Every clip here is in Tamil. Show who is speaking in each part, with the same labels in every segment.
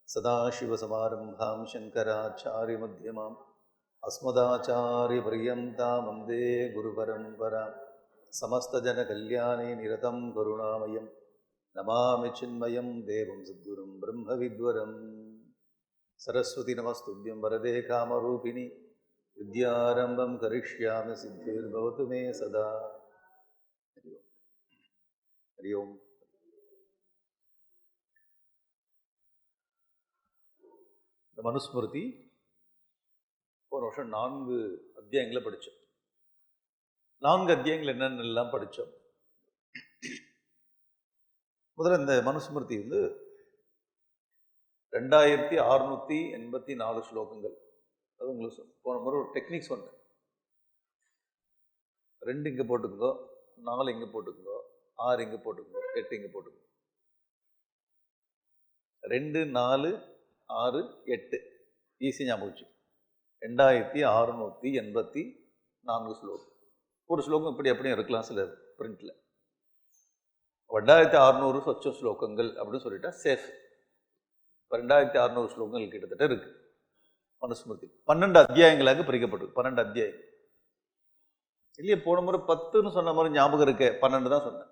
Speaker 1: सदाशिवसमारम्भां शङ्कराचार्यमध्यमाम् अस्मदाचार्यपर्यन्तां वन्दे गुरुपरम्परां समस्तजनकल्याणे निरतं करुणामयं नमामि चिन्मयं देवं सद्गुरुं ब्रह्मविद्वरम् सरस्वती नमस्तुभ्यं वरदे कामरूपिणि विद्यारम्भं करिष्यामि सिद्धिर्भवतु मे सदा. हरि ओम्. இந்த மனுஸ்மிருதி போன வருஷம் 4 அத்தியாயங்களை படித்தோம். 4 அத்தியாயங்கள் என்னென்னலாம் படித்தோம். முதல்ல இந்த மனுஸ்மிருதி 2684 ஸ்லோகங்கள். அது உங்களுக்கு போன முறை ஒரு டெக்னிக் சொன்னேன். 2 இங்கே போட்டுக்கோ, 4 இங்கே போட்டுக்கோ, 6 இங்கே போட்டுக்கோ, 8 இங்கே போட்டுக்கோ. 2, 4, 6, 8 ஈஸி ஞாபகம். 2684 ஸ்லோகம். ஒரு ஸ்லோகம் இப்படி அப்படியும் இருக்கலாம் சில பிரிண்ட்ல. 2600 சொச்ச ஸ்லோகங்கள் அப்படின்னு சொல்லிட்டா சேஃப். 2600 ஸ்லோகங்கள் கிட்டத்தட்ட இருக்கு மனுஸ்மிருதி. 12 அத்தியாயங்களாக பிரிக்கப்பட்டிருக்கு. 12 அத்தியாயம் இல்லையே. போன முறை 10ன்னு சொன்ன மாதிரி ஞாபகம் இருக்கே. 12 தான் சொன்னேன்.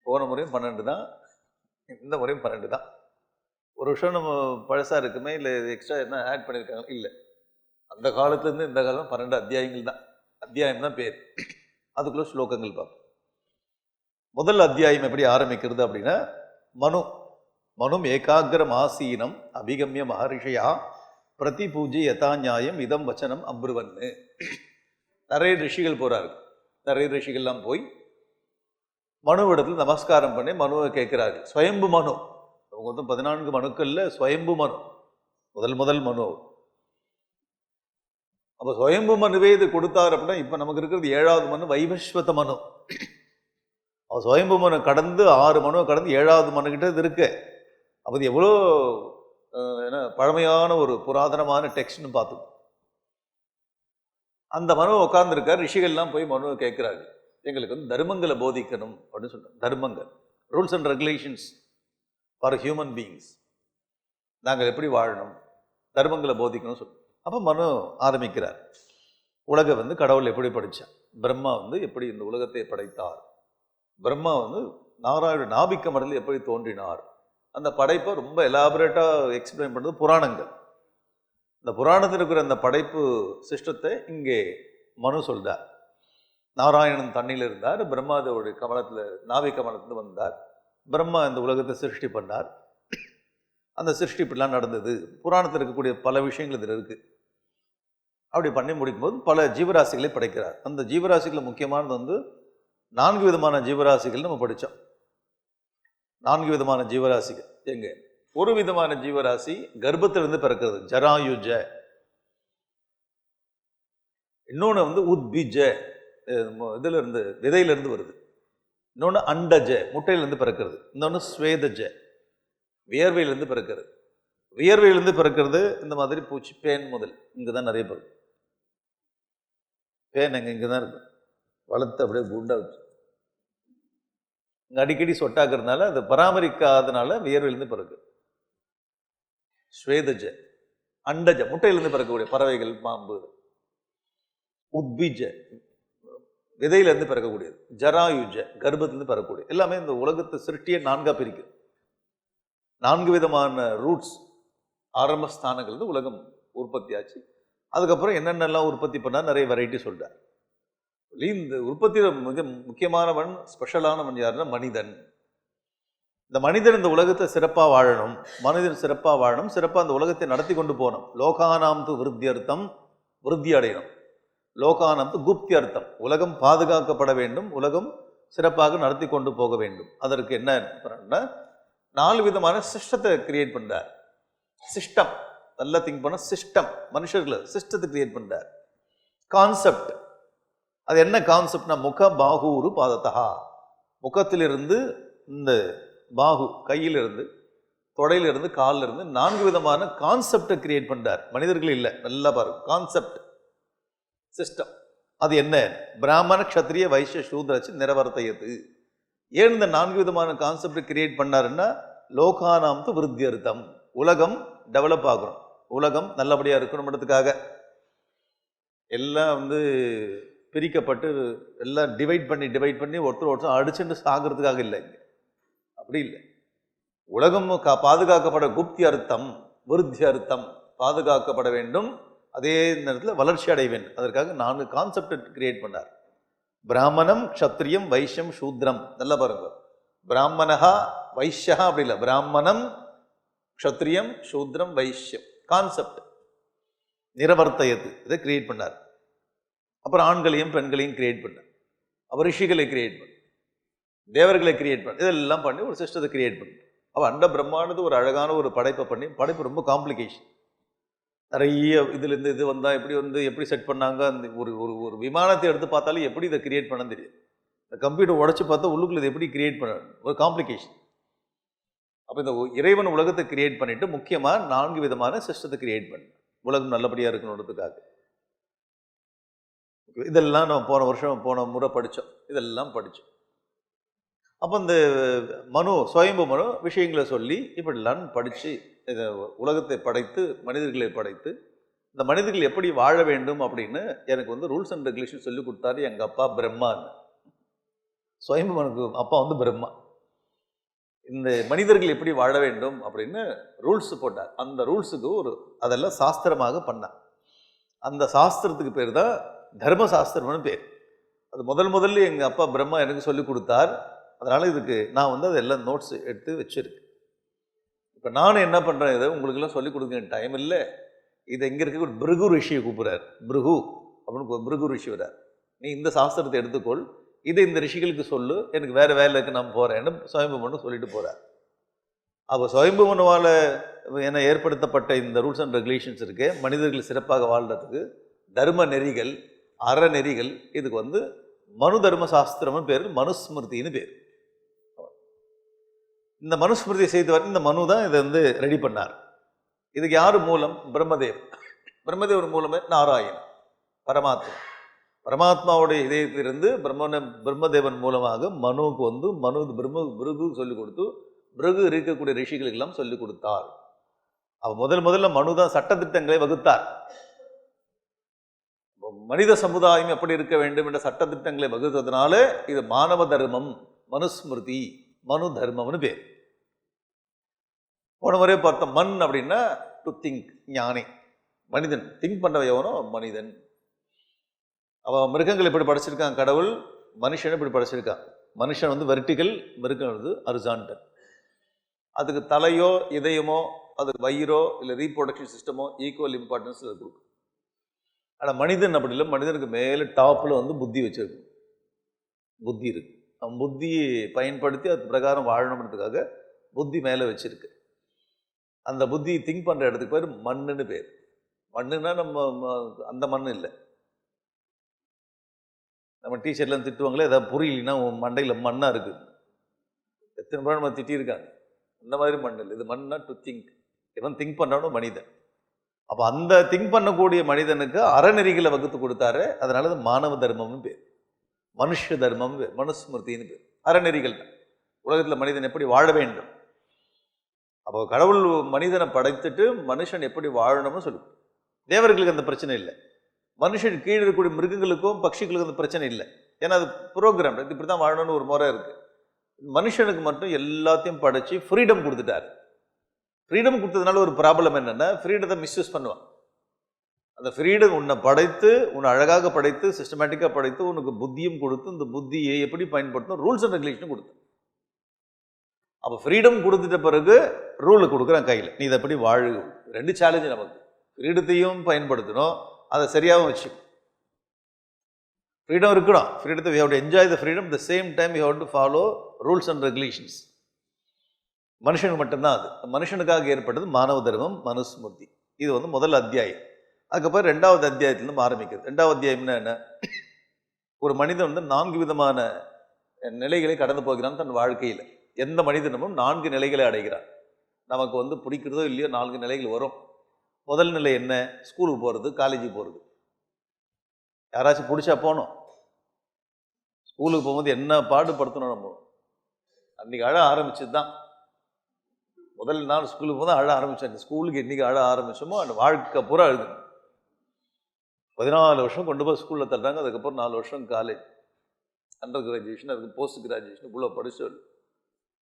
Speaker 1: போன முறையும் 12 தான், இந்த முறையும் 12 தான். ஒரு வருஷம் நம்ம பழசா இருக்குமே, இல்லை எக்ஸ்ட்ரா என்ன ஆட் பண்ணியிருக்காங்க? இல்லை, அந்த காலத்துலேருந்து இந்த காலம் 12 அத்தியாயங்கள் தான். அத்தியாயம் தான் பேர். அதுக்குள்ள ஸ்லோகங்கள் பார்ப்போம். முதல் அத்தியாயம் எப்படி ஆரம்பிக்கிறது அப்படின்னா, மனும் ஏகாகிரம் ஆசீனம் அபிகமிய மகரிஷயா பிரதி பூஜை யதா நியாயம் இதம் வச்சனம் அப்ருவன்னு. நிறைய ரிஷிகள் போறாரு. நிறைய ரிஷிகள்லாம் போய் மனுவிடத்தில் நமஸ்காரம் பண்ணி மனுவை கேட்கிறாரு. ஸ்வயம்பு மனு. அவங்க 14 மனுக்கள்ல ஸ்வயம்பு மனு முதல் மனு. அப்ப ஸ்வயம்பு மனுவே இது கொடுத்தாரு அப்படின்னா, இப்ப நமக்கு இருக்கிறது 7வது மனு வைவஸ்வத மனு. ஸ்வயம்பு மனு கடந்து 6 மனுவை கடந்து 7வது மனு கிட்ட இது இருக்கு. அப்போ இது எவ்வளோ பழமையான ஒரு புராதனமான டெக்ஸ்ட்னு பார்த்து அந்த மனுவை உட்கார்ந்துருக்கார். ரிஷிகள்லாம் போய் மனுவை கேட்கிறாங்க. எங்களுக்கு தர்மங்களை போதிக்கணும் அப்படின்னு சொல்றாங்க. தர்மங்கள், rules and regulations for human beings. நாங்கள் எப்படி வாழணும், தர்மங்களை போதிக்கணும்னு சொல்லுவோம். அப்போ மனு ஆரம்பிக்கிறார். உலகம் கடவுள் எப்படி படைச்சார், பிரம்மா எப்படி இந்த உலகத்தை படைத்தார், பிரம்மா நாராயண நாபிக்க மடலில் எப்படி தோன்றினார், அந்த படைப்பை ரொம்ப எலாபரேட்டாக எக்ஸ்பிளைன் பண்ணுறது புராணங்கள். இந்த புராணத்தில் இருக்கிற அந்த படைப்பு சிஸ்டத்தை இங்கே மனு சொல்றார். நாராயணன் தண்ணியில் இருந்தார், பிரம்மாதேவோடைய கமலத்தில் நாவி கமலத்தில் வந்தார், பிரம்மா இந்த உலகத்தை சிருஷ்டி பண்ணார். அந்த சிருஷ்டி இப்படிலாம் நடந்தது. புராணத்தில் இருக்கக்கூடிய பல விஷயங்கள் இதில் இருக்குது. அப்படி பண்ணி முடிக்கும்போது பல ஜீவராசிகளை படைக்கிறார். அந்த ஜீவராசிகளில் முக்கியமானது 4 விதமான ஜீவராசிகள் நம்ம படித்தோம். 4 விதமான ஜீவராசிகள். எங்க ஒரு விதமான ஜீவராசி கர்ப்பத்திலிருந்து பிறக்கிறது, ஜராயுஜ. இன்னொன்று உத்பிஜ, இதுல இருந்து விதையிலிருந்து வருது. இன்னொன்று அண்டஜ, முட்டையிலிருந்து பிறக்கிறது. இன்னொன்று ஸ்வேதஜ, வியர்வையிலிருந்து பிறக்கிறது. வியர்வையிலிருந்து பிறக்கிறது இந்த மாதிரி பூச்சி, பேன் முதல் இங்கதான் நிறைய பிறகு. பேன் இங்கதான் இருக்கு, வளர்த்து அப்படியே குண்டா வச்சு அடிக்கடி சொட்டாக்குறதுனால, அதை பராமரிக்காதனால வியர்வையிலிருந்து பிறகு. ஸ்வேதஜ, அண்டஜ, முட்டையிலிருந்து பிறக்கக்கூடிய பறவைகள், பாம்பு. உத்பிஜ, விதையிலிருந்து பிறக்கக்கூடியது. ஜராயுஜ, கர்ப்பத்திலிருந்து பிறக்கக்கூடிய. எல்லாமே இந்த உலகத்தை சிருஷ்டியை 4ஆ பிரிக்கும். 4 விதமான ரூட்ஸ், ஆரம்ப ஸ்தானங்கள் உலகம் உற்பத்தி ஆச்சு. அதுக்கப்புறம் என்னென்னலாம் உற்பத்தி பண்ணால் நிறைய வெரைட்டி சொல்றார். இந்த உற்பத்தியில் மிக முக்கியமானவன், ஸ்பெஷலானவன் யாருன்னா மனிதன். இந்த மனிதன் இந்த உலகத்தை சிறப்பாக வாழணும். மனிதன் சிறப்பாக வாழணும், சிறப்பாக அந்த உலகத்தை நடத்தி கொண்டு போகணும். லோகானாம் து விருத்தியர்த்தம், விருத்தி அடையணும். லோகானாம் து குப்தியர்த்தம், உலகம் பாதுகாக்கப்பட வேண்டும், உலகம் சிறப்பாக நடத்தி கொண்டு போக வேண்டும். அதற்கு என்ன பண்ணா 4 விதமான சிஸ்டத்தை கிரியேட் பண்றார். சிஸ்டம், நல்லா திங்க் பண்ண, சிஸ்டம், மனுஷர்களை சிஸ்டத்தை கிரியேட் பண்றார். கான்செப்ட், அது என்ன கான்செப்ட்னா முக பாகூரு பாதத்தா, முகத்திலிருந்து இந்த பாகு, கையிலிருந்து தொடையிலிருந்து காலிலிருந்து 4 விதமான கான்செப்டை கிரியேட் பண்றார். மனிதர்கள் இல்லை, நல்லா பாருங்க. Concept, system. அது என்ன? பிராமண க்ஷத்ரிய வைசிய சூத்ரச்சு நிரவர்த்தையது. ஏன் இந்த 4 விதமான கான்செப்டை கிரியேட் பண்ணாருன்னா, லோகானாம் து விருத்தியர்த்தம், உலகம் டெவலப் ஆகணும், உலகம் நல்லபடியாக இருக்கணும்ன்றதுக்காக. எல்லாம் வந்து பிரிக்கப்பட்டு எல்லாம் டிவைட் பண்ணி ஒருத்தர் அடிச்சுட்டு சாகிறதுக்காக இல்லை, இங்கே அப்படி இல்லை. உலகம் பாதுகாக்கப்பட குப்தி அர்த்தம் விருத்தி அர்த்தம், பாதுகாக்கப்பட வேண்டும், அதே நேரத்தில் வளர்ச்சி அடைய வேண்டும். அதற்காக 4 கான்செப்ட் கிரியேட் பண்ணார். பிராமணம், க்ஷத்ரியம், வைஷ்யம், சூத்ரம். நல்லா பாருங்க, பிராமணஹா வைஷ்யா அப்படி இல்லை, பிராமணம், க்ஷத்ரியம், சூத்ரம், வைஷ்யம் கான்செப்ட் நிரவர்த்தயது, இதை கிரியேட் பண்ணார். அப்புறம் ஆண்களையும் பெண்களையும் கிரியேட் பண்ணார். அப்புறம் ரிஷிகளை கிரியேட் பண்ண, தேவர்களை கிரியேட் பண்ண, இதெல்லாம் பண்ணி ஒரு சிஸ்டத்தை கிரியேட் பண்ண. அப்போ அண்ட பிரம்மாண்டது ஒரு அழகான ஒரு படைப்பை பண்ணி, படைப்பு ரொம்ப காம்ப்ளிகேஷன், நிறைய இதுலேருந்து இது வந்தால் எப்படி வந்து எப்படி செட் பண்ணாங்க. அந்த ஒரு ஒரு ஒரு விமானத்தை எடுத்து பார்த்தாலும் எப்படி இதை கிரியேட் பண்ண தெரியும். இந்த கம்ப்யூட்டர் உடச்சி பார்த்தா உள்ளுக்குள்ள இதை எப்படி கிரியேட் பண்ண, ஒரு காம்ப்ளிகேஷன். அப்போ இந்த இறைவன் உலகத்தை கிரியேட் பண்ணிட்டு முக்கியமாக 4 விதமான சிஸ்டத்தை கிரியேட் பண்ண, உலகம் நல்லபடியாக இருக்கணுன்றதுக்காக. இதெல்லாம் நம்ம போன முறை படித்தோம், இதெல்லாம் படித்தோம். அப்போ இந்த சுயம்பு மனு விஷயங்களை சொல்லி இப்படிலாம் படித்து இதை உலகத்தை படைத்து மனிதர்களை படைத்து இந்த மனிதர்கள் எப்படி வாழ வேண்டும் அப்படின்னு எனக்கு வந்து ரூல்ஸ் அண்ட் ரெகுலேஷன் சொல்லி கொடுத்தாரு எங்கள் அப்பா பிரம்மான்னு. சுயம்பு மனுக்கு அப்பா வந்து பிரம்மா. இந்த மனிதர்கள் எப்படி வாழ வேண்டும் அப்படின்னு ரூல்ஸ் போட்டார். அந்த ரூல்ஸுக்கு அதெல்லாம் சாஸ்திரமாக பண்ணார். அந்த சாஸ்திரத்துக்கு பேர் தான் தர்மசாஸ்திரம்னு பேர். அது முதல்ல எங்கள் அப்பா பிரம்மா எனக்கு சொல்லி கொடுத்தார். அதனால் இதுக்கு நான் வந்து அதெல்லாம் நோட்ஸ் எடுத்து வச்சுருக்கேன். இப்போ நானும் என்ன பண்ணுறேன், இதை உங்களுக்கெல்லாம் சொல்லிக் கொடுக்க டைம் இல்லை. இதை இங்கே இருக்க ஒரு பிருகு ரிஷியை கூப்பிட்றார். பிருகு அப்படின்னு பிருகு ரிஷி வரார். நீ இந்த சாஸ்திரத்தை எடுத்துக்கொள், இதை இந்த ரிஷிகளுக்கு சொல்லு, எனக்கு வேறு வேலைக்கு நான் போகிறேன்னு சுயம்பு மனு சொல்லிட்டு போகிறார். அப்போ சுயம்பு மனுவால் என ஏற்படுத்தப்பட்ட இந்த ரூல்ஸ் அண்ட் ரெகுலேஷன்ஸ் இருக்கு, மனிதர்கள் சிறப்பாக வாழ்கிறதுக்கு தர்ம நெறிகள், அறநெறிகள், இதுக்கு வந்து மனு தர்ம சாஸ்திரம்னு பேர், மனுஸ்மிருதின்னு பேர். இந்த மனுஸ்மிருதியை செய்தவர் இந்த மனு தான் இதை வந்து ரெடி பண்ணார். இதுக்கு யார் மூலம்? பிரம்மதேவ். பிரம்மதேவர் மூலமே நாராயணன் பரமாத்மா. பரமாத்மாவுடைய இதயத்திலிருந்து பிரம்மதேவன் மூலமாக மனுவுக்கு வந்து பிருகு சொல்லிக் கொடுத்து பிருகு இருக்கக்கூடிய ரிஷிகளுக்கெல்லாம் சொல்லிக் கொடுத்தார். அவர் முதல்ல மனு தான் சட்டத்திட்டங்களை வகுத்தார். மனித சமுதாயம் எப்படி இருக்க வேண்டும் என்ற சட்டத்திட்டங்களை வகுத்ததுனால இது மானவ தர்மம், மனுஸ்மிருதி, மனு தர்மம்னு பேர். போன முறையே பார்த்த மண் அப்படின்னா டு திங்க், ஞானி, மனிதன். திங்க் பண்ண எவனோ மனிதன். அவன் மிருகங்கள் இப்படி படைச்சிருக்கான், கடவுள் மனுஷன் இப்படி படைச்சிருக்கான். மனுஷன் வந்து வெர்டிகல், மிருகம் வந்து ஹரிசாண்டல். அதுக்கு தலையோ இதயமோ அதுக்கு வயிறோ இல்லை ரீப்ரொடக்ஷன் சிஸ்டமோ ஈக்குவல் இம்பார்ட்டன்ஸ் கொடுக்கும். ஆனால் மனிதன் அப்படி இல்லை, மனிதனுக்கு மேலே டாப்பில் வந்து புத்தி வச்சிருக்கு, புத்தி இருக்கு. அவன் புத்தியை பயன்படுத்தி அது பிரகாரம் வாழணுன்றதுக்காக புத்தி மேலே வச்சிருக்கு. அந்த புத்தி திங்க் பண்ணுற இடத்துக்கு பேர் மண்ணுன்னு பேர். மண்ணுன்னா நம்ம அந்த மண் இல்லை. நம்ம டீச்சர்லாம் திட்டுவாங்களே, ஏதாவது புரியலன்னா உன் மண்டையில் மண்ணாக இருக்குது, எத்தனை பேர் நம்ம திட்டியிருக்காங்க. அந்த மாதிரி மண் இல்லை, இது மண்ணா டு திங்க். இவன் திங்க் பண்ணுறானோ மனிதன். அப்போ அந்த திங்க் பண்ணக்கூடிய மனிதனுக்கு அறநெறிகளை வகுத்து கொடுத்தாரு. அதனால அது மானவ தர்மம்னு பேர், மனுஷ தர்மம் பேர், மனுஸ்மிருதின்னு பேர். அறநெறிகள் தான் உலகத்தில் மனிதன் எப்படி வாழ வேண்டும். அப்போ கடவுள் மனிதனை படைத்துட்டு மனுஷன் எப்படி வாழணும்னு சொல்லி, தேவர்களுக்கு அந்த பிரச்சனை இல்லை. மனுஷன் கீழே இருக்கக்கூடிய மிருகங்களுக்கும் பட்சிகளுக்கும் அந்த பிரச்சனை இல்லை. ஏன்னா அது ப்ரோக்ராம், இது இப்படி தான் வாழணும்னு ஒரு முறை இருக்குது. மனுஷனுக்கு மட்டும் எல்லாத்தையும் படைச்சு ஃப்ரீடம் கொடுத்துட்டாரு. ஃப்ரீடம் கொடுத்ததுனால ஒரு ப்ராப்ளம் என்னென்னா, ஃப்ரீடத்தை மிஸ்யூஸ் பண்ணுவான். அந்த ஃப்ரீடம் உன்னை படைத்து, உன்னை அழகாக படைத்து, சிஸ்டமேட்டிக்காக படைத்து, உனக்கு புத்தியும் கொடுத்து, இந்த புத்தியை எப்படி பயன்படுத்தணும் ரூல்ஸ் அண்ட் ரெகுலேஷனும் கொடுத்து. அப்போ ஃப்ரீடம் கொடுத்துட்ட பிறகு ரூலை கொடுக்குறான் கையில், நீ இதை எப்படி வாழு. 2 சேலஞ்சு நமக்கு. ஃப்ரீடத்தையும் பயன்படுத்தணும், அதை சரியாகவும் வச்சு. ஃப்ரீடம் இருக்கணும், ஃப்ரீடத்தை we have to enjoy the freedom, the same time we have to follow rules and regulations. மனுஷனுக்கு மட்டும்தான் அது. மனுஷனுக்காக ஏற்பட்டது மானவ தர்மம், மனுஸ்மிருதி. இது வந்து முதல் அத்தியாயம். அதுக்கப்புறம் 2வது அத்தியாயத்திலிருந்து ஆரம்பிக்கிறது. 2வது அத்தியாயம்னா என்ன? ஒரு மனிதன் வந்து 4 விதமான நிலைகளை கடந்து போகிறான் தன் வாழ்க்கையில். எந்த மனிதனும் 4 நிலைகளை அடைகிறான். நமக்கு வந்து பிடிக்கிறதோ இல்லையோ 4 நிலைகள் வரும். முதல் நிலை என்ன? ஸ்கூலுக்கு போகிறது, காலேஜுக்கு போகிறது. யாராச்சும் பிடிச்சா போகணும். ஸ்கூலுக்கு போகும்போது என்ன பாடுபடுத்தணும் நம்ம. அன்றைக்கி அழ ஆரம்பிச்சது தான். முதல் நாள் ஸ்கூலுக்கு போது அழ ஆரம்பிச்சேன். ஸ்கூலுக்கு என்னைக்கு அழ ஆரம்பிச்சோமோ அந்த வாழ்க்கை பூரா அழுது. 14 வருஷம் கொண்டு போய் ஸ்கூலில் தள்ளுறாங்க. அதுக்கப்புறம் 4 வருஷம் காலேஜ், அண்டர் கிராஜுவேஷன், அதுக்கு போஸ்ட் கிராஜுவேஷன் இவ்வளோ படிச்சு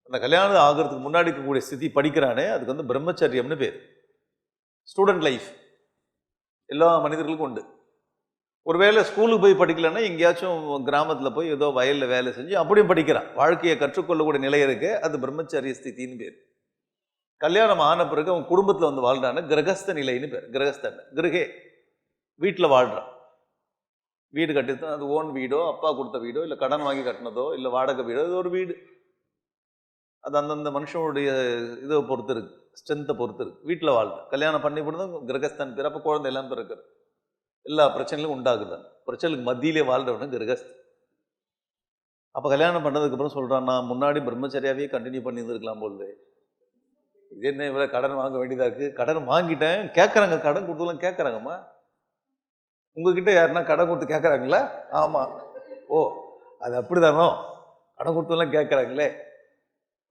Speaker 1: அந்த கல்யாணம் ஆகிறதுக்கு முன்னாடி இருக்கக்கூடிய ஸ்திதி படிக்கிறானே அதுக்கு வந்து பிரம்மச்சரியம்னு பேர். ஸ்டூடெண்ட் லைஃப் எல்லா மனிதர்களுக்கும் உண்டு. ஒருவேளை ஸ்கூலுக்கு போய் படிக்கலன்னா எங்கேயாச்சும் கிராமத்தில் போய் ஏதோ வயலில் வேலை செஞ்சு அப்படியும் படிக்கிறான். வாழ்க்கையை கற்றுக்கொள்ளக்கூடிய நிலை இருக்கு, அது பிரம்மச்சரிய ஸ்திதின்னு பேர். கல்யாணம் ஆன பிறகு அவன் குடும்பத்தில் வந்து வாழ்றான்னு கிரகஸ்த நிலைன்னு பேர். கிரகஸ்தன் கிரகே, வீட்டில் வாழ்றான். வீடு கட்டித்தான், அது ஓன் வீடோ அப்பா கொடுத்த வீடோ இல்லை கடன் வாங்கி கட்டினதோ இல்லை வாடகை வீடோ, இது ஒரு வீடு. அது அந்தந்த மனுஷனுடைய இதை பொறுத்து இருக்கு, ஸ்ட்ரென்த்தை பொறுத்து இருக்கு. வீட்டில் வாழ்றான். கல்யாணம் பண்ணி போனதும் கிரகஸ்தான் பேர். அப்போ குழந்தை எல்லாம் பிறகு எல்லா பிரச்சனைகளும் உண்டாகுதான். பிரச்சனைக்கு மத்தியிலே வாழ்றவனு கிரகஸ்த். அப்போ கல்யாணம் பண்ணதுக்கப்புறம் சொல்கிறான், நான் முன்னாடி பிரம்மச்சரியாவே கண்டினியூ பண்ணி இருந்திருக்கலாம் போது. இது என்ன இவ்வளோ கடன் வாங்க வேண்டியதாக இருக்குது? கடன் வாங்கிட்டேன், கேட்குறாங்க, கடன் கொடுத்தலாம் கேட்குறாங்கம்மா. உங்ககிட்ட யாருன்னா கடன் கொடுத்து கேட்குறாங்களா? ஆமாம். ஓ, அது அப்படி தானோ, கடன் கொடுத்தெல்லாம் கேட்குறாங்களே.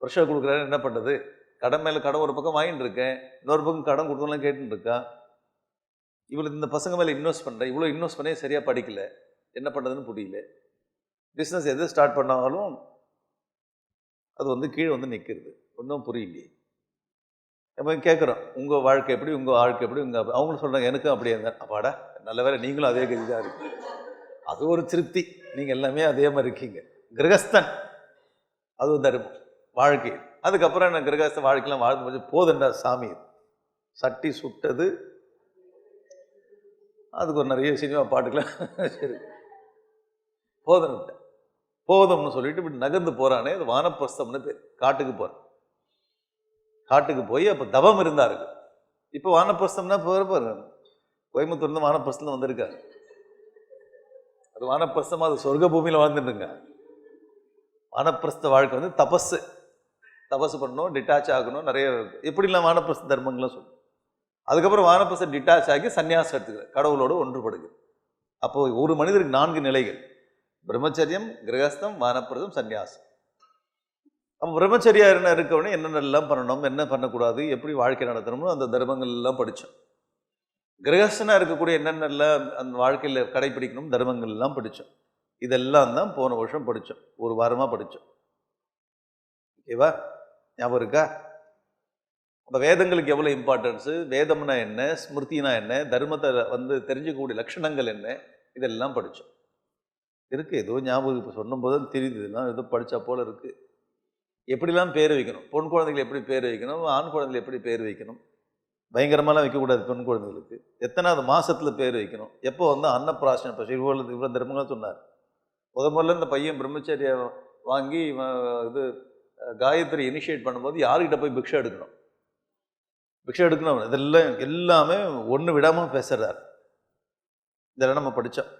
Speaker 1: ப்ரெஷர் கொடுக்குறாரு, என்ன பண்ணுறது? கடன் மேலே கடன் ஒரு பக்கம் வாங்கிட்டு இருக்கேன், இன்னொரு பக்கம் கடன் கொடுத்தெல்லாம் கேட்டுன்னு இருக்கான். இவளுக்கு இந்த பசங்க மேலே இன்வெஸ்ட் பண்ணுறேன், இவ்வளோ இன்வெஸ்ட் பண்ணி சரியாக படிக்கல, என்ன பண்ணுறதுன்னு புரியல. பிஸ்னஸ் எது ஸ்டார்ட் பண்ணாலும் அது வந்து கீழே வந்து நிற்கிறது, ஒன்றும் புரியலையே. நம்ம கேட்குறோம், உங்கள் வாழ்க்கை எப்படி, உங்கள் வாழ்க்கை எப்படி, அவங்களும் சொல்கிறாங்க எனக்கும் அப்படியே இருந்தேன். அப்பாடா நல்ல வேலை நீங்களும் அதே கதி தான் இருக்கு. அது ஒரு திருப்தி, நீங்கள் எல்லாமே அதே மாதிரி இருக்கீங்க. கிரகஸ்தன் அது தர்மம் வாழ்க்கை. அதுக்கப்புறம் என்ன கிரகஸ்த வாழ்க்கையெல்லாம் வாழ்ந்து போதுண்டா சாமி, சட்டி சுட்டது. அதுக்கு ஒரு நிறைய சினிமா பாட்டுக்கெல்லாம் சரி போதும் விட்டேன், போதும்னு சொல்லிட்டு இப்படி நகர்ந்து போகிறானே, அது வானப்பிரஸ்தம்னு பேர். காட்டுக்கு போகிறேன். காட்டுக்கு போய் அப்போ தவம் இருந்தாரு. இப்போ வானப்பிரஸ்தம்னா போகிறப்பாரு, கோயம்புத்தூர்லேருந்து வானப்பிரஸ்தம் வந்திருக்காரு. அது வானப்பிரஸ்தமாக அது சொர்க்க பூமியில் வாழ்ந்துட்டுருங்க. வானப்பிரஸ்த வாழ்க்கை வந்து தபஸு, தபஸ் பண்ணணும், டிட்டாச் ஆகணும், நிறைய எப்படிலாம் வானப்பிரஸ்த தர்மங்கள்லாம் சொல்லணும். அதுக்கப்புறம் வானப்பிரஸ்த டிட்டாச் ஆகி சன்னியாசம் எடுத்துக்கிறேன், கடவுளோடு ஒன்றுபடுகிறது. அப்போ ஒரு மனிதருக்கு 4 நிலைகள்: பிரம்மச்சரியம், கிரகஸ்தம், வானப்பிரதம், சன்னியாசம். அப்போ பிரம்மச்சரியா இருக்கவனே என்னென்னலாம் பண்ணணும், என்ன பண்ணக்கூடாது, எப்படி வாழ்க்கை நடத்தணும்னு அந்த தர்மங்கள் எல்லாம் படித்தோம். கிரகஸ்தனாக இருக்கக்கூடிய என்னென்னலாம் அந்த வாழ்க்கையில் கடைப்பிடிக்கணும் தர்மங்கள் எல்லாம் படித்தோம். இதெல்லாம் தான் போன வருஷம் படித்தோம், ஒரு வாரமாக படித்தோம். ஓகேவா? ஞாபகம் இருக்கா? அப்போ வேதங்களுக்கு எவ்வளோ இம்பார்ட்டன்ஸு, வேதம்னா என்ன, ஸ்மிருதினா என்ன, தர்மத்தை வந்து தெரிஞ்சுக்கக்கூடிய லட்சணங்கள் என்ன, இதெல்லாம் படித்தோம். இருக்குது ஏதோ ஞாபகம் இப்போ சொன்னும் போது தெரியுது, இதெல்லாம் ஏதோ படித்தா போல் இருக்குது. எப்படிலாம் பேர் வைக்கணும், பொன் குழந்தைகள் எப்படி பேர் வைக்கணும், ஆண் குழந்தைகள் எப்படி பேர் வைக்கணும், பயங்கரமாலாம் வைக்கக்கூடாது பெண் குழந்தைகளுக்கு, எத்தனாவது மாதத்தில் பேர் வைக்கணும், எப்போ வந்து அன்னப்பிராசனம், இப்போ இவ்வளோ தர்மங்கள்லாம் சொன்னார். முதல்ல இந்த பையன் பிரம்மச்சரிய வாங்கி இது காயத்ரி இனிஷியேட் பண்ணும்போது யாருக்கிட்ட போய் பிக்ஷை எடுக்கணும், பிக்ஷை எடுக்கணும், இதெல்லாம் எல்லாமே ஒன்று விடாமல் பேசுகிறார். இதெல்லாம் நம்ம படித்தோம்.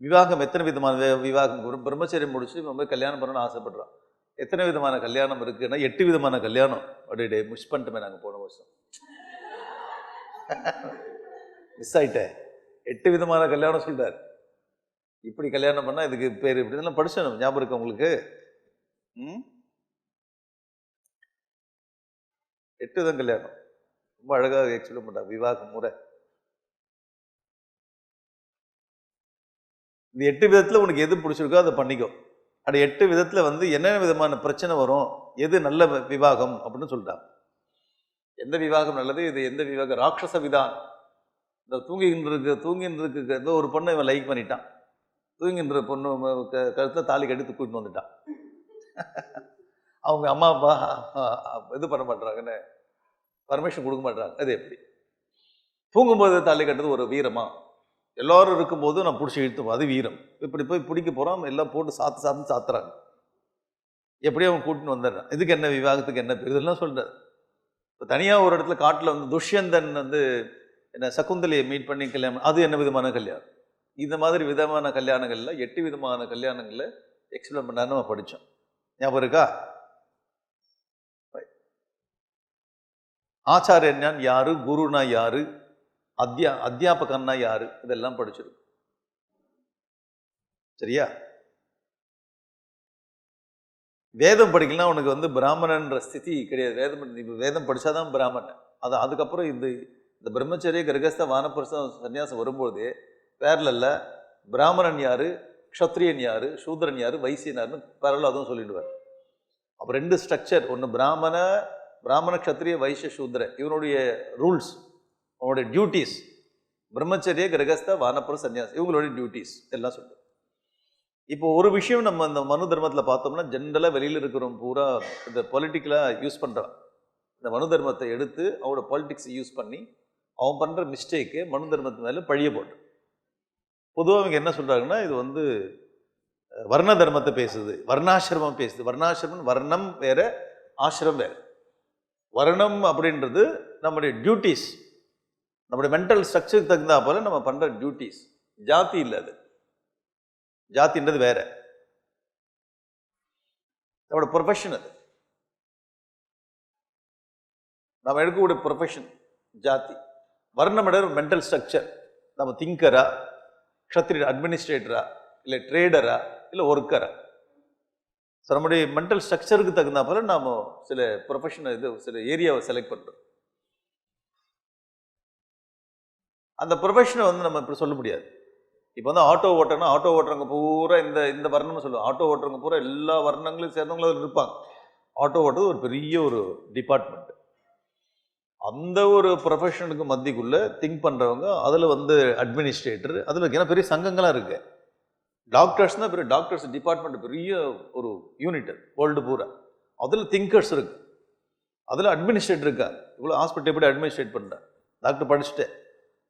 Speaker 1: விவாகம் எத்தனை விதமான விவாகம், பிரம்மச்சரியம் முடிச்சு நம்ம கல்யாணம் பண்ணணும்னு ஆசைப்படுறான். எத்தனை விதமான கல்யாணம் இருக்குன்னா 8 விதமான கல்யாணம். அப்படியே மிஸ் பண்ணிட்டுமே நாங்கள் போன வருஷம், மிஸ் ஆயிட்டேன். 8 விதமான கல்யாணம் சொல்றாரு. இப்படி கல்யாணம் பண்ணால் இதுக்கு பேர் இப்படி இதெல்லாம் படிச்சோம். ஞாபகம் இருக்கு உங்களுக்கு? 8 விதம் கல்யாணம் ரொம்ப அழகாக எக்ஸ்பிளைன் பண்றாங்க. விவாக முறை இந்த 8 விதத்தில் உனக்கு எது பிடிச்சிருக்கோ அதை பண்ணிக்கோ. அது 8 விதத்தில் வந்து என்னென்ன விதமான பிரச்சனை வரும், எது நல்ல விவாகம் அப்படின்னு சொல்லிட்டாங்க. எந்த விவாகம் நல்லது, இது எந்த விவாகம் ராட்சச விதான். இந்த தூங்கின்றிருக்கு ஏதோ ஒரு பொண்ணை இவன் லைக் பண்ணிட்டான். தூங்கின்ற பொண்ணு கருத்தில் தாலி கட்டி கூட்டிட்டு வந்துட்டான். அவங்க அம்மா அப்பா இது பண்ண மாட்டாங்கன்னு பர்மிஷன் கொடுக்க மாட்டாங்க. அது எப்படி தூங்கும்போது தாலி கட்டுறது ஒரு வீரமா? எல்லாரும் இருக்கும்போது நான் பிடிச்சி இழுத்துப்போம், அது வீரம். இப்படி போய் பிடிக்க போகிறோம், எல்லாம் போட்டு சாத்துறாங்க. எப்படியும் அவன் கூட்டின்னு வந்துடுறான். இதுக்கு என்ன விவாகத்துக்கு என்ன பேர், இதெல்லாம் சொல்கிறார். இப்போ தனியாக ஒரு இடத்துல காட்டில் வந்து துஷ்யந்தன் வந்து என்ன சகுந்தலையை மீட் பண்ணி கல்யாணம், அது என்ன விதமான கல்யாணம்? இந்த மாதிரி விதமான கல்யாணங்கள்ல 8 விதமான கல்யாணங்களில் எக்ஸ்பிளைன் பண்ணான்னு நம்ம படித்தோம். ஞாபகம் இருக்கா? ஆச்சாரியன் யாரு, குருனா யாரு, அத்தியாபகன்னா யாரு, இதெல்லாம் படிச்சிருக்கு. சரியா? வேதம் படிக்கலாம் உனக்கு வந்து பிராமணன்ற ஸ்திதி கிடையாது. வேதம் படித்தாதான் பிராமணன். அதுக்கப்புறம் இந்த பிரம்மச்சரிய கிரகஸ்த வானப்பிரஸ்தம் சன்னியாசம் வரும்போது பேரலில் பிராமணன் யாரு, க்ஷத்ரியன் யாரு, சூத்ரன் யாரு, வைசியன் யாருன்னு பேரலில் அதுவும் சொல்லிடுவார். அப்போ 2 ஸ்ட்ரக்சர், ஒன்று பிராமண க்ஷத்ரிய வைசிய சூத்ர, இவனுடைய ரூல்ஸ், அவனுடைய டியூட்டிஸ், பிரம்மச்சரிய கிரகஸ்த வானப்பிர சன்னியாசம் இவங்களுடைய டியூட்டிஸ் எல்லாம் சொல்லுது. இப்போ ஒரு விஷயம் நம்ம இந்த மனு தர்மத்தில் பார்த்தோம்னா ஜென்ரலாக வெளியில் இருக்கிறவங்க பூரா இந்த பொலிட்டிக்கலாக யூஸ் பண்ணுறான். இந்த மனு தர்மத்தை எடுத்து அவனோட பாலிட்டிக்ஸ் யூஸ் பண்ணி அவன் பண்ணுற மிஸ்டேக்கு மனு தர்மத்து மேலே பழிய போட்டு பொதுவாக அவங்க என்ன சொல்கிறாங்கன்னா, இது வந்து வர்ண தர்மத்தை பேசுது, வர்ணாசிரமம் பேசுது. வர்ணாசிரமம், வர்ணம் வேற, ஆசிரம் வேற. வர்ணம் அப்படின்றது நம்முடைய டியூட்டிஸ், நம்முடைய மென்டல் ஸ்ட்ரக்சருக்கு தகுந்தா போல நம்ம பண்ணுற டியூட்டிஸ். ஜாதி இல்லை, அது ஜாதின்றது வேற, நம்மளோட ப்ரொஃபஷன். அது நம்ம எடுக்கக்கூடிய ப்ரொஃபஷன் ஜாதி. வர்ணம் மென்டல் ஸ்ட்ரக்சர், நம்ம திங்கரா, க்ஷத்ரிய அட்மினிஸ்ட்ரேட்டரா, இல்லை ட்ரேடரா, இல்லை ஒர்க்கரா. ஸோ நம்முடைய மென்டல் ஸ்ட்ரக்சருக்கு தகுந்தா போல நாம் சில ப்ரொஃபஷனை சில ஏரியாவை செலக்ட் பண்ணுறோம். அந்த ப்ரொஃபஷனை வந்து நம்ம இப்படி சொல்ல முடியாது. இப்போ வந்து ஆட்டோ ஓட்டுறனா ஆட்டோ ஓட்டுறவங்க பூரா இந்த வர்ணம்னு சொல்லுவாங்க. ஆட்டோ ஓட்டுறவங்க பூரா எல்லா வர்ணங்களும் சேர்ந்தவங்களும் அதில் இருப்பாங்க. ஆட்டோ ஓட்டுறது ஒரு பெரிய ஒரு டிபார்ட்மெண்ட். அந்த ஒரு ப்ரொஃபஷனுக்கு மத்திக்குள்ளே திங்க் பண்ணுறவங்க, அதில் வந்து அட்மினிஸ்ட்ரேட்டர், அதில் ஏன்னா பெரிய சங்கங்களாக இருக்குது. டாக்டர்ஸ்னால் பெரிய டாக்டர்ஸ் டிபார்ட்மெண்ட், பெரிய ஒரு யூனிட் வேர்ல்டு பூரா. அதில் திங்கர்ஸ் இருக்கு, அதில் அட்மினிஸ்ட்ரேட்டர் இருக்கா. இவ்வளோ ஹாஸ்பிட்டல் எப்படி அட்மினிஸ்ட்ரேட் பண்ணுறேன், டாக்டர் படிச்சுட்டேன்.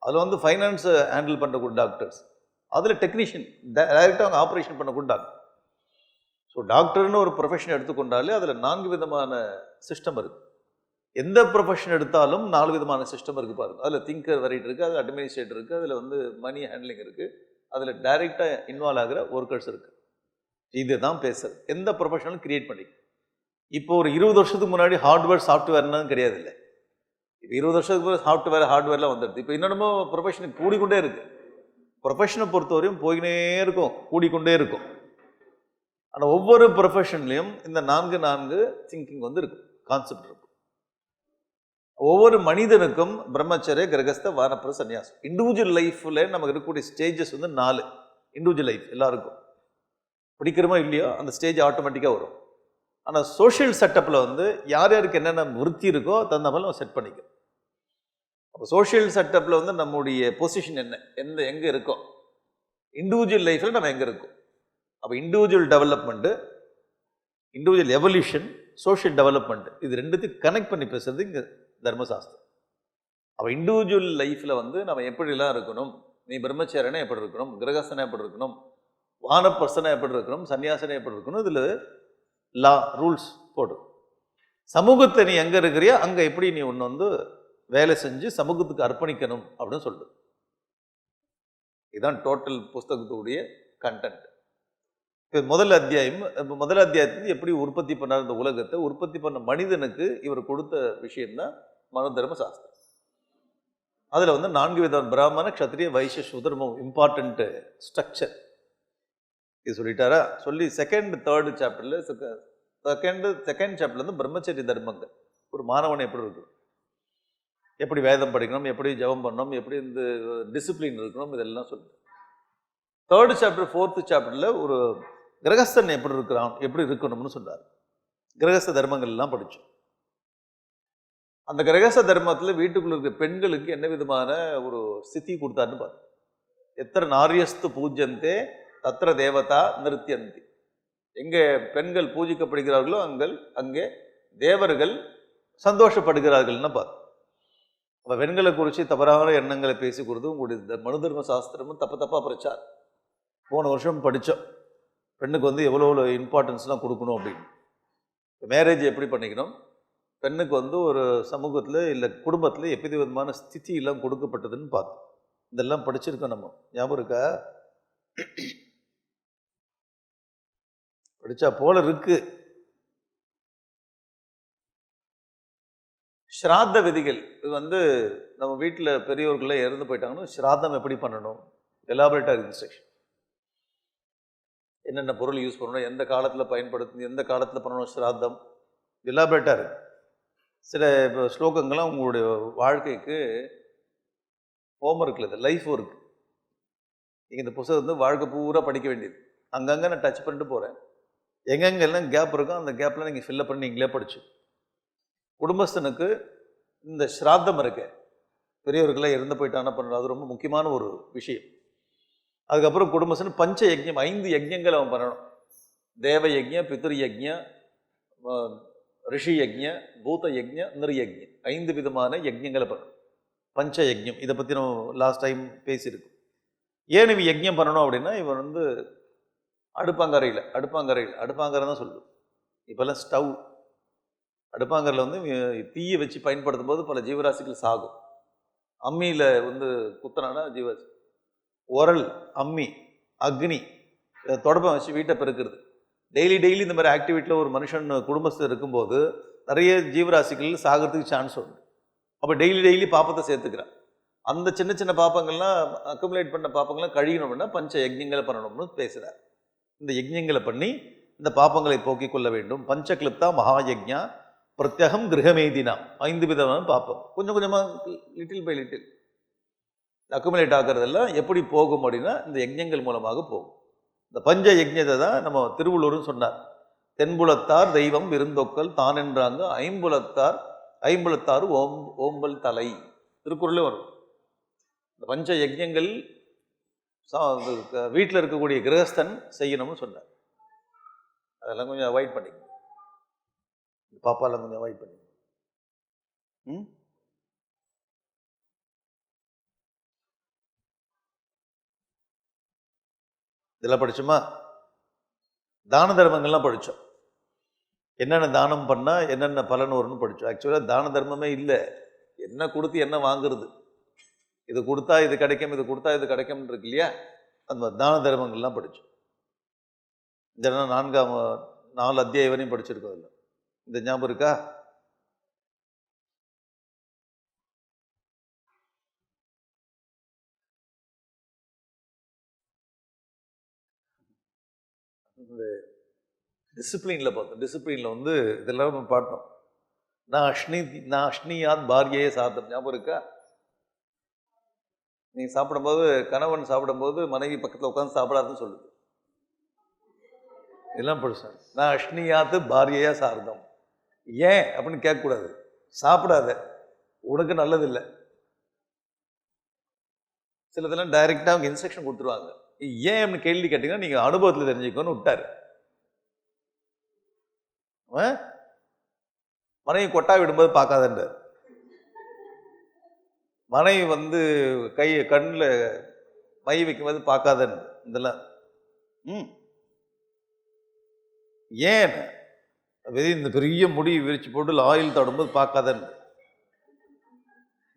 Speaker 1: அதில் வந்து ஃபைனான்ஸை ஹேண்டில் பண்ணக்கூடிய டாக்டர்ஸ், அதில் டெக்னீஷியன் டைரெக்டாக அவங்க ஆப்ரேஷன் பண்ணக்கூடிய டாக்டர். ஸோ டாக்டர்னு ஒரு ப்ரொஃபஷன் எடுத்துக்கொண்டாலே அதில் 4 விதமான சிஸ்டம் இருக்குது. எந்த ப்ரொஃபஷன் எடுத்தாலும் 4 விதமான சிஸ்டம் இருக்குது பாருங்க. அதில் திங்கர் வெரைட்டி இருக்குது, அதில் அட்மினிஸ்ட்ரேட்டர் இருக்குது, அதில் வந்து மணி ஹேண்ட்லிங் இருக்குது, அதில் டைரெக்டாக இன்வால்வ் ஆகிற ஒர்க்கர்ஸ் இருக்குது. இதுதான் பேசுறது. எந்த ப்ரொஃபஷனலும் கிரியேட் பண்ணி. இப்போ ஒரு 20 வருஷத்துக்கு முன்னாடி ஹார்ட்வேர் சாஃப்ட்வேர்னு கிடையாது. இல்லை, இப்போ 20 வருஷத்துக்கு முன்னாடி ஹார்ட்வேர்லாம் வந்துடுது. இப்போ இன்னொன்னுமோ ப்ரொஃபஷனுக்கு கூடிக்கொண்டே இருக்குது. ப்ரொஃபஷனை பொறுத்தவரையும் போயினே இருக்கும், கூடிக்கொண்டே இருக்கும். ஆனால் ஒவ்வொரு ப்ரொஃபஷன்லையும் இந்த 4 திங்கிங் வந்து இருக்கும், கான்செப்ட் இருக்கும். ஒவ்வொரு மனிதனுக்கும் பிரம்மச்சரிய கிரகஸ்த வானப்பிர சன்னியாசம் இண்டிவிஜுவல் லைஃப்ல நமக்கு இருக்கக்கூடிய ஸ்டேஜஸ் வந்து 4 இண்டிவிஜுவல் லைஃப் எல்லாருக்கும். பிடிக்கிறோமோ இல்லையோ அந்த ஸ்டேஜ் ஆட்டோமேட்டிக்காக வரும். ஆனால் சோஷியல் செட்டப்பில் வந்து யார் யாருக்கு என்னென்ன விருத்தி இருக்கோ தகுந்த மாதிரி நம்ம செட் பண்ணிக்கும். அப்போ சோஷியல் செட்டப்பில் வந்து நம்முடைய பொசிஷன் எங்கே இருக்கோம், இண்டிவிஜுவல் லைஃப்பில் நம்ம எங்கே இருக்கோம். அப்போ individual development, individual evolution, social development, இது ரெண்டுத்தையும் கனெக்ட் பண்ணி பேசுறது இங்கே தர்மசாஸ்திரம். அப்போ இண்டிவிஜுவல் லைஃப்பில் வந்து நம்ம எப்படிலாம் இருக்கணும், நீ பிரம்மச்சாரியனா எப்படி இருக்கணும், கிரகஸ்தனா எப்படி இருக்கணும், வானப்பிரஸ்தனா எப்படி இருக்கணும், சன்னியாசனா எப்படி இருக்கணும், இதில் லா ரூல்ஸ் போடும். சமூகத்தை நீ எங்கே இருக்கிறியோ அங்கே எப்படி நீ ஒன்று வந்து வேலை செஞ்சு சமூகத்துக்கு அர்ப்பணிக்கணும் அப்படின்னு சொல்லுது. இதுதான் டோட்டல் புஸ்தகத்துடைய கண்டென்ட். இப்போ முதல் அத்தியாயத்தில் எப்படி உற்பத்தி பண்ணார் இந்த உலகத்தை, உற்பத்தி பண்ண மனிதனுக்கு இவர் கொடுத்த விஷயம்தான் மனு தர்ம சாஸ்திரம். அதில் வந்து 4 விதம் பிராமண, க்ஷத்ரிய, வைசிய, சூத்ரமும் இம்பார்ட்டன்ட் ஸ்ட்ரக்சர் இது சொல்லிட்டாரா. சொல்லி செகண்ட் சாப்டர்ல வந்து பிரம்மச்சரிய தர்மங்கள், ஒரு மாணவன் எப்படி இருக்கணும், எப்படி வேதம் படிக்கணும், எப்படி ஜபம் பண்ணணும், எப்படி இந்த டிசிப்ளின் இருக்கணும், இதெல்லாம் சொல்லு. 3rd சாப்டர் 4th சாப்டர்ல ஒரு கிரகஸ்தன் எப்படி இருக்கிறான், எப்படி இருக்கணும்னு சொன்னார். கிரகஸ்த தர்மங்கள் எல்லாம் படித்தோம். அந்த கிரகஸ்த தர்மத்தில் வீட்டுக்குள்ள இருக்க பெண்களுக்கு என்ன விதமான ஒரு ஸ்திதி கொடுத்தாருன்னு பார்த்தோம். எத்தனை நாரியஸ்து பூஜ்யந்தே தத்திர தேவதா நிருத்தியந்தி. எங்கே பெண்கள் பூஜிக்கப்படுகிறார்களோ அங்கே தேவர்கள் சந்தோஷப்படுகிறார்கள்னு பார்த்தோம். அப்போ பெண்களை குறித்து தவறான எண்ணங்களை பேசிக்கிறது உங்களுடைய மனு தர்ம சாஸ்திரமும் தப்பாக பிரச்சாரம். போன வருஷம் படித்தோம், பெண்ணுக்கு வந்து எவ்வளோ இம்பார்ட்டன்ஸ்லாம் கொடுக்கணும் அப்படின்னு. மேரேஜ் எப்படி பண்ணிக்கணும், பெண்ணுக்கு வந்து ஒரு சமூகத்தில் இல்லை குடும்பத்தில் எப்படி விதமான ஸ்திதி எல்லாம் கொடுக்கப்பட்டதுன்னு பார்த்தோம். இதெல்லாம் படிச்சிருக்கோம். நம்ம ஞாபகம் இருக்கா? படித்தா போல இருக்கு. ஸ்ராத்த விதிகள், இது வந்து நம்ம வீட்டில் பெரியவர்கள்லாம் இறந்து போயிட்டாங்கன்னா ஸ்ராத்தம் எப்படி பண்ணணும், எலாபரேட்டாக இன்ஸ்ட்ரக்ஷன். என்னென்ன பொருள் யூஸ் பண்ணணும், எந்த காலத்தில் பயன்படுத்தணும், எந்த காலத்தில் பண்ணணும், ஸ்ராத்தம் எலாபரேட்டாக இருக்குது. சில இப்போ ஸ்லோகங்கள்லாம் உங்களுடைய வாழ்க்கைக்கு ஹோம்ஒர்க்கில் இது லைஃப் ஒர்க். நீங்கள் இந்த புத்தகத்தை வாழ்க்கை பூரா படிக்க வேண்டியது. அங்கங்கே நான் டச் பண்ணிட்டு போகிறேன். எங்கெங்கெல்லாம் கேப் இருக்கோ அந்த கேப்பில் நீங்கள் ஃபில்லப் பண்ணி நீங்களே படிச்சு. குடும்பஸ்தனுக்கு இந்த ஸ்ராத்தம் இருக்க பெரியவர்களாக இறந்து போயிட்டான பண்ணுறது அது ரொம்ப முக்கியமான ஒரு விஷயம். அதுக்கப்புறம் குடும்பஸ்தன் பஞ்ச யஜ்யம் 5 யஜ்யங்கள் அவன் பண்ணணும். தேவ யஜ்யம், பித்ரு யஜ்யம், ரிஷி யஜ்யம், பூத யஜ்யம், நிர்யஜ்யம் 5 விதமான யஜ்யங்களை பண்ணணும். பஞ்ச யஜ்யம் இதை பற்றி நம்ம லாஸ்ட் டைம் பேசியிருக்கோம். ஏன் இவன் யஜ்யம் பண்ணணும் அப்படின்னா இவன் வந்து அடுப்பாங்கரை தான் சொல்லுது. இப்போல்லாம் ஸ்டவ் அடுப்பாங்கரில் வந்து தீயை வச்சு பயன்படுத்தும் போது பல ஜீவராசிகள் சாகும். அம்மியில் வந்து குத்தனானா ஜீவராசி. உரல், அம்மி, அக்னி, தொடப்பம் வச்சு வீட்டை பெருக்கிறது. டெய்லி இந்த மாதிரி ஆக்டிவிட்டியில் ஒரு மனுஷன் குடும்பத்தில் இருக்கும்போது நிறைய ஜீவராசிகள் சாகிறதுக்கு சான்ஸ் உண்டு. அப்போ டெய்லி பாப்பத்தை சேர்த்துக்கிறான். அந்த சின்ன சின்ன பாப்பங்கள்லாம் அக்குமுலேட் பண்ண பாப்பங்கள்லாம் கழியணும்னா பஞ்ச யஜ்யங்களை பண்ணணும்னு பேசுகிறார். இந்த யஜ்யங்களை பண்ணி இந்த பாப்பங்களை போக்கிக் கொள்ள வேண்டும். பஞ்சக்லிப்தா மகாயஜ்யா பிரத்யகம் கிரகமேதினா 5 விதமான பாப்பம். கொஞ்சம் கொஞ்சமாக லிட்டில் பை லிட்டில் அக்குமுலேட் ஆகிறதெல்லாம் எப்படி போகும் அப்படின்னா இந்த யஜ்யங்கள் மூலமாக போகும். இந்த பஞ்ச யஜ்யத்தை தான் நம்ம திருவள்ளுவர்னு சொன்னார். தென்புலத்தார் தெய்வம் விருந்தொக்கல் தான் என்றாங்க ஐம்புலத்தார் ஓம்பல் தலை திருக்குறளே வரும். இந்த பஞ்ச யஜ்யங்கள் வீட்டில் இருக்கக்கூடிய கிரகஸ்தன் செய்யணும்னு சொன்னார். அதெல்லாம் கொஞ்சம் அவாய்ட் பண்ணிக்கணும். பாப்பாலாம் கொஞ்சம் அவாய்ட் பண்ணிக்கணும். இதெல்லாம் படிச்சோமா? தான தர்மங்கள்லாம் படித்தோம். என்னென்ன தானம் பண்ணால் என்னென்ன பலன் வரும்னு படித்தோம். ஆக்சுவலாக தான தர்மமே இல்லை. என்ன கொடுத்து என்ன வாங்குறது, இது கொடுத்தா இது கிடைக்கும், இது கொடுத்தா இது கிடைக்கும்னு இருக்கு இல்லையா? அந்த தான தர்மங்கள்லாம் படித்தோம். இதெல்லாம் 4 அத்தியாயம் வரையும் படிச்சிருக்கோம். இல்லை இந்த ஞாபகம் இருக்கா? இந்த டிசிப்ளினில் பார்த்தோம். டிசிப்ளினில் வந்து இதெல்லாம் நம்ம பார்த்தோம். நான் அஷ்னியாத் பாரியே சாத்தம் ஞாபகம் இருக்கா? நீங்கள் சாப்பிடும்போது கணவன் சாப்பிடும்போது மனைவி பக்கத்தில் உட்காந்து சாப்பிடாதுன்னு சொல்லுது. இதெல்லாம் படிச்சேன். நான் அஷ்னியாத்து பாரியா சார்த்தம். ஏன் அப்படின்னு கேட்கக்கூடாது. சாப்பிடாத, உனக்கு நல்லதில்லை. சிலதெல்லாம் டைரெக்டாக அவங்க இன்ஸ்ட்ரக்ஷன் கொடுத்துருவாங்க. ஏன் அப்படின்னு கேள்வி கேட்டீங்கன்னா நீங்கள் அனுபவத்தில் தெரிஞ்சுக்கணும்னு விட்டாரு. மனைவி கொட்டா விடும்போது பார்க்காதன்றார். மனைவி வந்து கண்ணில் மை வைக்கும்போது பார்க்காதன். இதெல்லாம் ஏன் இந்த பெரிய முடி விரிச்சு போட்டு ஆயில் தடும்போது பார்க்காதன்.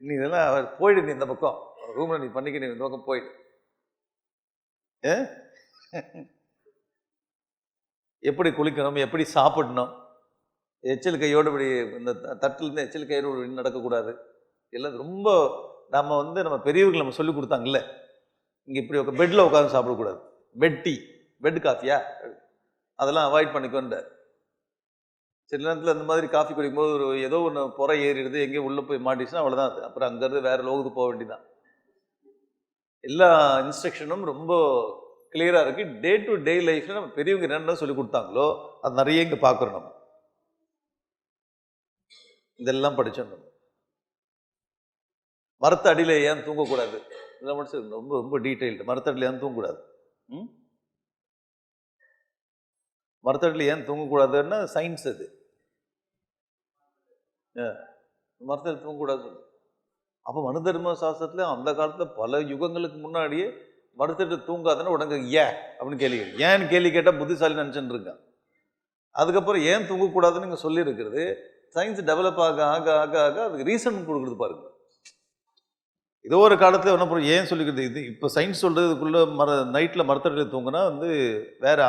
Speaker 1: நீ இதெல்லாம் போயிடு, நீ இந்த பக்கம் ரூம்ல நீ பண்ணிக்க, நீ இந்த பக்கம் போயிடு. எப்படி குளிக்கணும், எப்படி சாப்பிடணும், எச்சல் கையோடு இப்படி இந்த தட்டிலேருந்து எச்சல் கையோடு நடக்கக்கூடாது. எல்லாம் ரொம்ப நம்ம பெரியவர்கள் நம்ம சொல்லி கொடுத்தாங்கல்ல. இங்கே இப்படி பெட்டில் உட்காந்து சாப்பிடக்கூடாது. பெட் காஃபியா அதெல்லாம் அவாய்ட் பண்ணிக்கோன்றார். சில நேரத்தில் அந்த மாதிரி காஃபி குடிக்கும்போது ஏதோ ஒன்று புற ஏறிடுது, எங்கேயும் உள்ளே போய் மாட்டிச்சுன்னா அவ்வளோதான். அது அப்புறம் அங்கேருந்து வேறு லோகத்துக்கு போக வேண்டியதான். எல்லா இன்ஸ்ட்ரக்ஷனும் ரொம்ப கிளியராக இருக்குது. டே டு டே லைஃப்பில் நம்ம பெரியவங்க என்னென்ன சொல்லி கொடுத்தாங்களோ அது நிறைய இங்கே பார்க்குறோம். நம்ம இதெல்லாம் படித்தோம். நம்ம மரத்த அடியில் ஏன் தூங்கக்கூடாது இதெல்லாம் படிச்சு ரொம்ப ரொம்ப டீட்டெயில்டு. மரத்தடியில் ஏன் தூங்கக்கூடாது, மரத்தடியில் ஏன் தூங்கக்கூடாதுன்னா சயின்ஸ். அது மரத்தடியில் தூங்கக்கூடாது. அப்போ மனு தர்ம சாஸ்திரத்தில் அந்த காலத்தில் பல யுகங்களுக்கு முன்னாடியே மரத்தடியில் தூங்காதுன்னு உடனே ஏன் அப்படின்னு கேள்வி ஏன்னு கேள்வி கேட்டால் புத்திசாலி நினச்சின்னு இருக்கான். அதுக்கப்புறம் ஏன் தூங்கக்கூடாதுன்னு நீங்கள் சொல்லியிருக்கிறது சயின்ஸ் டெவலப் ஆக ஆக ஆக ஆக அதுக்கு ரீசன் கொடுக்குறது பாருங்க. ஏதோ ஒரு காலத்தில் என்ன பண்ணும் ஏன் சொல்லிக்கிறது. இது இப்போ சயின்ஸ் சொல்கிறதுக்குள்ளே நைட்டில் மரத்தடியில் தூங்கினா வந்து வேறு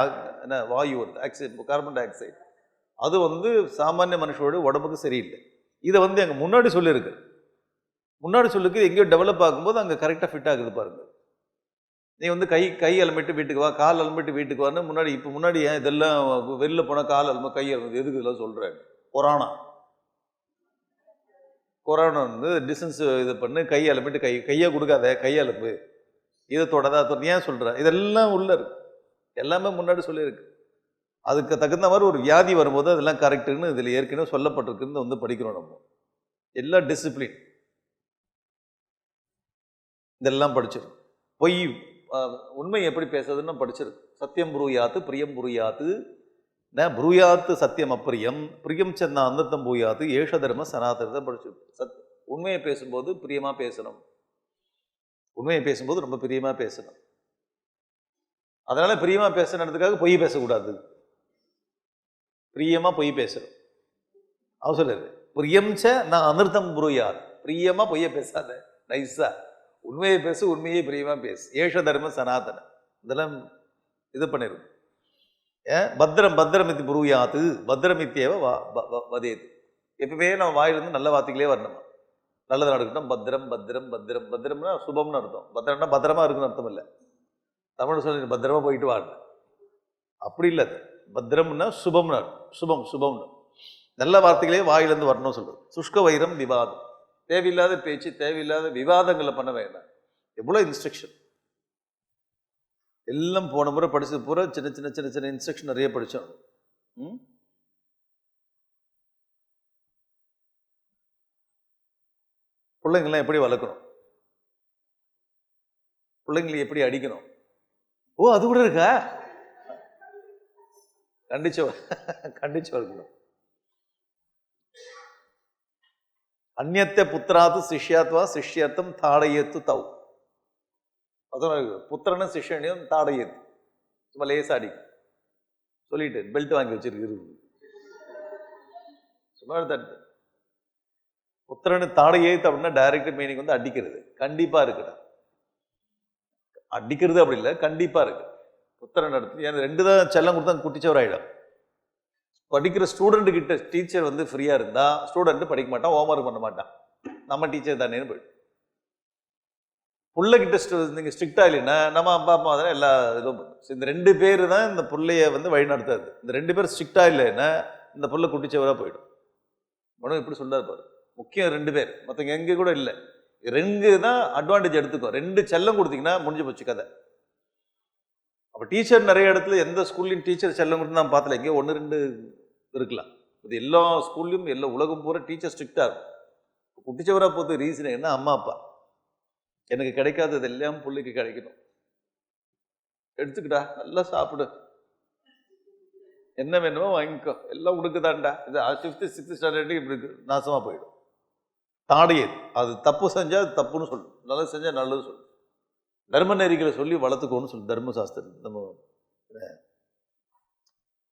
Speaker 1: என்ன வாயு வருது, கார்பன் டை ஆக்சைடு. அது வந்து சாமானிய மனுஷனோட உடம்புக்கு சரியில்லை. இதை வந்து எங்கள் முன்னாடி சொல்லியிருக்கு. முன்னாடி சொல்லிருக்கு எங்கேயோ டெவலப் ஆகும்போது அங்கே கரெக்டாக ஃபிட் ஆகுது பாருங்கள். நீ வந்து கை அலம்பிட்டு வீட்டுக்கு வா, கால் அலம்பிட்டு வீட்டுக்கு வான்னு முன்னாடி இப்போ முன்னாடி ஏன் இதெல்லாம் வெளில போனால் கால் அலம்பு கை அலம்பு எதுக்கு இதெல்லாம் சொல்கிறேன்? கொரோனா வந்து டிஸ்டன்ஸ் இது பண்ணு, கை அலம்பிட்டு கையை கொடுக்காத, கை அலம்பு, இதை தொடாத ஏன் சொல்கிறேன்? இதெல்லாம் உள்ள இருக்கு, எல்லாமே முன்னாடி சொல்லியிருக்கு. அதுக்கு தகுந்த மாதிரி ஒரு வியாதி வரும்போது அதெல்லாம் கரெக்டுன்னு இதில் ஏற்கனவே சொல்லப்பட்டிருக்குன்னு வந்து படிக்கிறோம். நம்ம எல்லா டிசிப்ளின் இதெல்லாம் படிச்சிடும். பொய் உண்மை எப்படி பேசுறதுன்னு படிச்சிருக்கு. சத்தியம் புரூயாத்து பிரியம் புரூயாத்து ந புரூயாத்து சத்தியம் அப்பிரியம் பிரியம் சென்ன அந்தத்தம் பூயாத்து ஏஷ தர்ம சனாதனத்தை படிச்சிருக்கு. உண்மையை பேசும்போது பிரியமா பேசணும், உண்மையை பேசும்போது ரொம்ப பிரியமா பேசணும். அதனால பிரியமா பேசணுன்றதுக்காக பொய் பேசக்கூடாது, பிரியமா பொய் பேசணும். அவன் சொல்லுது பிரியம் ச நான் அமிர்தம் புரூயாத், பிரியமா பொய்ய பேசாத, நைஸா உண்மையை பேசு, உண்மையை பிரியமா பேசு. ஏஷ தர்ம சனாதன இதெல்லாம் இது பண்ணிருக்கு. பத்திரம் பத்திரமித்தி புரூயாத்து பத்திரமித்தியவ வதேது. எப்பவுமே நம்ம வாயிலிருந்து நல்ல வார்த்தைகளே வரணுமா, நல்லது நடக்கட்டும். பத்திரம் பத்திரம் பத்திரம் பத்திரம்னா சுபம்னு அர்த்தம், பத்திரம்னா பத்திரமா இருக்குன்னு அர்த்தம் இல்லை. தமிழ் சொல்லி பத்திரமா போயிட்டு வாங்க அப்படி இல்லை. பத்திரம்னா சுபம்னு அர்த்தம், சுபம் சுபம்னு நல்ல வார்த்தைகளே வாயிலிருந்து வரணும்னு சொல்றது. சுஷ்க வைரம் விவாதம், தேவையில்லாத பேச்சு, தேவையில்லாத விவாதங்களை பண்ண வேண்டாம். எவ்வளோ இன்ஸ்ட்ரக்ஷன் எல்லாம் போன முறை படிச்சது பூரா சின்ன சின்ன சின்ன சின்ன இன்ஸ்ட்ரக்ஷன் நிறைய படித்தோம். பிள்ளைங்கள்லாம் எப்படி வளர்க்கணும், பிள்ளைங்களை எப்படி அடிக்கணும். ஓ அது கூட இருக்கா? கண்டிச்சு வளர்க்கணும். அந்நியத்தை புத்திராத்து சிஷ்யாத்வா சிஷ்யர்த்தம் தாடையத்து தவ். புத்திரனும் சிஷ்யனையும் தாடையத்து சும்மா லேசா அடிக்கும் சொல்லிட்டு பெல்ட் வாங்கி வச்சிருக்கு. சும்மா தட்டு புத்திரனு தாடையத்து அப்படின்னா டைரக்ட் மீனிங் வந்து அடிக்கிறது. கண்டிப்பா இருக்குடா, அடிக்கிறது அப்படி இல்லை, கண்டிப்பா இருக்கு புத்திரன் இடத்துல. ஏன்னா ரெண்டு தான் செல்லம் கொடுத்தா குட்டிச்சவர் ஆயிடும். படிக்கிற ஸ்டூடெண்ட் கிட்ட டீச்சர் வந்து ஃப்ரீயா இருந்தா ஸ்டூடெண்ட் படிக்க மாட்டான், ஹோம்ஒர்க் பண்ண மாட்டான், நம்ம டீச்சர் தானேன்னு போயிடும். பிள்ளைகிட்ட நீங்க ஸ்ட்ரிக்டா இல்லைன்னா நம்ம அப்பா அம்மா தானே எல்லா இதுவும். இந்த ரெண்டு பேர் தான் இந்த பிள்ளைய வந்து வழி நடத்தாது. இந்த ரெண்டு பேர் ஸ்ட்ரிக்டா இல்லைன்னா இந்த பிள்ளை குட்டிச்சவரா போயிடும். மனு இப்படி சொல்றாரு பாரு, முக்கியம் ரெண்டு பேர், மற்றவங்க எங்க கூட இல்லை, ரெண்டு தான் அட்வான்டேஜ் எடுத்துக்கோ. ரெண்டு செல்லம் கொடுத்தீங்கன்னா முடிஞ்சு போச்சு கதை. அப்போ டீச்சர் நிறைய இடத்துல எந்த ஸ்கூல்லையும் டீச்சர் செல்லம் கொடுத்து நான் பார்த்தல, எங்கேயோ ஒன்று ரெண்டு இருக்கலாம். இது எல்லா ஸ்கூல்லையும் எல்லா உலகம் பூரா டீச்சர் ஸ்ட்ரிக்டாக இருக்கும். குட்டிச்சவராக போகிறது ரீசன் என்ன, அம்மா அப்பா எனக்கு கிடைக்காதது எல்லாம் பிள்ளைக்கு கிடைக்கணும், எடுத்துக்கிட்டா நல்லா சாப்பிடு, என்ன வேணுமோ வாங்கிக்கோ, எல்லாம் உனக்குதான்டா. இது 5th 6th ஸ்டாண்டர்டு இப்படி நாசமாக போயிடும். தாடையது அது தப்பு செஞ்சால் அது தப்புன்னு சொல்லு, நல்லது செஞ்சால் நல்லது சொல்லு, தர்ம நெறிகளை சொல்லி வளர்த்துக்கோன்னு சொல்லு. தர்மசாஸ்திரம் நம்ம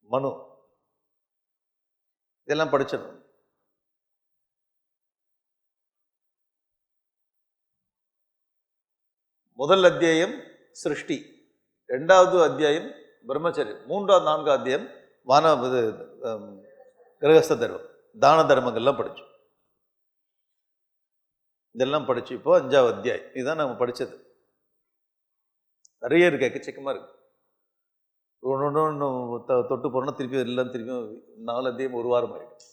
Speaker 1: மனு இதெல்லாம் படிச்சிடணும். முதல் அத்தியாயம் சிருஷ்டி, 2வது அத்தியாயம் பிரம்மச்சரியம், 3வது 4வது அத்தியாயம் கிரகஸ்த தர்மம், தான தர்மங்கள்லாம் படிச்சோம். இதெல்லாம் படிச்சு இப்போ 5வது அத்தியாயம் இதுதான் நம்ம படிச்சது. நிறைய இருக்கு, எக்கச்சக்கமா இருக்கு. ஒன்று தொட்டு போறோம்னா திருப்பி எல்லாம் திருப்பி 4 அத்தியாயம் ஒரு வாரம் ஆயிடும்.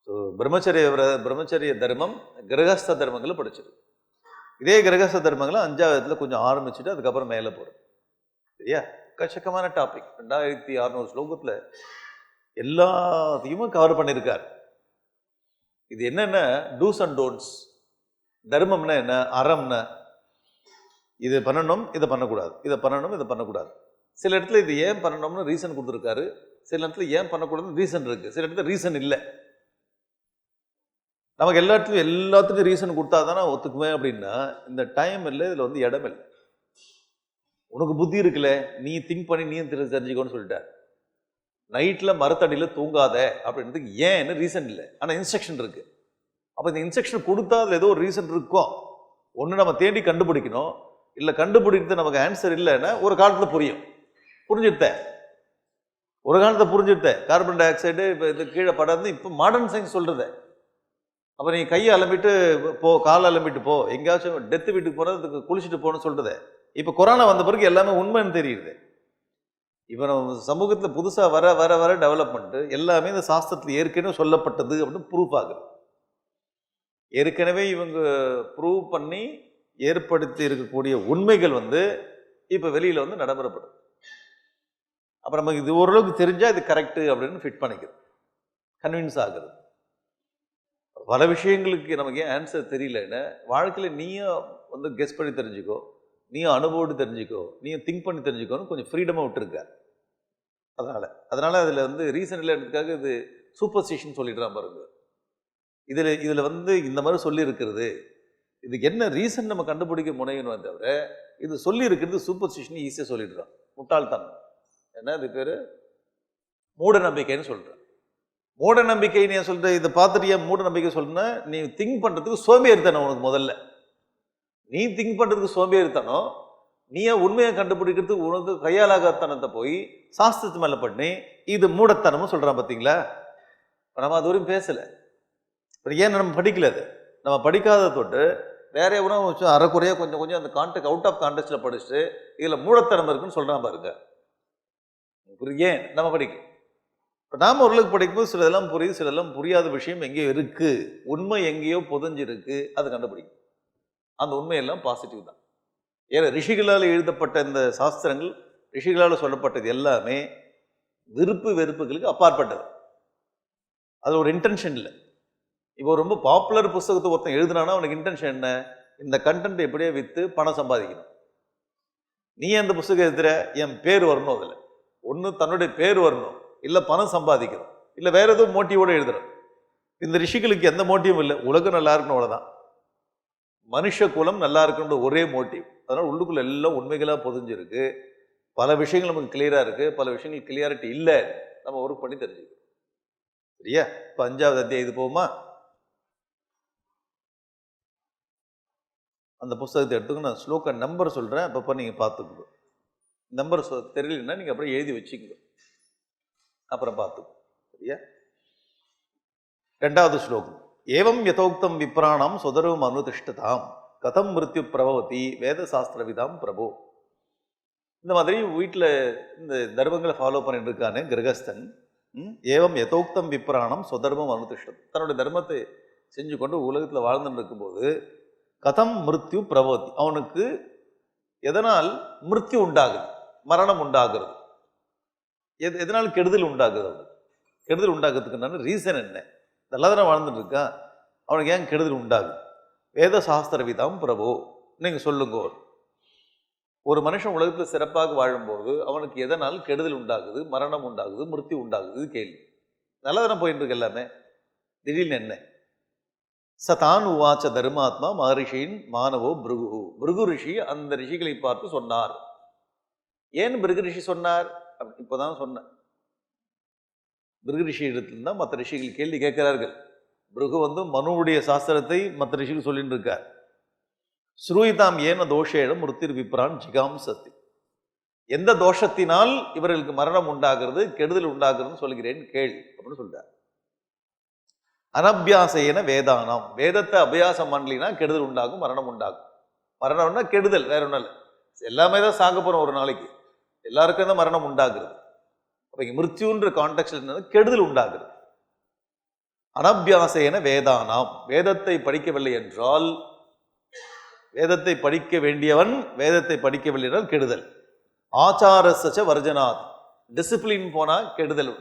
Speaker 1: ஸோ பிரம்மச்சரிய தர்மம் கிரகஸ்த தர்மங்களை படிச்சிருக்கு. இதே கிரகஸ்த தர்மங்களை 5வது கொஞ்சம் ஆரம்பிச்சுட்டு அதுக்கப்புறம் மேலே போகிறது. சரியா? எக்கச்சக்கமான டாபிக், 2600 ஸ்லோகத்தில் எல்லாத்தையுமே கவர் பண்ணியிருக்கார். இது என்னென்ன டூஸ் அண்ட் டோன்ட்ஸ், தர்மம்னா என்ன, அறம்னா இது பண்ணணும் இதை பண்ணக்கூடாது, இதை பண்ணணும் இதை பண்ணக்கூடாது. சில இடத்துல இது ஏன் பண்ணணும்னு ரீசன் கொடுத்துருக்காரு, சில இடத்துல ஏன் பண்ணக்கூடாதுன்னு ரீசன் இருக்கு, சில இடத்துல ரீசன் இல்லை. நமக்கு எல்லாத்துக்கும் ரீசன் கொடுத்தா தானே ஒத்துக்குமே. அப்படின்னா இந்த டைம் இல்லை, இதில் வந்து இடம் இல்லை. உனக்கு புத்தி இருக்குல்ல, நீ திங்க் பண்ணி நீ தெரிஞ்சுக்கோன்னு சொல்லிட்டார். நைட்டில் மரத்தடியில் தூங்காத அப்படின்றதுக்கு ஏன்னு ரீசன் இல்லை, ஆனால் இன்ஸ்ட்ரக்ஷன் இருக்கு. அப்போ இந்த இன்ஸ்ட்ரக்ஷன் கொடுத்தா அதில் ஏதோ ஒரு ரீசன் இருக்கும். ஒன்று நம்ம தேடி கண்டுபிடிக்கணும், இல்லை கண்டுபிடிக்கிறது நமக்கு ஆன்சர் இல்லைன்னா ஒரு காலத்தில் புரிஞ்சுட்டேன், ஒரு காலத்தை புரிஞ்சுட்டேன். கார்பன் டை ஆக்சைடு இப்போ இது கீழே படாது, இப்போ மாடர்ன் சயின்ஸ் சொல்றது. அப்போ நீ கையை அலம்பிட்டு போ, காலை அலம்பிட்டு போ, எங்கேயாச்சும் டெத்து வீட்டுக்கு போனதுக்கு குளிச்சுட்டு போன்னு சொல்றது. இப்போ கொரோனா வந்த பிறகு எல்லாமே உண்மைன்னு தெரியுது. இப்போ நம்ம சமூகத்தில் புதுசாக வர வர வர டெவலப்மெண்ட்டு எல்லாமே இந்த சாஸ்திரத்தில் ஏற்கனவே சொல்லப்பட்டது அப்படின்னு ப்ரூஃப் ஆகுது. ஏற்கனவே இவங்க ப்ரூவ் பண்ணி ஏற்படுத்தி இருக்கக்கூடிய உண்மைகள் இப்போ வெளியில் நடைமுறைப்படுது. அப்புறம் நமக்கு இது ஓரளவுக்கு தெரிஞ்சால் இது கரெக்டு அப்படின்னு ஃபிட் பண்ணிக்கிறது, கன்வின்ஸ் ஆகுது. பல விஷயங்களுக்கு நமக்கு ஏன் ஆன்சர் தெரியலன்னு வாழ்க்கையில் நீயும் கெஸ் பண்ணி தெரிஞ்சுக்கோ, நீயும் அனுபவம் தெரிஞ்சுக்கோ, நீயும் திங்க் பண்ணி தெரிஞ்சுக்கோன்னு கொஞ்சம் ஃப்ரீடமாக விட்டுருக்க. அதனால் அதில் ரீசன் இல்லைன்றதுக்காக இது சூப்பர்ஸ்டிஷன் சொல்லிடுறான் பாருங்க. இதில் இந்த மாதிரி சொல்லியிருக்கிறது, இதுக்கு என்ன ரீசன் நம்ம கண்டுபிடிக்க முனையணும் தவிர இது சொல்லி இருக்கிறது சூப்பர்ஸ்டிஷன் ஈஸியாக சொல்லிடுறான். முட்டாள்தனம். என்ன இது பேர் மூட நம்பிக்கைன்னு சொல்கிறேன். மூட நம்பிக்கை நீ சொல்ற இதை பார்த்துட்டு ஏன் மூட நம்பிக்கை சொல்றேன்னா, நீ திங்க் பண்ணுறதுக்கு சோம்பேறித்தனம் உனக்கு. முதல்ல நீ திங்க் பண்ணுறதுக்கு சோம்பேறித்தனம். நீ ஏன் உண்மையை கண்டுபிடிக்கிறதுக்கு உனக்கு கையாலாகத்தனத்தை போய் சாஸ்திரத்து மேலே பண்ணி இது மூடத்தனமும் சொல்கிறான். பார்த்தீங்களா? நம்ம அது வரையும் பேசலை. ஏன் நம்ம படிக்கல? அது நம்ம படிக்காத தொட்டு வேற எவனோ அரைக்குறையாக கொஞ்சம் கொஞ்சம் அந்த கான்டெக்ட் அவுட் ஆஃப் கான்டெக்ட்ல படிச்சுட்டு இதில் மூடத்தனம் இருக்குன்னு சொல்கிறான் பாருங்க. ஏன் நம்ம படிக்கல? இப்போ நாம் ஓரளவுக்கு படிக்கும்போது சிலதெல்லாம் புரியுது, சிலதெல்லாம் புரியாத விஷயம் எங்கேயோ இருக்குது, உண்மை எங்கேயோ புதஞ்சிருக்கு, அதை கண்டுபிடிக்கும். அந்த உண்மையெல்லாம் பாசிட்டிவ் தான். ஏன்னா ரிஷிகளால் எழுதப்பட்ட இந்த சாஸ்திரங்கள், ரிஷிகளால் சொல்லப்பட்டது எல்லாமே விருப்பு வெறுப்புகளுக்கு அப்பாற்பட்டது. அது ஒரு இன்டென்ஷன் இல்லை. இப்போ ரொம்ப பாப்புலர் புத்தகத்தை ஒருத்தன் எழுதுனானா அவனுக்கு இன்டென்ஷன் என்ன? இந்த கண்டென்ட் எப்படியே விற்று பணம் சம்பாதிக்கணும். நீ அந்த புத்தகம் எழுதுற, என் பேர் வரணும், அதில் ஒன்று தன்னுடைய பேர் வரணும், இல்லை பணம் சம்பாதிக்கணும், இல்லை வேற ஏதோ மோட்டிவோடு எழுதுறோம். இந்த ரிஷிகளுக்கு எந்த மோட்டிவும் இல்லை, உலகம் நல்லா இருக்கணும், அவ்வளோதான். மனுஷ குலம் நல்லா இருக்கணுன்ற ஒரே மோட்டிவ். அதனால் உள்ளுக்குள்ள எல்லாம் உண்மைகளாக பொதிஞ்சிருக்கு. பல விஷயங்கள் நமக்கு கிளியராக இருக்குது, பல விஷயங்கள் கிளியாரிட்டி இல்லை, நம்ம ஒர்க் பண்ணி தெரிஞ்சுக்கணும். சரியா? இப்போ 5வது அத்தியாயம் இது போகுமா? அந்த புஸ்தகத்தை எடுத்துக்க நான் ஸ்லோக நம்பர் சொல்கிறேன், அப்பப்போ நீங்கள் பார்த்துக்கணும். நம்பர் தெரியலன்னா நீங்கள் அப்புறம் எழுதி வச்சுக்கணும், அப்புறம் பார்த்துக்கணும். சரியா? 2வது ஸ்லோகம். ஏவம் யதோக்தம் விப்ராணம் சுதர்வம் அனுதிஷ்டதாம் கதம் மிருத்யு பிரபவதி வேத சாஸ்திரவிதாம் பிரபு. இந்த மாதிரி வீட்டில் இந்த தர்மங்களை ஃபாலோ பண்ணிட்டு இருக்கானே கிரகஸ்தன். ஏவம் யதோக்தம் விப்ராணம் சுதர்மம் அனுதிஷ்டம், தன்னுடைய தர்மத்தை செஞ்சு கொண்டு உலகத்தில் வாழ்ந்துட்டு இருக்கும்போது கதம் மிருத்யு பிரபவதி, அவனுக்கு எதனால் மிருத்யு உண்டாகுது, மரணம் உண்டாகிறது, எதனால் கெடுதல் உண்டாகுது, அவனுக்கு கெடுதல் உண்டாகிறதுக்குன்னு ரீசன் என்ன? நல்லா தானே வாழ்ந்துட்டு இருக்கான், அவனுக்கு ஏன் கெடுதல் உண்டாகுது? வேத சாஸ்திரவிதாம் பிரபு, நீங்க சொல்லுங்க. ஒரு மனுஷன் உலகத்தில் சிறப்பாக வாழும்போது அவனுக்கு எதனால் கெடுதல் உண்டாகுது, மரணம் உண்டாகுது, மிருத்யு உண்டாகுது? கேள்வி. நல்லா தானே போயிட்டு இருக்கு எல்லாமே. திடீர்னு என்ன? சதான் உவாச்ச தர்மாத்மா மகரிஷியின் மாணவோ பிருகு. பிருகு ரிஷி அந்த ரிஷிகளை பார்த்து சொன்னார். ஏன் பிருகு ரிஷி சொன்னார்? இப்போதான் சொன்னேன். பிருகு ரிஷி இடத்துல தான் மற்ற ரிஷிகள் கேள்வி கேட்கிறார்கள். பிருகு மனுவுடைய சாஸ்திரத்தை மற்ற ரிஷிகள் சொல்லிட்டு இருக்கார். ஸ்ரூயிதாம் ஏன தோஷேடம் மிருத்திர் விப்ரான் ஜிகாம் சத்தி, எந்த தோஷத்தினால் இவர்களுக்கு மரணம் உண்டாகிறது, கெடுதல் உண்டாகிறதுன்னு சொல்கிறேன் கேள் அப்படின்னு சொல்றார். அனபியாசையன வேதானாம், வேதத்தை அபியாசம் பண்ணலினா கெடுதல் உண்டாகும், மரணம் உண்டாகும். மரணம்னா கெடுதல், வேற ஒன்றும் இல்லை. எல்லாமே தான் சாக போறோம் ஒரு நாளைக்கு, எல்லாருக்கும் தான் மரணம் உண்டாகிறது. அப்ப இங்க மிருத்யுன்ற கான்டெக்ட்ல என்னன்னா கெடுதல் உண்டாகிறது. அனபியாசையன வேதானாம், வேதத்தை படிக்கவில்லை என்றால், வேதத்தை படிக்க வேண்டியவன் வேதத்தை படிக்கவில்லை என்றால் கெடுதல். ஆச்சாரச வர்ஜனாத், டிசிப்ளின் போனா கெடுதல்,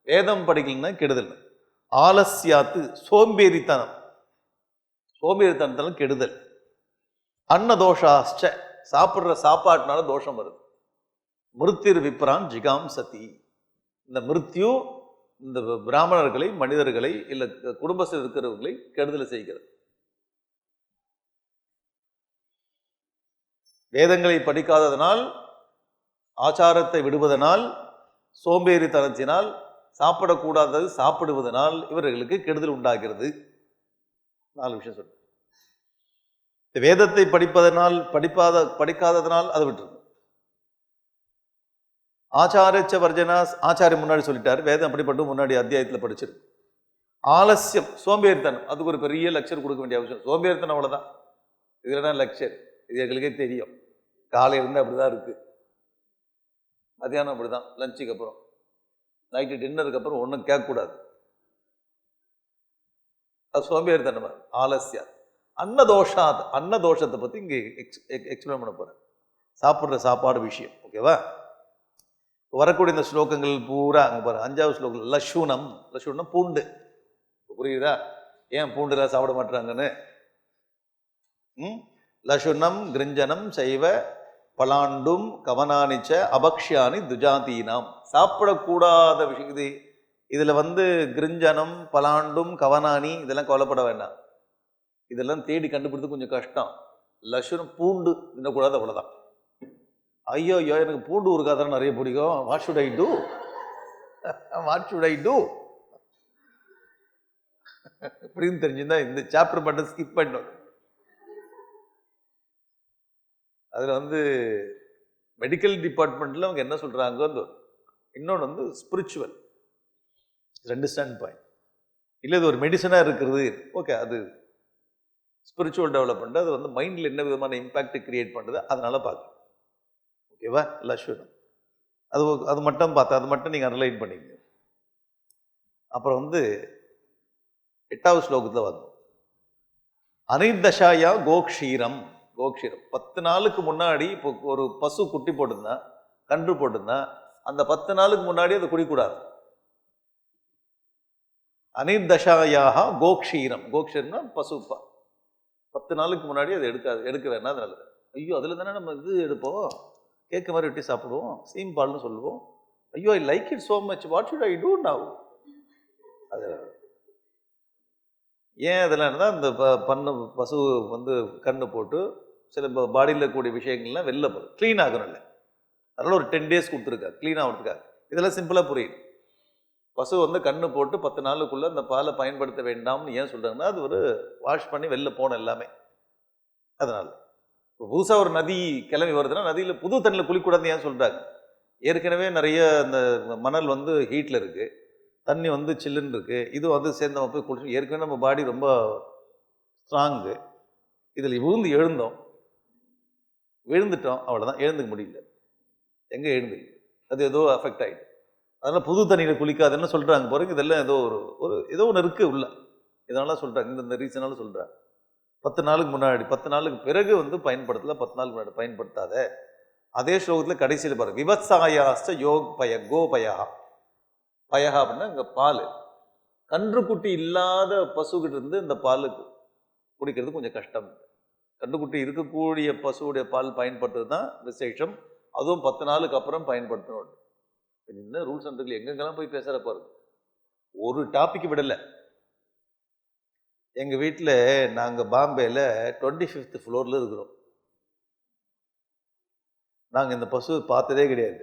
Speaker 1: வேதம் படிக்கலன்னா கெடுதல். ஆலசியாத்து, சோம்பேறித்தனம், சோம்பேறித்தனத்தாலும் கெடுதல். அன்னதோஷாச்ச, சாப்பிட்ற சாப்பாட்டுனால தோஷம் வருது. மிருத்திர் விப்ரான் ஜிகாம் சதி, இந்த மிருத்யு இந்த பிராமணர்களை, மனிதர்களை, இல்லை குடும்பத்தில் இருக்கிறவர்களை கெடுதலை செய்கிறது. வேதங்களை படிக்காததனால், ஆச்சாரத்தை விடுவதனால், சோம்பேறித்தனத்தினால், சாப்பிடக்கூடாதது சாப்பிடுவதனால் இவர்களுக்கு கெடுதல் உண்டாகிறது. 4 விஷயம் சொல்றேன். வேதத்தை படிப்பதனால், படிக்காததனால் அதை விட்டுருக்கு. ஆச்சாரச்ச வர்ஜனா, ஆச்சாரியம் முன்னாடி சொல்லிட்டார், வேதம் அப்படிப்பட்டு முன்னாடி அத்தியாயத்தில் படிச்சிருக்கு. ஆலசியம், சோம்பேறித்தனம், அதுக்கு ஒரு பெரிய லெக்சர் கொடுக்க வேண்டிய அவசியம். சோம்பேறித்தனம் அவ்வளோதான், இதுல லெக்சர், இது எங்களுக்கே தெரியும். காலையிலேருந்து அப்படி தான் இருக்குது, மதியானம் அப்படி தான், லஞ்சுக்கு அப்புறம், நைட்டு டின்னருக்கு அப்புறம் ஒன்றும் கேட்கக்கூடாது. அது சோம்பேறித்தனமா, ஆலசியா. அன்னதோஷாத், அன்னதோஷத்தை பற்றி இங்கே எக்ஸ்பிளைன் பண்ண போகிறேன், சாப்பிட்ற சாப்பாடு விஷயம். ஓகேவா? வரக்கூடிய இந்த ஸ்லோகங்கள் பூரா அங்கே பாரு. 5வது ஸ்லோகம் லஷுனம். லஷுனம் பூண்டு. புரியுதா ஏன் பூண்டுலாம் சாப்பிட மாட்டாங்கன்னு? லஷுனம் கிருஞ்சனம் சைவ பலாண்டும் கவனானிச்ச அபக்ஷியானி துஜாதீனாம். சாப்பிடக்கூடாத விஷயம் இது. இதில் கிருஞ்சனம் பலாண்டும் கவனானி இதெல்லாம் கொல்லப்பட வேண்டாம். இதெல்லாம் தேடி கண்டுபிடித்து கொஞ்சம் கஷ்டம். லஷுனம் பூண்டு தின்னக்கூடாது, அவ்வளோதான். ஐயோ ஐயோ எனக்கு பூண்டு ஊறுகாதான் நிறைய பிடிக்கும், what should I do, what should I do அப்படின்னு தெரிஞ்சுருந்தா இந்த சாப்டர் மட்டும் ஸ்கிப் பண்ணணும். அதில் மெடிக்கல் டிபார்ட்மெண்ட்டில் அவங்க என்ன சொல்கிறாங்க, இன்னொன்று ஸ்பிரிச்சுவல், 2 ஸ்டாண்ட் பாயிண்ட். இல்லை இது ஒரு மெடிசனாக இருக்கிறது, ஓகே, அது ஸ்பிரிச்சுவல் டெவலப்மெண்ட். அது மைண்டில் என்ன விதமான இம்பேக்ட் கிரியேட் பண்ணுறது, அதனால பார்க்கணும். ஓகேவா? லஷுனம் அது மட்டும் பார்த்தா, அது மட்டும் நீங்கள் அனலைன் பண்ணிங்க. அப்புறம் 8வது ஸ்லோகத்தில் அனிர்தஷாயா கோக்ஷீரம். கோக்ஷீரம் 10 நாளுக்கு முன்னாடி இப்போ ஒரு பசு குட்டி போட்டிருந்தா, கன்று போட்டிருந்தா, அந்த 10 நாளுக்கு முன்னாடி அதை குடிக்கூடாது. அனிர்தஷாயாக கோக்ஷீரம். கோக்ஷீரம்னா பசுப்பா. 10 நாளுக்கு முன்னாடி அதை எடுக்க வேணாம். அது நல்லது. ஐயோ அதில் தானே நம்ம இது எடுப்போம், கேட்க மாதிரி வெட்டி சாப்பிடுவோம், சீம் பால்னு சொல்லுவோம். ஐயோ I like it so much, what should I do now? அது ஏன் அதெல்லாம் இருந்தால் அந்த பசு கண்ணு போட்டு சில பாடியில் கூடிய விஷயங்கள்லாம் வெளில போகும், க்ளீன் ஆகணும். இல்லை அதனால் ஒரு 10 days கொடுத்துருக்காரு க்ளீன் ஆகிறதுக்காக. இதெல்லாம் சிம்பிளாக புரியுது. பசு கண்ணு போட்டு 10 நாளுக்குள்ளே அந்த பாலை பயன்படுத்த வேண்டாம்னு ஏன் சொல்கிறாங்கன்னா, அது ஒரு வாஷ் பண்ணி வெளில போன எல்லாமே. அதனால் இப்போ புதுசாக ஒரு நதி கிளம்பி வருதுன்னா, நதியில் புது தண்ணியில் குளிக்கூடாதுன்னு ஏன் சொல்கிறாங்க? ஏற்கனவே நிறைய அந்த மணல் ஹீட்டில் இருக்குது, தண்ணி சில்லுன்னு இருக்குது, இது சேர்ந்து நம்ம போய் குளிச்சு, ஏற்கனவே நம்ம பாடி ரொம்ப ஸ்ட்ராங்கு, இதில் விழுந்துட்டோம், அவ்வளோதான், எழுந்துக்க முடியல. எங்கே எழுந்துக்கு அது ஏதோ அஃபெக்ட் ஆகிடும். அதனால் புது தண்ணியில் குளிக்காதுன்னு சொல்கிறாங்க பாருங்க. இதெல்லாம் ஏதோ ஒன்று இருக்குது உள்ள, இதனால சொல்கிறாங்க, இந்த ரீசனால சொல்கிறாங்க. 10 நாளுக்கு முன்னாடி, 10 நாளுக்கு பிறகு பயன்படுத்தல, 10 நாளுக்கு முன்னாடி பயன்படுத்தாத. அதே ஸ்லோகத்தில் கடைசியில் பாருங்க, விவசாயாஸ்ட யோக் பய கோபயா. பயகா அப்படின்னா இங்கே பால். கன்றுக்குட்டி இல்லாத பசுக்கிட்ட இருந்து இந்த பால் குடிக்கிறது கொஞ்சம் கஷ்டம். கன்றுக்குட்டி இருக்கக்கூடிய பசுவுடைய பால் பயன்படுத்துறது தான் விசேஷம். அதுவும் 10 நாளுக்கு அப்புறம் பயன்படுத்தணும். இன்னும் ரூல்ஸ் அண்ட் ரெகுலேஷன் எங்கெங்கெல்லாம் போய் பேசுகிற பாருங்க, ஒரு டாபிக் விடலை. எங்கள் வீட்டில் நாங்கள் பாம்பேயில் 25th floorல இருக்கிறோம். நாங்கள் இந்த பசு பார்த்ததே கிடையாது.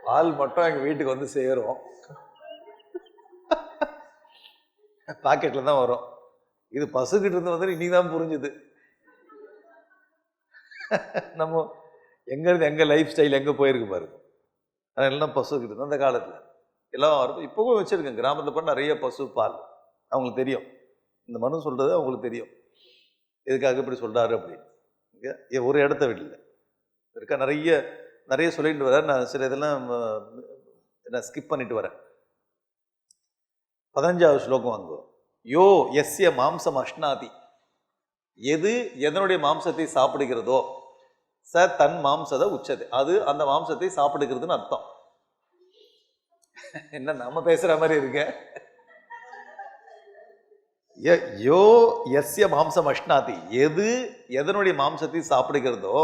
Speaker 1: பால் மட்டும் எங்கள் வீட்டுக்கு சேரும், பாக்கெட்டில் தான் வரும். இது பசுக்கிட்ட இருந்து இன்னைக்கு தான் புரிஞ்சுது. நம்ம எங்கேருந்து எங்கள் லைஃப் ஸ்டைல் எங்கே போயிருக்கு பாருங்க. ஆனால் எல்லாம் பசுக்கிட்ட அந்த காலத்தில் எல்லாம் வரும். இப்போவும் வச்சுருக்கேன் கிராமத்தில் பண்ண நிறைய பசு பால். அவங்களுக்கு தெரியும், இந்த மனு சொல்கிறது அவங்களுக்கு தெரியும், எதுக்காக இப்படி சொல்கிறாரு அப்படின்னு. இங்கே ஒரு இடத்த விடல இருக்கா, நிறைய சொல்லிட்டு வரேன். நான் சில இதெல்லாம் நான் ஸ்கிப் பண்ணிட்டு வரேன். 15வது ஸ்லோகம் யோ எஸ்ய மாம்சம் அஷ்னாதி. எது எதனுடைய மாம்சத்தை சாப்பிடுகிறதோ ச தன் மாம்சத உச்சது. அது அந்த மாம்சத்தை சாப்பிடுகிறதுன்னு அர்த்தம். என்ன நம்ம பேசுற மாதிரி இருக்க? யோ எஸ்ய மாம்சம் அஷ்னாதி. எது எதனுடைய மாம்சத்தை சாப்பிடுகிறதோ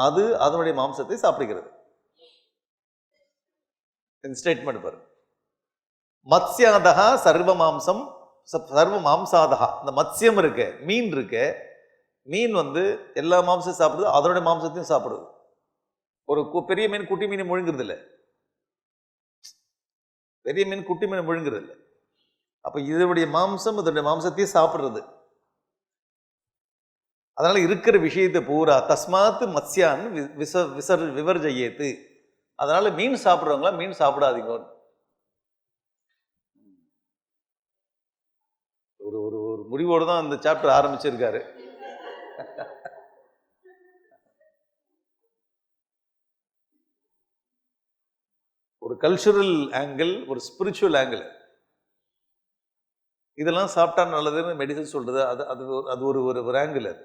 Speaker 1: அது அதனுடைய மாம்சத்தை சாப்பிடுகிறது. ஸ்டேட்மெண்ட் பாருங்க. மத்ஸ்யாதகா சர்வ மாம்சம் சர்வ மாம்சாதகா. இந்த மத்ஸ்யம் இருக்கு, மீன் இருக்கு. மீன் எல்லா மாம்சத்தையும் சாப்பிடுது, அதனுடைய மாம்சத்தையும் சாப்பிடுது. ஒரு பெரிய மீன் குட்டி மீன் முழுங்குறது இல்லை, பெரிய மீன் குட்டி மீன் முழுங்குறது இல்லை. அப்ப இதனுடைய மாம்சம் இதனுடைய மாம்சத்தையும் சாப்பிடுறது. அதனால இருக்கிற விஷயத்தை பூரா தஸ்மாத்து மத்ஸ்யான் விவர்ஜயேத்து. அதனால மீன் சாப்பிடுறவங்களா மீன் சாப்பிடாதீங்க. ஒரு ஒரு ஒரு முடிவோடு தான் இந்த சாப்டர் ஆரம்பிச்சிருக்காரு. ஒரு கல்ச்சுரல் ஆங்கிள், ஒரு ஸ்பிரிச்சுவல் ஆங்கிள். இதெல்லாம் சாப்பிட்டா நல்லதுன்னு மெடிசன் சொல்றது, அது அது அது ஒரு ஒரு ஆங்கிள். அது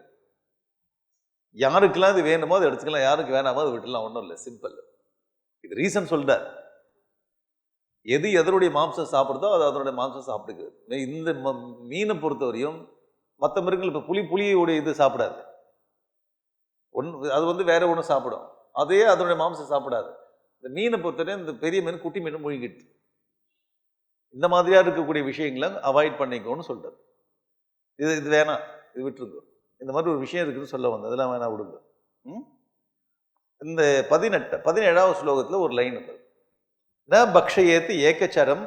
Speaker 1: யாருக்கெல்லாம் இது வேணுமோ அதை எடுத்துக்கலாம், யாருக்கு வேணாமோ அதை விட்டுலாம், ஒன்றும் இல்லை, சிம்பிள். இது ரீசன் சொல்றார். எது எதனுடைய மாംசம் சாப்பிடுதோ அது அதனுடைய மாംசம் சாப்பிட்டுக்குது. இந்த மீனை பொறுத்தவரையும் மற்ற மிருகங்கள் இப்போ புலியுடைய இது சாப்பிடாது, அது வந்து வேற ஒன்று சாப்பிடும், அதே அதனுடைய மாംசம் சாப்பிடாது. இந்த மீனை பொறுத்தவரையும் இந்த பெரிய மீன் குட்டி மீன் முழுங்கிட்டு, இந்த மாதிரியா இருக்கக்கூடிய விஷயங்களை அவாய்ட் பண்ணிக்கோன்னு சொல்றாரு. இது வேணாம், இது விட்டுருங்க, இந்த மாதிரி ஒரு விஷயம் இருக்குன்னு சொல்ல வந்தது, அதெல்லாம் வேணா விடுங்க. இந்த 17வது ஸ்லோகத்தில் ஒரு லைன் இருக்கு. ந பக்ஷயேத்து ஏகச்சரம்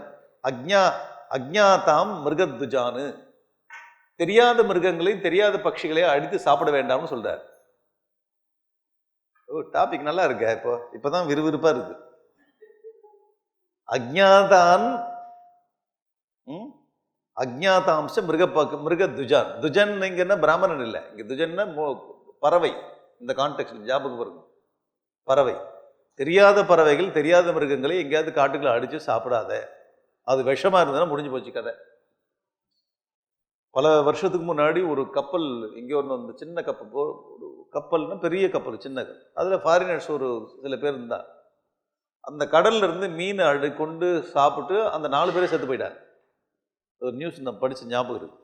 Speaker 1: அஜ்ஞாதாம் மிருகத்விஜானு. தெரியாத மிருகங்களையும் தெரியாத பட்சிகளையும் அடித்து சாப்பிட வேண்டாம்னு சொல்றாரு. டாபிக் நல்லா இருக்க, இப்பதான் விறுவிறுப்பா இருக்கு. அஜ்ஞாதாம்ச மிருகத்விஜான். துஜன் இங்கன்னா பிராமணன் இல்லை, இங்க துஜன்னா பறவை. இந்த கான்டெக்ட் ஞாபகம் வரும், பறவை. தெரியாத பறவைகள் தெரியாத மிருகங்களை எங்கேயாவது காட்டுக்களை அடிச்சு சாப்பிடாத, அது விஷமா இருந்ததுன்னா முடிஞ்சு போச்சு கதை. பல வருஷத்துக்கு முன்னாடி ஒரு கப்பல் இங்கே ஒன்று வந்து, சின்ன கப்பல், ஒரு கப்பல்னா பெரிய கப்பல், சின்ன அதில் ஃபாரினர்ஸ் ஒரு சில பேர் இருந்தா, அந்த கடல்ல இருந்து மீனை கொண்டு சாப்பிட்டு அந்த 4 பேரே செத்து போயிட்டாங்க. ஒரு நியூஸ் நான் படிச்ச ஞாபகம் இருக்கு.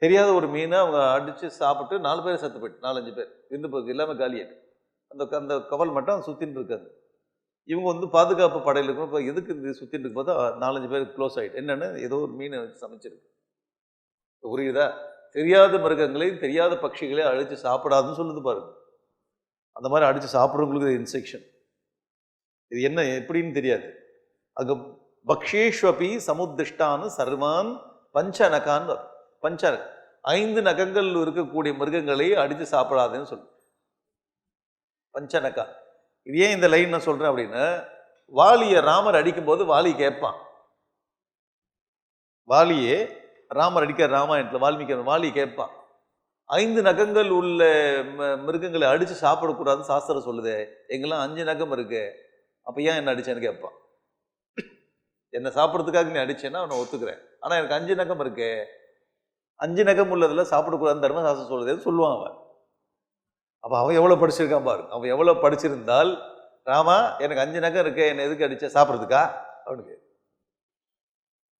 Speaker 1: தெரியாத ஒரு மீனை அவங்க அடிச்சு சாப்பிட்டு 4 பேரை செத்து போயிட்டு, 4-5 பேர் இருந்து போகுது, எல்லாமே காலியாட்டு. அந்த கப்பல் மட்டும் சுத்தின்னு இருக்காது. இவங்க வந்து பாதுகாப்பு படையில் இருக்கணும். இப்போ எதுக்கு இது சுத்தின்னு இருக்கு பார்த்தா 4-5 பேர் க்ளோஸ் ஆகிட்டு. என்னன்னு, ஏதோ ஒரு மீனை வச்சு சமைச்சிருக்கு. புரியுதா? தெரியாத மிருகங்களையும் தெரியாத பட்சிகளையும் அழிச்சு சாப்பிடாதுன்னு சொல்லுது பாருங்க. அந்த மாதிரி அடிச்சு சாப்பிட்றவங்களுக்கு இன்செக்ஷன். இது என்ன எப்படின்னு தெரியாது. அங்கே பக்ஷேஸ்வபி சமுத்திஷ்டான்னு சர்வான் பஞ்சநகான்னு, 5 நகங்கள் இருக்கக்கூடிய மிருகங்களை அடிச்சு சாப்பிடாதுன்னு சொல்லு, பஞ்சநகா. இது ஏன் இந்த லைன் நான் சொல்றேன் அப்படின்னா, வாலியை ராமர் அடிக்கும் போது வாலி கேட்பான். வாலியே ராமர் அடிக்க ராமாயணத்தில் வாலி கேட்பான், 5 நகங்கள் உள்ள மிருகங்களை அடிச்சு சாப்பிடக்கூடாதுன்னு சாஸ்திரம் சொல்லுது, எங்கெல்லாம் 5 நகம் இருக்கு, அப்ப ஏன் என்ன அடிச்சேன்னு கேட்பான். என்னை சாப்பிட்றதுக்காக நீ அடிச்சேன்னா அவனை ஒத்துக்கிறேன், ஆனா எனக்கு 5 நகம் இருக்கு, 5 நகம் உள்ளதுல சாப்பிடக்கூடாதுன்னு தர்மசாஸ்திரம் சொல்லுதேன்னு சொல்லுவான் அவன். அப்போ அவன் எவ்வளோ படிச்சிருக்கான் பாரு. அவன் எவ்வளோ படிச்சிருந்தால், ராமா எனக்கு 5 நகம் இருக்கு, என்னை எதுக்கு அடிச்ச, சாப்பிட்றதுக்கா அவனுக்கு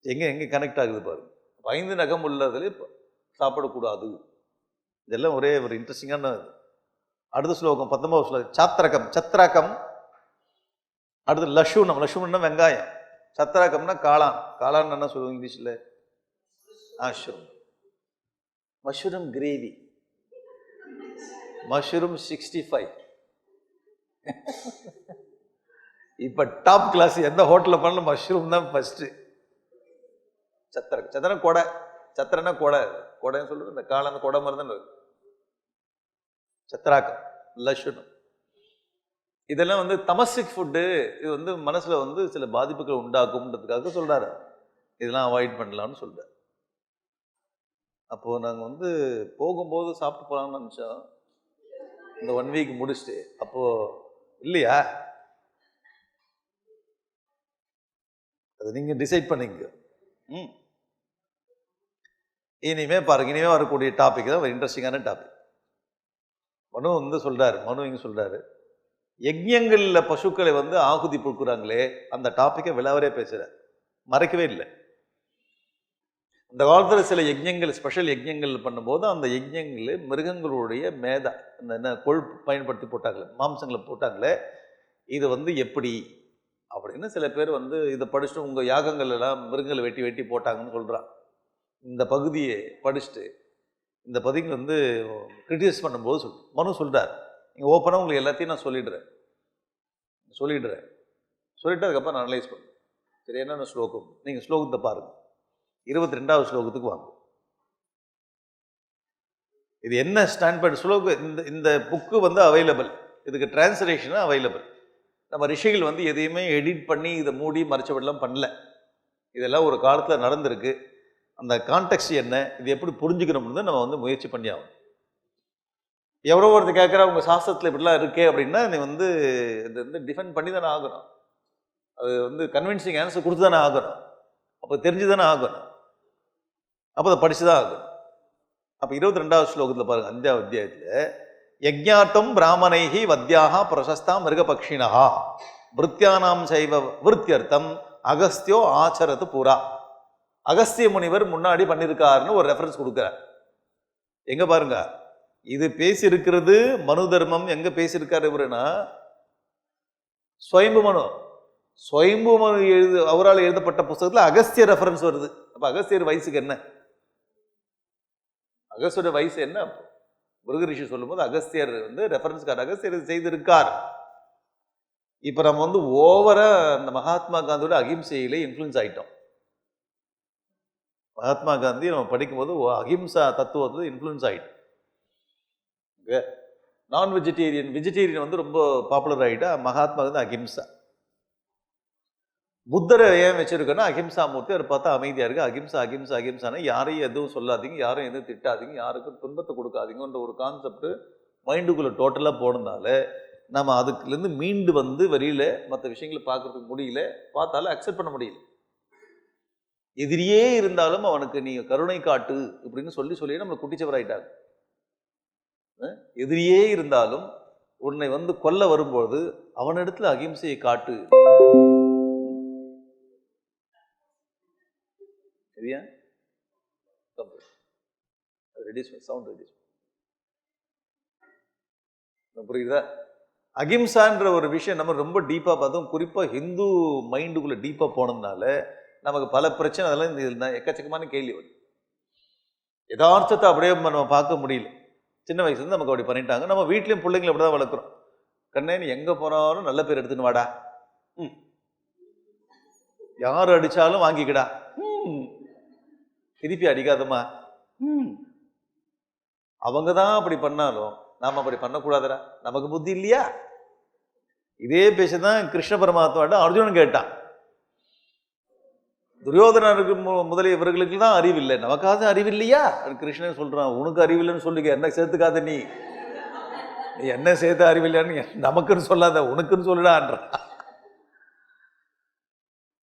Speaker 1: எங்கே கனெக்ட் ஆகுது பாரு. 5 நகம் உள்ளதுல சாப்பிடக்கூடாது. இதெல்லாம் ஒரே ஒரு இன்ட்ரெஸ்டிங்கான. அடுத்த ஸ்லோகம் 19வது ஸ்லோகம். சத்ராக்கம். அடுத்து லஷூனம் வெங்காயம். சத்ராக்கம்னா காளான் என்ன சொல்லுவோம் இங்கிலீஷில்? Mushroom gravy, mushroom 65. இப்ப டாப் கிளாஸ் எந்த ஹோட்டலில் பண்ணல மஷ்ரூம் தான் ஃபர்ஸ்ட். சத்திரம் கொடை, சத்திரனா கொடைன்னு சொல்றது, இந்த காளான் கொடை மாதிரி தான் இருக்கு. சத்ராக்கம், லஷுனம், இதெல்லாம் வந்து தமசிக் ஃபுட்டு. இது வந்து மனசுல வந்து சில பாதிப்புகள் உண்டாக்கும்ன்றதுக்காக சொல்றாரு, இதெல்லாம் அவாய்ட் பண்ணலாம்னு சொல்றாரு. அப்போ நாங்கள் வந்து போகும்போது சாப்பிட்டு போகலாம்னு நினச்சோம், இந்த 1 வீக் முடிச்சுட்டு. அப்போ இல்லையா, அது நீங்க டிசைட் பண்ணிங்க. இனிமே பாருங்க, இனிமே வரக்கூடிய டாபிக் தான் ஒரு இன்ட்ரெஸ்டிங்கான டாபிக். மனு வந்து சொல்றாரு, இங்க சொல்றாரு, யஜ்யங்கள்ல பசுக்களை வந்து ஆகுதி கொடுக்குறாங்களே, அந்த டாபிக்கை விளவரே பேசுறாரு, மறைக்கவே இல்லை. அந்த காலத்துல சில யஜ்யங்கள், ஸ்பெஷல் யஜ்யங்கள் பண்ணும்போது அந்த யஜ்யங்கள மிருகங்களுடைய மேதா, அந்த என்ன கொழுப்பு பயன்படுத்தி போட்டாங்களே, மாம்சங்களை போட்டாங்களே, இது வந்து எப்படி அப்படின்னு சில பேர் வந்து இதை படிச்சுட்டு உங்க யாகங்கள் எல்லாம் மிருகங்களை வெட்டி வெட்டி போட்டாங்கன்னு சொல்றான். இந்த பகுதியை படிச்சுட்டு இந்த பகுதிக்கு வந்து கிரிட்டிசைஸ் பண்ணும்போது மனு சொல்றார், நீங்க ஓப்பனாக உங்களுக்கு எல்லாத்தையும் நான் சொல்லிடுறேன், சொல்லிட்டு அதுக்கப்புறம் நான் அனலைஸ் பண்ணுறேன். சரி, என்னென்ன ஸ்லோகம், நீங்க ஸ்லோகத்தை பாருங்க. 22வது ஸ்லோகத்துக்கு வாங்க. இது என்ன ஸ்டாண்ட் ஸ்லோகம்? இந்த புக்கு வந்து அவைலபிள், இதுக்கு டிரான்ஸ்லேஷனும் அவைலபிள். நம்ம ரிஷிகள் வந்து எதையுமே எடிட் பண்ணி இதை மூடி மறைச்சபடிலாம் பண்ணல. இதெல்லாம் ஒரு காலத்தில் நடந்திருக்கு. அந்த கான்டெக்ட் என்ன, இது எப்படி புரிஞ்சுக்கணும்னு நம்ம வந்து முயற்சி பண்ணி ஆகணும். எவ்வளோ ஒருத்தர் கேட்குறா, உங்கள் சாஸ்திரத்தில் இப்படிலாம் இருக்கே அப்படின்னா, நீ வந்து இதை வந்து டிஃபெண்ட் பண்ணி தானே ஆகணும். அது வந்து கன்வின்சிங் ஆன்சர் கொடுத்து தானே ஆகணும். அப்போ தெரிஞ்சு தானே ஆகணும். அப்போ அதை படிச்சு தான் ஆகணும். அப்போ 22வது ஸ்லோகத்தில் பாருங்க, 5வது அத்தியாயத்தில் யஜ்ஞார்த்தம் பிராமணைஹி வத்யாக பிரசஸ்தா மிருகபக்ஷிணா விருத்தியானாம் சைவ விருத்தியர்த்தம் அகஸ்தியோ ஆச்சரத்து பூரா. அகஸ்திய முனிவர் முன்னாடி பண்ணியிருக்காருன்னு ஒரு ரெஃபரன்ஸ் கொடுக்குறார். எங்க பாருங்க, இது பேசியிருக்கிறது மனு தர்மம். எங்க பேசியிருக்காரு இவருன்னா ஸ்வயம்பு மனு. ஸ்வயம்பு மனு அவரால் எழுதப்பட்ட புத்தகத்தில் அகஸ்திய ரெஃபரன்ஸ் வருது. அப்ப அகஸ்தியர் வயசுக்கு என்ன, அகஸ்தியோட வயசு என்ன? முருகரிஷி சொல்லும் போது அகஸ்தியர் வந்து ரெஃபரன்ஸ்கார், அகஸ்தியர் செய்திருக்கார். இப்ப நம்ம வந்து ஓவரா அந்த மகாத்மா காந்தியோட அகிம்சையில இன்ஃப்ளூயன்ஸ் ஆயிட்டோம். மகாத்மா காந்தி நம்ம படிக்கும்போது அகிம்சா தத்துவத்தில் இன்ஃப்ளூயன்ஸ் ஆயிட்டோம். நான் வெஜிடேரியன், வெஜிடேரியன் வந்து ரொம்ப பாப்புலர் ஆகிட்டா. மகாத்மா காந்தி அகிம்சா. புத்தரை ஏன் வச்சிருக்கோன்னா அகிம்சா மூர்த்தி. அவர் பார்த்தா அமைதியா இருக்கு. அகிம்சா அகிம்சா அகிம்சானா யாரையும் எதுவும் சொல்லாதீங்க, யாரும் எதுவும் திட்டாதீங்க, யாருக்கும் துன்பத்தை கொடுக்காதீங்கன்ற ஒரு கான்செப்ட் மைண்டுக்குள்ள டோட்டலா போனதுனால நம்ம அதுக்குலேருந்து மீண்டு வந்து வெளியில மற்ற விஷயங்களை பார்க்கறதுக்கு முடியல, பார்த்தாலும் அக்செப்ட் பண்ண முடியல. எதிரியே இருந்தாலும் அவனுக்கு நீங்க கருணை காட்டு இப்படின்னு சொல்லி நம்மளை குட்டிச்சவராயிட்டாங்க. எதிரியே இருந்தாலும் உன்னை வந்து கொல்ல வரும்போது அவனிடத்துல அகிம்சையை காட்டு. சரியா? புரியுதா? அகிம்சான்ற ஒரு விஷயம் நம்ம ரொம்ப டீப்பா பார்த்தோம். குறிப்பா ஹிந்து மைண்டுக்குள்ள டீப்பா போனதுனால நமக்கு பல பிரச்சனை, அதெல்லாம் எக்கச்சக்கமான கேள்வி வருது. யதார்த்தத்தை அப்படியே நம்ம பார்க்க முடியல. சின்ன வயசுல நமக்கு அப்படி பண்ணிட்டாங்க. நம்ம வீட்லயும் பிள்ளைங்களை அப்படிதான் வளர்க்குறோம். கண்ணே நீ எங்க போனாலும் நல்ல பேர் எடுத்துன்னு வாடா, யார் அடிச்சாலும் வாங்கிக்கடா, திருப்பி அடிக்காதம்மா. அவங்க தான் அப்படி பண்ணாலும் நாம அப்படி பண்ணக்கூடாதுடா, நமக்கு புத்தி இல்லையா? இதே பேசதான் கிருஷ்ண பரமாத்மாட்ட அர்ஜுனன் கேட்டான். துரியோதனருக்கு முதலிய இவர்களுக்கு தான் அறிவில்லை, நமக்காவது அறிவில்லையா? கிருஷ்ணன் சொல்றான், உனக்கு அறிவில்லைன்னு சொல்லுங்க, என்ன சேர்த்துக்காத, நீ என்ன சேர்த்து அறிவில்லையான்னு நமக்குன்னு சொல்லாத, உனக்குன்னு சொல்லுடான்றான்.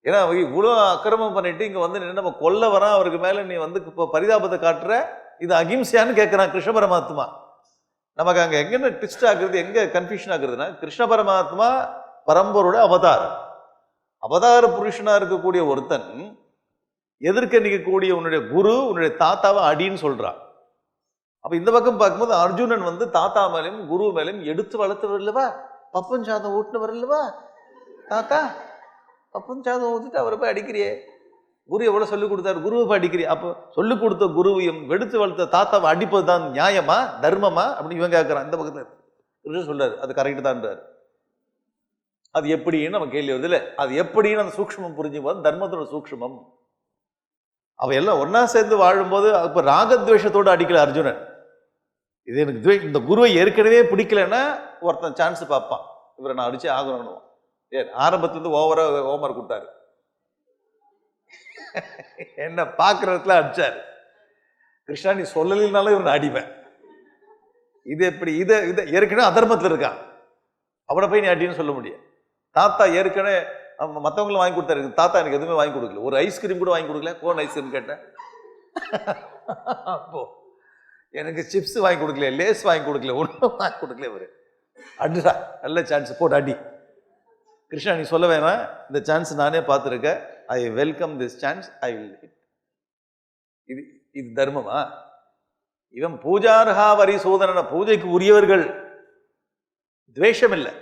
Speaker 1: ஏன்னா இவ்வளோ அக்கிரமம் பண்ணிட்டு இங்க வந்து நம்ம கொல்ல வரான், அவருக்கு மேல நீ வந்து இப்போ பரிதாபத்தை காட்டுற, இது அகிம்சையான்னு கேட்கிறான் கிருஷ்ண பரமாத்மா. நமக்கு அங்க எங்க ட்விஸ்ட் ஆகுறது, எங்க கன்ஃபியூஷன் ஆகுறதுன்னா, கிருஷ்ண பரமாத்மா பரம்பரோட அவதாரம். அவதார புருஷனா இருக்கக்கூடிய ஒருத்தன் எதிர்க்க நிற்கக்கூடிய உன்னுடைய குரு, உன்னுடைய தாத்தாவை அடின்னு சொல்றான். அப்ப இந்த பக்கம் பார்க்கும்போது அர்ஜுனன் வந்து தாத்தா மேலையும் குரு மேலையும் எடுத்து வளர்த்தவர் இல்லவா, பப்பன் சாதம் ஊட்டினவர் இல்லவா தாத்தா. பப்பன் சாதம் ஊற்றிட்டு அவரை போய் அடிக்கிறியே, குரு எவ்வளவு சொல்லிக் கொடுத்தாரு, குருவை போய் அடிக்கிறியே. அப்போ சொல்லிக் கொடுத்த குருவையும் எடுத்து வளர்த்த தாத்தாவை அடிப்பது தான் நியாயமா, தர்மமா அப்படின்னு இவன் கேட்கிறான். இந்த பக்கத்துல சொல்றாரு அது கரெக்ட் தான்றாரு. அது எப்படின்னு நம்ம கேள்வி வருது இல்லை? அது எப்படின்னு அந்த சூக்ஷ்மம் புரிஞ்சுக்கும் போது தர்மத்தோட சூக்ஷ்மம். அவ எல்லாம் ஒன்னா சேர்ந்து வாழும்போது இப்ப ராகத்வேஷத்தோடு அடிக்கல அர்ஜுனன். இது எனக்கு இந்த குருவை ஏற்கனவே பிடிக்கலன்னா ஒருத்தன் சான்ஸ் பார்ப்பான், இவரை நான் அடிச்சே ஆகணும். ஆரம்பத்துல இருந்து ஓவரா ஹோம்ஒர்க் கொடுத்தாரு, என்ன பாக்குறதுல அடிச்சாரு. கிருஷ்ணா நீ சொல்லலினாலும் இவன் அடிப்பேன். இது எப்படி? இதை ஏற்கனவே அதர்மத்துல இருக்கான், அவனை போய் நீ அடின்னு சொல்ல முடியும். தாத்தா ஏற்கனவே மற்றவங்களும் வாங்கி கொடுத்தாரு, தாத்தா எனக்கு எதுவுமே வாங்கி கொடுக்கல, ஒரு ஐஸ்கிரீம் கூட வாங்கி கொடுக்கல. கோன் ஐஸ்கிரீம் கேட்டேன், அப்போ எனக்கு சிப்ஸ் வாங்கி கொடுக்கல, லேஸ் வாங்கி கொடுக்கல, ஒன்றும் வாங்கி கொடுக்கல. இவரு அடிடா, நல்ல சான்ஸ் போட்டு அடி. கிருஷ்ணா நீ சொல்ல வேணாம், இந்த சான்ஸ் நானே பார்த்துருக்கேன், I welcome this chance, I will hit. இது தர்மமா? இவன் பூஜார்ஹா வரி சோதன, பூஜைக்கு உரியவர்கள், துவேஷம் இல்லை.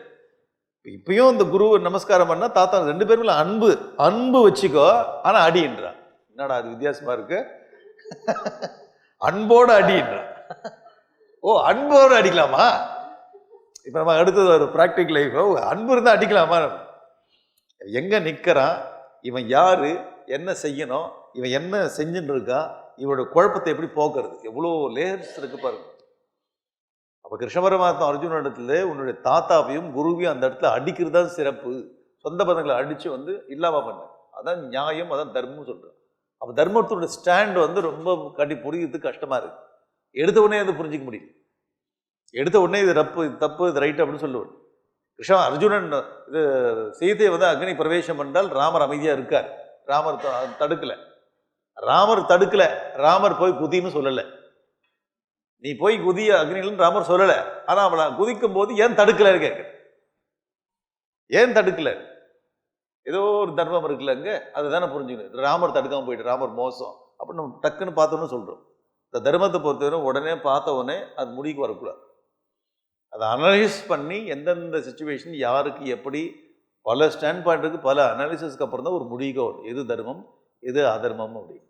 Speaker 1: இப்பயும் இந்த குரு நமஸ்காரம் பண்ணா தாத்தா ரெண்டு பேரும் அன்பு வச்சுக்கோ, ஆனா அடின்றான். என்னடா அது வித்தியாசமா இருக்கு, அன்போட அடின்றான். ஓ அன்போட அடிக்கலாமா? இப்ப நம்ம அடுத்தது ஒரு பிராக்டிகல் லைஃப், அன்பு இருந்தா அடிக்கலாமா? எங்க நிக்கிறான் இவன், யாரு, என்ன செய்யணும், இவன் என்ன செஞ்சுட்டு இருக்கா, இவனோட குழப்பத்தை எப்படி போக்குறது, எவ்வளோ லேயர்ஸ் இருக்கு பாருங்க. அப்ப கிருஷ்ண பரமாத்மா அர்ஜுன இடத்துல உன்னுடைய தாத்தாவையும் குருவையும் அந்த இடத்துல அடிக்கிறது தான் சிறப்பு. சொந்த பந்தங்களை அடிச்சு வந்து இல்லாம பண்ண, அதான் நியாயம், அதான் தர்மம் சொல்றேன். அப்ப தர்மத்தோட ஸ்டாண்ட் வந்து ரொம்ப புரியுறதுக்கு கஷ்டமா இருக்கு. எடுத்த உடனே அது புரிஞ்சிக்க முடியல. எடுத்த உடனே இது தப்பு, இது ரைட் அப்படின்னு சொல்லுவேன். அர்ஜுனன் இது சீதையை வந்து அக்னி பிரவேசம் பண்ணால் ராமர் அமைதியா இருக்கார். ராமர் தடுக்கல. ராமர் போய் குதின்னு சொல்லல. நீ போய் குதிய அக்னிலன்னு ராமர் சொல்லல. ஆனா அவளை குதிக்கும் போது ஏன் தடுக்கல கேட்க, ஏன் தடுக்கல? ஏதோ ஒரு தர்மம் இருக்குல்ல அங்க, அதுதானே புரிஞ்சுக்கணும். ராமர் தடுக்காம போயிட்டு ராமர் மோசம் அப்படின்னு நம்ம டக்குன்னு பார்த்தோன்னு சொல்றோம். இந்த தர்மத்தை பொறுத்தவரை உடனே பார்த்த உடனே அது முடிவுக்கு வரக்கூடாது. அதை அனலைஸ் பண்ணி எந்தெந்த சுச்சுவேஷன் யாருக்கு எப்படி, பல ஸ்டாண்ட் பாயிண்ட்டுக்கு பல அனாலிசிஸ்க்கு அப்புறம் தான் ஒரு முடிவுக்கு வரும், எது தர்மம் எது அதர்மம் அப்படின்னு.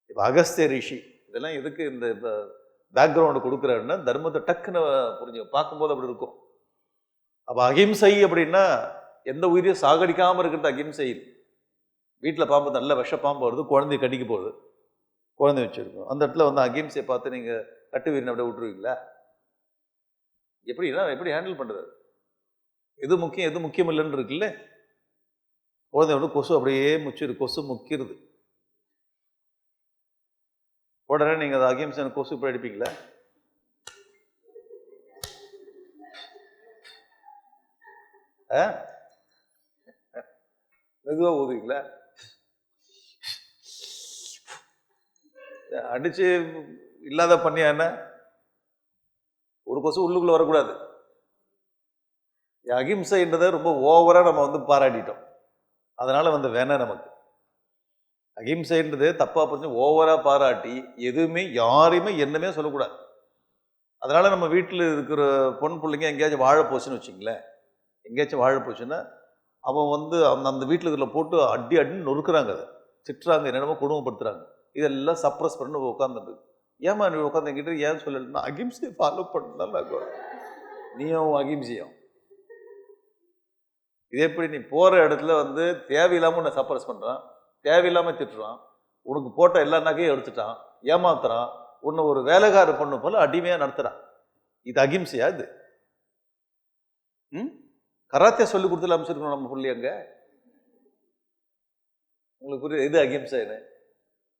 Speaker 1: இப்போ அகஸ்திய ரிஷி இதெல்லாம் எதுக்கு இந்த பேக்ரவுண்டு கொடுக்குறாருன்னா தர்மத்தை டக்குன்னு புரிஞ்சு பார்க்கும்போது அப்படி இருக்கும். அப்போ அகிம்சை அப்படின்னா எந்த உயிரையும் சாகடிக்காமல் இருக்கிறது அகிம்சை. வீட்டில் பாம்பு, நல்ல விஷ பாம்பு வருது, குழந்தைய கடிக்க போகுது, குழந்தை வச்சுருக்கோம், அந்த இடத்துல வந்து அகிம்சையை பார்த்து நீங்கள் கட்டு வீரனை அப்படியே விட்டுருவீங்களா? எப்படி ஹேண்டில் பண்ணுறது? எது முக்கியம் எது முக்கியம் இல்லைன்னு இருக்குல்ல. குழந்தையோட கொசு அப்படியே முச்சிரு, கொசு முக்கிறது. உடனே நீங்கள் அதை அகிம்சை கொசு போய் அடிப்பீங்களா? மெதுவாக ஊதுவீங்களா? அடிச்சு இல்லாத பண்ணியா என்ன? ஒரு கொசு உள்ளுக்குள்ள வரக்கூடாது. அகிம்சைன்றதை ரொம்ப ஓவரா நம்ம வந்து பாராட்டிட்டோம். அதனால வந்து வேணா நமக்கு அகிம்சைன்றது தப்பா புரிஞ்சு ஓவரா பாராட்டி எதுவுமே யாரையுமே என்னமே சொல்லக்கூடாது. அதனால நம்ம வீட்டில் இருக்கிற பொன் பிள்ளைங்க எங்கேயாச்சும் வாழை போச்சுன்னு வச்சுங்களேன், எங்கேயாச்சும் வாழை போச்சுன்னா அவன் வந்து அந்த வீட்டில் இதில் போட்டு அடி அடின்னு நொறுக்குறாங்க, அதை திட்டுறாங்க, என்னென்னமோ குடும்பப்படுத்துறாங்க. இதெல்லாம் சப்ரஸ் பண்ணி உட்காந்துட்டு, ஏமா நீ உட்காந்து என்கிட்ட ஏன் சொல்லலைன்னா அகிம்சையை ஃபாலோ பண்ணலாம். நீயும் அகிம்சையும் இது எப்படி? நீ போகிற இடத்துல வந்து தேவையில்லாமல் உன்னை சப்ரஸ் பண்ணுறான், தேவையில்லாமல் திட்டுறான், உனக்கு போட்ட எல்லா நகையும் எடுத்துட்டான், ஏமாத்துறான், உன்னை ஒரு வேலைக்கார பொண்ணு போல அடிமையாக நடத்துகிறான். இது அகிம்சையா? இது கராத்தே சொல்லி கொடுத்துல அமைச்சிருக்கணும் நம்ம பிள்ளைங்க. உங்களுக்கு புரியுது எது அகிம்சைன்னு?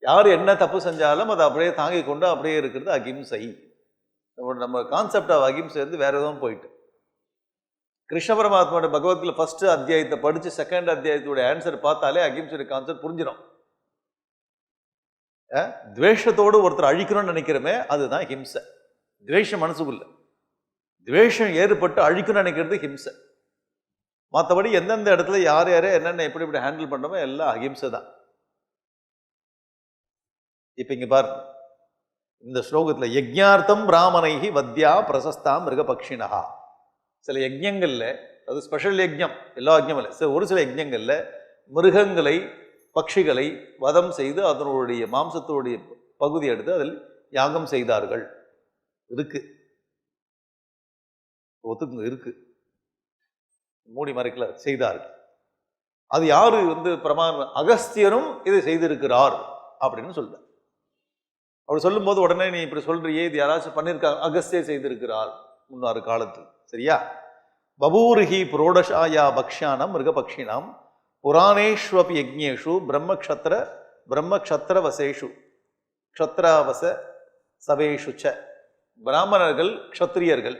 Speaker 1: யார் என்ன தப்பு செஞ்சாலும் அதை அப்படியே தாங்கி கொண்டு அப்படியே இருக்கிறது அகிம்சை. நம்ம கான்செப்ட் ஆஃப் அகிம்சை வந்து வேற எதுவும் போயிட்டு. கிருஷ்ண பரமாத்மாவோட பகவத்கீதை ஃபர்ஸ்ட் அத்தியாயத்தை படிச்சு செகண்ட் அத்தியாயத்தோட ஆன்சர் பார்த்தாலே அகிம்சை கான்செப்ட் புரிஞ்சிடும். துவேஷத்தோடு ஒருத்தர் அழிக்கணும்னு நினைக்கிறோமே அதுதான் ஹிம்சை. துவேஷம் மனசுக்குள்ள துவேஷம் ஏற்பட்டு அழிக்கணும்னு நினைக்கிறது ஹிம்சை. மற்றபடி எந்தெந்த இடத்துல யார் யாரே என்னென்ன எப்படி எப்படி ஹேண்டில் பண்ணணுமோ எல்லாம் அகிம்சை தான். இப்ப இங்க பாருங்க, இந்த ஸ்லோகத்துல யஜ்ஞார்த்தம் பிராமணைஹி வத்யா பிரசஸ்தா மிருகபக்ஷினஹா. சில யஜ்ஞங்கள்ல, அது ஸ்பெஷல் யஜ்ஞம், எல்லா யஜ்ஞம் இல்லை, ஒரு சில யஜ்ஞங்கள்ல மிருகங்களை பட்சிகளை வதம் செய்து அதனுடைய மாம்சத்தோடைய பகுதி எடுத்து அதில் யாகம் செய்தார்கள். இருக்கு, ஒத்துக்குங்க, இருக்கு, மூடி மறைக்கல, செய்தார்கள். அது யாரு வந்து பிரமாணம்? அகஸ்தியரும் இதை செய்திருக்கிறார் அப்படின்னு சொல்ற. அப்படி சொல்லும் போது உடனே நீ இப்படி சொல்றியே, இது யாராச்சும் பண்ணியிருக்காங்க? அகஸ்தியர் செய்திருக்கிறார் முன்னாறு காலத்தில், சரியா? பபூர்ஹி புரோடஷாயா பக்ஷானம் மிருகபக்ஷினாம் புராணேஷ்வபி யஜ்ஞேஷு பிரம்மக்ஷத்திர வசேஷு க்ஷத்ராவச சவேஷு ச. பிராமணர்கள் க்ஷத்திரியர்கள்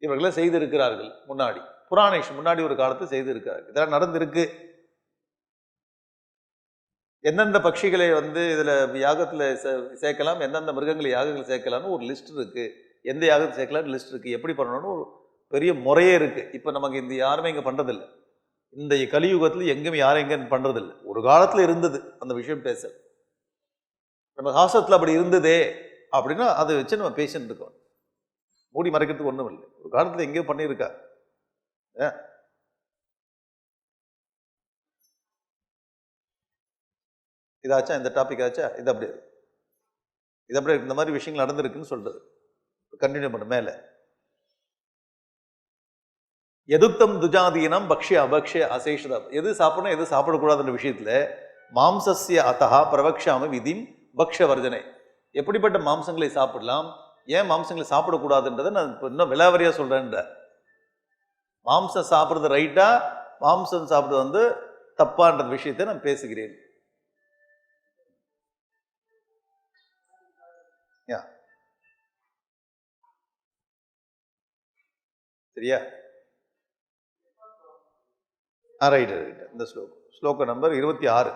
Speaker 1: இவர்களை செய்திருக்கிறார்கள் முன்னாடி, புராணேஷ் முன்னாடி ஒரு காலத்தை செய்திருக்கிறார்கள். இதெல்லாம் நடந்திருக்கு. எந்தெந்த பட்சிகளை வந்து இதுல யாகத்துல சேர்க்கலாம், எந்தெந்த மிருகங்களை யாகங்கள் சேர்க்கலாம்னு ஒரு லிஸ்ட் இருக்கு, எந்த யாகத்தை சேர்க்கலாம்னு லிஸ்ட் இருக்கு, எப்படி பண்ணணும்னு ஒரு பெரிய முறையே இருக்கு. இப்ப நமக்கு இந்த யாருமே இங்க பண்றதில்லை, இந்த கலியுகத்துல எங்கேயுமே யாரும் எங்க பண்றதில்லை. ஒரு காலத்துல இருந்தது அந்த விஷயம் பேச, நம்ம சாஸ்திரத்துல அப்படி இருந்ததே அப்படின்னா அதை வச்சு நம்ம பேசிட்டு இருக்கோம். மூடி மறைக்கிறதுக்கு ஒண்ணும் இல்லை, ஒரு காலத்துல எங்கேயோ பண்ணியிருக்கா. இதாச்சா, இந்த டாபிக் ஆச்சா, இது அப்படியே இந்த மாதிரி விஷயங்கள் நடந்திருக்குன்னு சொல்றது. கண்டினியூ பண்ண மேல. எதுக்தம் துஜாதீனம் பக்ஷ்ய அபக்ஷ்ய அசேஷதா. எது சாப்பிடணும் எது சாப்பிடக்கூடாதுன்ற விஷயத்துல மாம்சஸ்ய அத்தஹா பிரவக்ஷாமி விதிம் பக்ஷ்ய வர்ஜனை. எப்படிப்பட்ட மாம்சங்களை சாப்பிடலாம், ஏன் மாம்சங்களை சாப்பிடக்கூடாதுன்றதை நான் இன்னும் விலாவரியா சொல்றேன்ற. மாம்சம் சாப்பிட்றது ரைட்டா, மாம்சம் சாப்பிட்றது வந்து தப்பான்ற விஷயத்தை நான் பேசுகிறேன். சரியா? Right right. இந்த ஸ்லோக நம்பர் 26,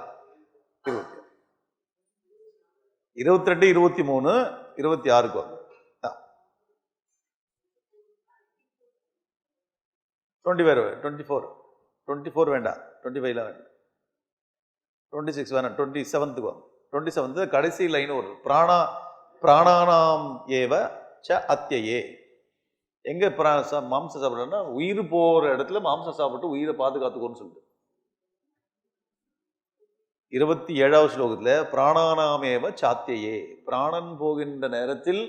Speaker 1: 22, 23, 26க்கு வாங்க. 24 வேண்டாம், 25 வேண்டாம், 26 வேணாம், 27க்கு வாங்க. 27 கடைசி லைன் ஒரு பிராணானாம் ஏவ ச அத்தியே. எங்க மாம்சம் சாப்பிடணும்னா உயிர் போற இடத்துல மாம்சம் சாப்பிட்டு உயிரை பாதுகாத்துக்கோன்னு சொல்லிட்டு 27வது ஸ்லோகத்துல பிராணானாமேவ சாத்தியே, பிராணன் போகின்ற நேரத்தில்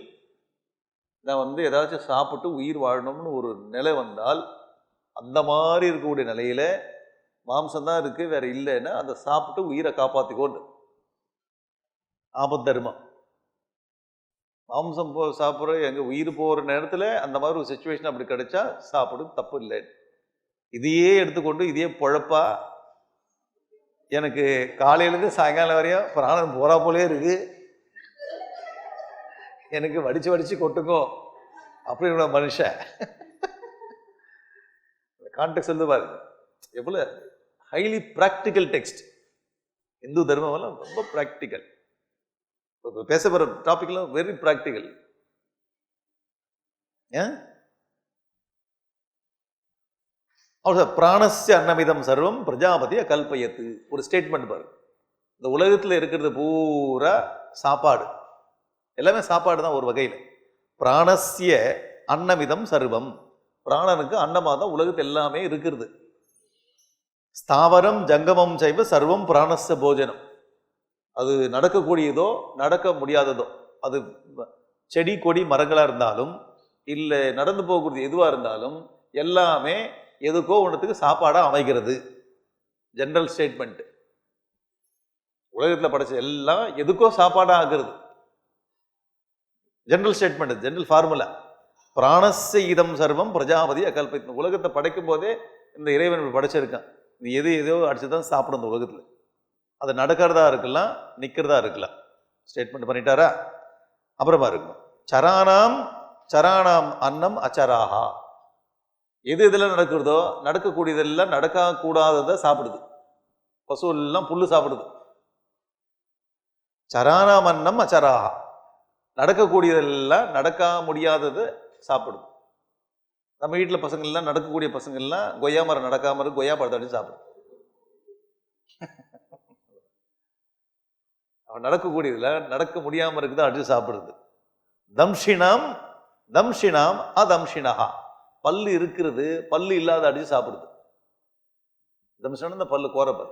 Speaker 1: நான் ஏதாச்சும் சாப்பிட்டு உயிர் வாழணும்னு ஒரு நிலை வந்தால், அந்த மாதிரி இருக்கக்கூடிய நிலையில மாம்சம் தான் இருக்கு வேற இல்லைன்னா அதை சாப்பிட்டு உயிரை காப்பாத்திக்கோண்டு ஆபத்தர்மம். மாம்சம் சாப்பிட்ற எங்க உயிர் போகிற நேரத்தில் அந்த மாதிரி ஒரு சுச்சுவேஷன் அப்படி கிடைச்சா சாப்பிடு, தப்பு இல்லை. இதையே எடுத்துக்கொண்டு இதையே பொழப்பா எனக்கு காலையிலேருந்து சாயங்காலம் வரையும் பிராணம் போறா போலே இருக்கு, எனக்கு வடிச்சு வடிச்சு கொட்டுங்கோ அப்படின்ற மனுஷன் கான்டெக்ட் வந்து பாருங்க எவ்வளவு ஹைலி ப்ராக்டிக்கல் டெக்ஸ்ட். இந்து தர்மம் எல்லாம் ரொம்ப ப்ராக்டிக்கல். பேச போற டாபிக்லாம் வெரி ப்ராக்டிக்கல். பிராணஸ்ய அன்னமிதம் சர்வம் பிரஜாபதிய கல்பயத்து. ஒரு ஸ்டேட்மெண்ட் பாரு, இந்த உலகத்துல இருக்கிறது பூரா சாப்பாடு, எல்லாமே சாப்பாடு தான் ஒரு வகையில். பிராணஸ்ய அன்னமிதம் சர்வம், பிராணனுக்கு அன்னமா தான் உலகத்து எல்லாமே இருக்கிறது. ஸ்தாவரம் ஜங்கமம் செய்வ சர்வம் பிராணஸ்ய போஜனம். அது நடக்கக்கூடியதோ நடக்க முடியாததோ, அது செடி கொடி மரங்களா இருந்தாலும் இல்லை நடந்து போகக்கூடிய எதுவா இருந்தாலும் எல்லாமே எதுக்கோ ஒன்றுத்துக்கு சாப்பாடா அமைகிறது. General statement. உலகத்துல படைச்ச எல்லாம் எதுக்கோ சாப்பாடா ஆகிறது. General statement, general formula. பிராணஸ்ய இதம் சர்வம் பிரஜாபதி அகல்பித்த. உலகத்தை படைக்கும் போதே இந்த இறைவன் படைச்சிருக்கான், இது எது எதோ அடிச்சுதான் சாப்பிடும் இந்த உலகத்துல. அது நடக்கிறதா இருக்கலாம், நிக்கிறதா இருக்கலாம். ஸ்டேட்மெண்ட் பண்ணிட்டாரா? அப்புறமா இருக்கும் சராணாம் சராணாம் அன்னம் அச்சராகா. எது இதெல்லாம் நடக்கிறதோ நடக்கக்கூடியதெல்லாம் நடக்க கூடாததை சாப்பிடுது. பசு எல்லாம் புல்லு சாப்பிடுது. சராணாம் அன்னம் அச்சராகா, நடக்கக்கூடியதெல்லாம் நடக்க முடியாததை சாப்பிடுது. நம்ம வீட்டில் பசங்கள்லாம் நடக்கக்கூடிய பசங்கள்லாம் கொய்யா மரம் நடக்காம இருக்கு, கொய்யா பழத்தை அடிச்சு சாப்பிடுது. அவன் நடக்கக்கூடியதுல நடக்க முடியாம இருக்குதான் அடிச்சு சாப்பிடுறது. தம்ஷினாம் தம்ஷினாம் அதம்ஷினஹா. பல்லு இருக்கிறது, பல்லு இல்லாத அடிச்சு சாப்பிடுது. தம்ஷினா இந்த பல்லு கோரப்பல்.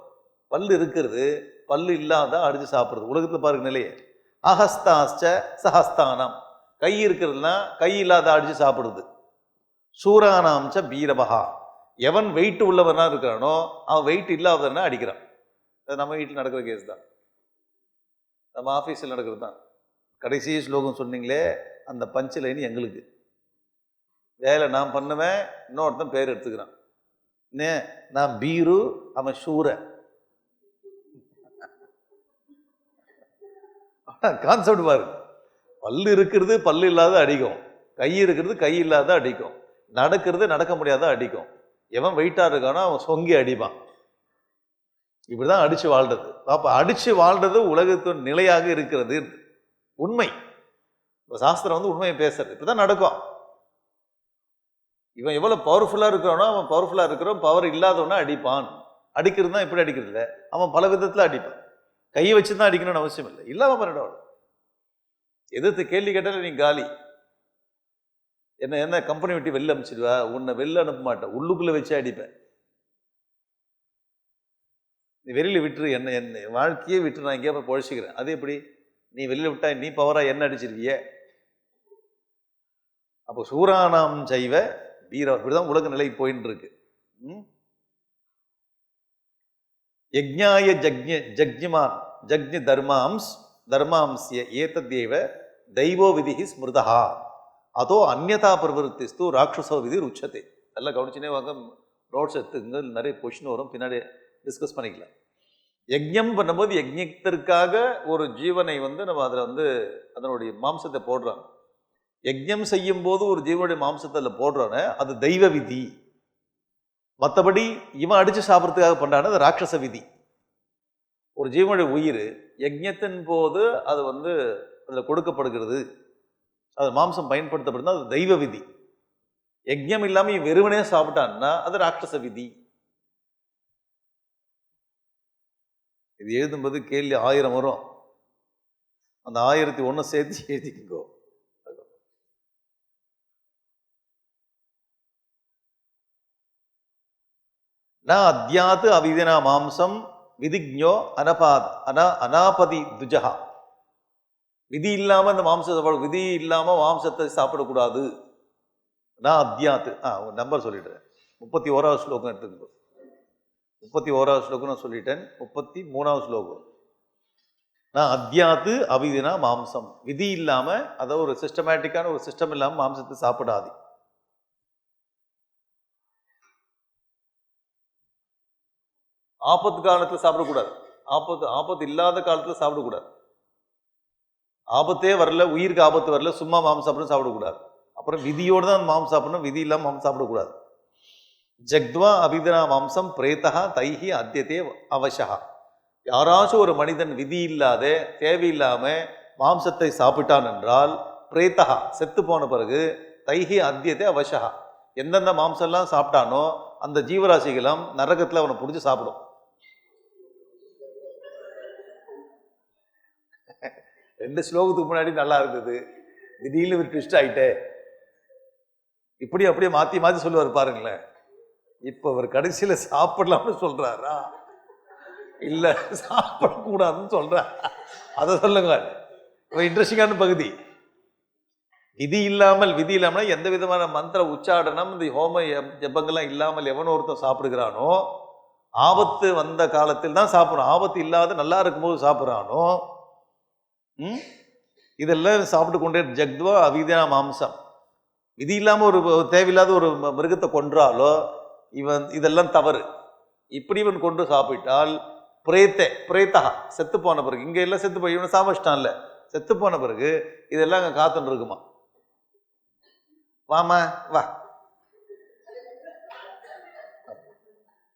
Speaker 1: பல்லு இருக்கிறது, பல்லு இல்லாத அடிச்சு சாப்பிடுறது. உலகத்துல பாருங்க நிலையே. அஹஸ்தாஸ்ச சஹஸ்தானம், கை இருக்கிறதுனா கை இல்லாத அடிச்சு சாப்பிடுது. சூரானாம்ச பீரபகா, எவன் வெயிட் உள்ளவனா இருக்கிறானோ அவன் வெயிட் இல்லாதவனா அடிக்கிறான். நம்ம வீட்டில் நடக்கிற கேஸ் தான், நம்ம ஆஃபீஸில் நடக்கிறது தான். கடைசி ஸ்லோகம் சொன்னீங்களே அந்த பஞ்ச் லைன் எங்களுக்கு. வேலை நான் பண்ணுவேன், இன்னொருத்தன் பேர் எடுத்துக்கிறான். நான் பீரு, அவன் சூர. கான்செப்ட் பாரு. பல்லு இருக்கிறது பல்லு இல்லாத அடிக்கும், கை இருக்கிறது கை இல்லாத அடிக்கும், நடக்கிறது நடக்க முடியாத அடிக்கும். எவன் வெயிட்டா இருக்கானோ அவன் சொங்கி அடிப்பான். இப்படிதான் அடிச்சு வாழ்றது. அப்ப அடிச்சு வாழ்றது உலகத்தின் நிலையாக இருக்கிறது உண்மை. சாஸ்திரம் உண்மையை பேசுறது. இப்படிதான் நடக்கும். இவன் எவ்வளவு பவர்ஃபுல்லா இருக்கிறானோ அவன் பவர்ஃபுல்லா இருக்கிறோம், பவர் இல்லாதவனா அடிப்பான். அடிக்கிறது தான் இப்படி அடிக்கிறது இல்லை, அவன் பல விதத்துல அடிப்பான். கையை வச்சுதான் அடிக்கணும்னு அவசியம் இல்லை, இல்லாம பண்ணிடுவான். எதிர்த்து கேள்வி கேட்டாலும் நீ காலி. என்ன கம்பெனி விட்டு வெளில அனுப்பிச்சிடுவா, உன்னை வெளில அனுப்ப மாட்டேன், உள்ளுக்குள்ள வச்சு அடிப்பேன். நீ வெளியில விட்டுரு, என்ன வாழ்க்கையே விட்டு நான் எங்கேயா போய் பொழைச்சிக்கிறேன். அது எப்படி? நீ வெளியில விட்டா நீ பவரா என்ன அடிச்சிருவிய? அப்போ சூரானாம் செய்வ வீர. இப்படிதான் உலக நிலை போயின்னு இருக்கு. யஜ்ஞாய ஜக்ஞிமான் ஜக்ஞி தர்மாம்ஸ்ய ஏதத்யேவ தெய்வோ விதிஹி ஸ்மிருதா அதோ அந்யதா பிரவருத்திஸ்து ராட்சசோ விதி ருச்சத்தை. எல்லாம் கவனிச்சுனே வாங்க, நோட்ஸ் எடுத்துங்க, நிறைய கொஸ்டின் வரும், பின்னாடி டிஸ்கஸ் பண்ணிக்கலாம். யஜ்ஞம் பண்ணும்போது யஜ்ஞத்திற்காக ஒரு ஜீவனை நம்ம அதில் அதனுடைய மாம்சத்தை போடுறாங்க. யஜ்ஞம் செய்யும் போது ஒரு ஜீவனுடைய மாம்சத்தை அதில் போடுறானே அது தெய்வ விதி. மற்றபடி இவன் அடிச்சு சாப்பிட்றதுக்காக பண்ணான அது ராட்சச விதி. ஒரு ஜீவனுடைய உயிர் யஜ்ஞத்தின் போது அது அதில் கொடுக்கப்படுகிறது, அது மாம்சம் பயன்படுத்தப்படுது, அது தெய்வ விதி. யஜ்ஞம் இல்லாமல் வெறுவனே சாப்பிட்டான்னா அது ராட்சச விதி. இது எழுதும்போது கேள்வி 1000 வரும். அந்த 1001 சேர்த்து எழுதிக்கோ. நான் அத்யாத்து அவிதினா மாம்சம் விதிஜ்ஞோ அனாபதி துஜகா. விதி இல்லாம அந்த மாம்சத்தை விதி இல்லாம மாம்சத்தை சாப்பிடக்கூடாது. நான் அத்யாத்து நம்பர் சொல்லிடுறேன். 31வது ஸ்லோகம் எடுத்துக்கோ. 31வது ஸ்லோகம் நான் சொல்லிட்டேன். 33வது ஸ்லோகம். நான் அத்யாத்து அவிதினா மாம்சம், விதி இல்லாம, அதாவது ஒரு சிஸ்டமேட்டிக்கான ஒரு சிஸ்டம் இல்லாம மாம்சத்தை சாப்பிடாது. ஆபத்து காலத்துல சாப்பிடக்கூடாது. ஆபத்து இல்லாத காலத்துல சாப்பிடக்கூடாது. ஆபத்தே வரல, உயிருக்கு ஆபத்து வரல, சும்மா மாம்சம் சாப்பிடணும் சாப்பிடக்கூடாது. அப்புறம் விதியோடு தான் மாம்சம் சாப்பிடணும், விதி இல்லாமல் மாம்சம் சாப்பிடக்கூடாது. ஜக்த்வா அபிதனா மாம்சம் பிரேதா தைஹி அத்தியதே அவசா. யாராச்சும் ஒரு மனிதன் விதி இல்லாத தேவையில்லாம மாம்சத்தை சாப்பிட்டான் என்றால் பிரேதா செத்து போன பிறகு தைஹி அத்தியதே அவசா. எந்தெந்த மாம்சம்லாம் சாப்பிட்டானோ அந்த ஜீவராசிகளும் நரகத்தில் அவனை பிடிச்சி சாப்பிடும். ரெண்டு ஸ்லோகத்துக்கு முன்னாடி நல்லா இருந்தது, திடீர்னு ஒரு ட்விஸ்ட் ஆயிட்டே. இப்படி அப்படியே மாற்றி மாற்றி சொல்லுவார் பாருங்களேன். இப்போ அவர் கடைசியில் சாப்பிடலாம்னு சொல்கிறாரா இல்லை சாப்பிடக்கூடாதுன்னு சொல்கிறார்? அதை சொல்லுங்க. இன்ட்ரெஸ்டிங்கான பகுதி. விதி இல்லாமல் எந்த விதமான மந்திர உச்சாடனம், இந்த ஹோம ஜபங்கள்லாம் இல்லாமல் எவனோ ஒருத்தன் சாப்பிடுகிறானோ, ஆபத்து வந்த காலத்தில் தான் சாப்பிடணும். ஆபத்து இல்லாத நல்லா இருக்கும்போது சாப்பிட்றானோ, இதெல்லாம் சாப்பிட்டு கொண்டே ஜக்த்வா அவிதினா மாம்சம். விதி இல்லாமல் ஒரு தேவையில்லாத ஒரு மிருகத்தை கொன்றாலோ இவன் இதெல்லாம் தவறு. இப்படி இவன் கொண்டு சாப்பிட்டால் பிரேத்தா செத்து போன பிறகு, இங்க எல்லாம் செத்து போய் இவனை சாப்பிட்டான் இல்லை, செத்து போன பிறகு இதெல்லாம் அங்கே காத்துன்னு இருக்குமா. வாமா வா,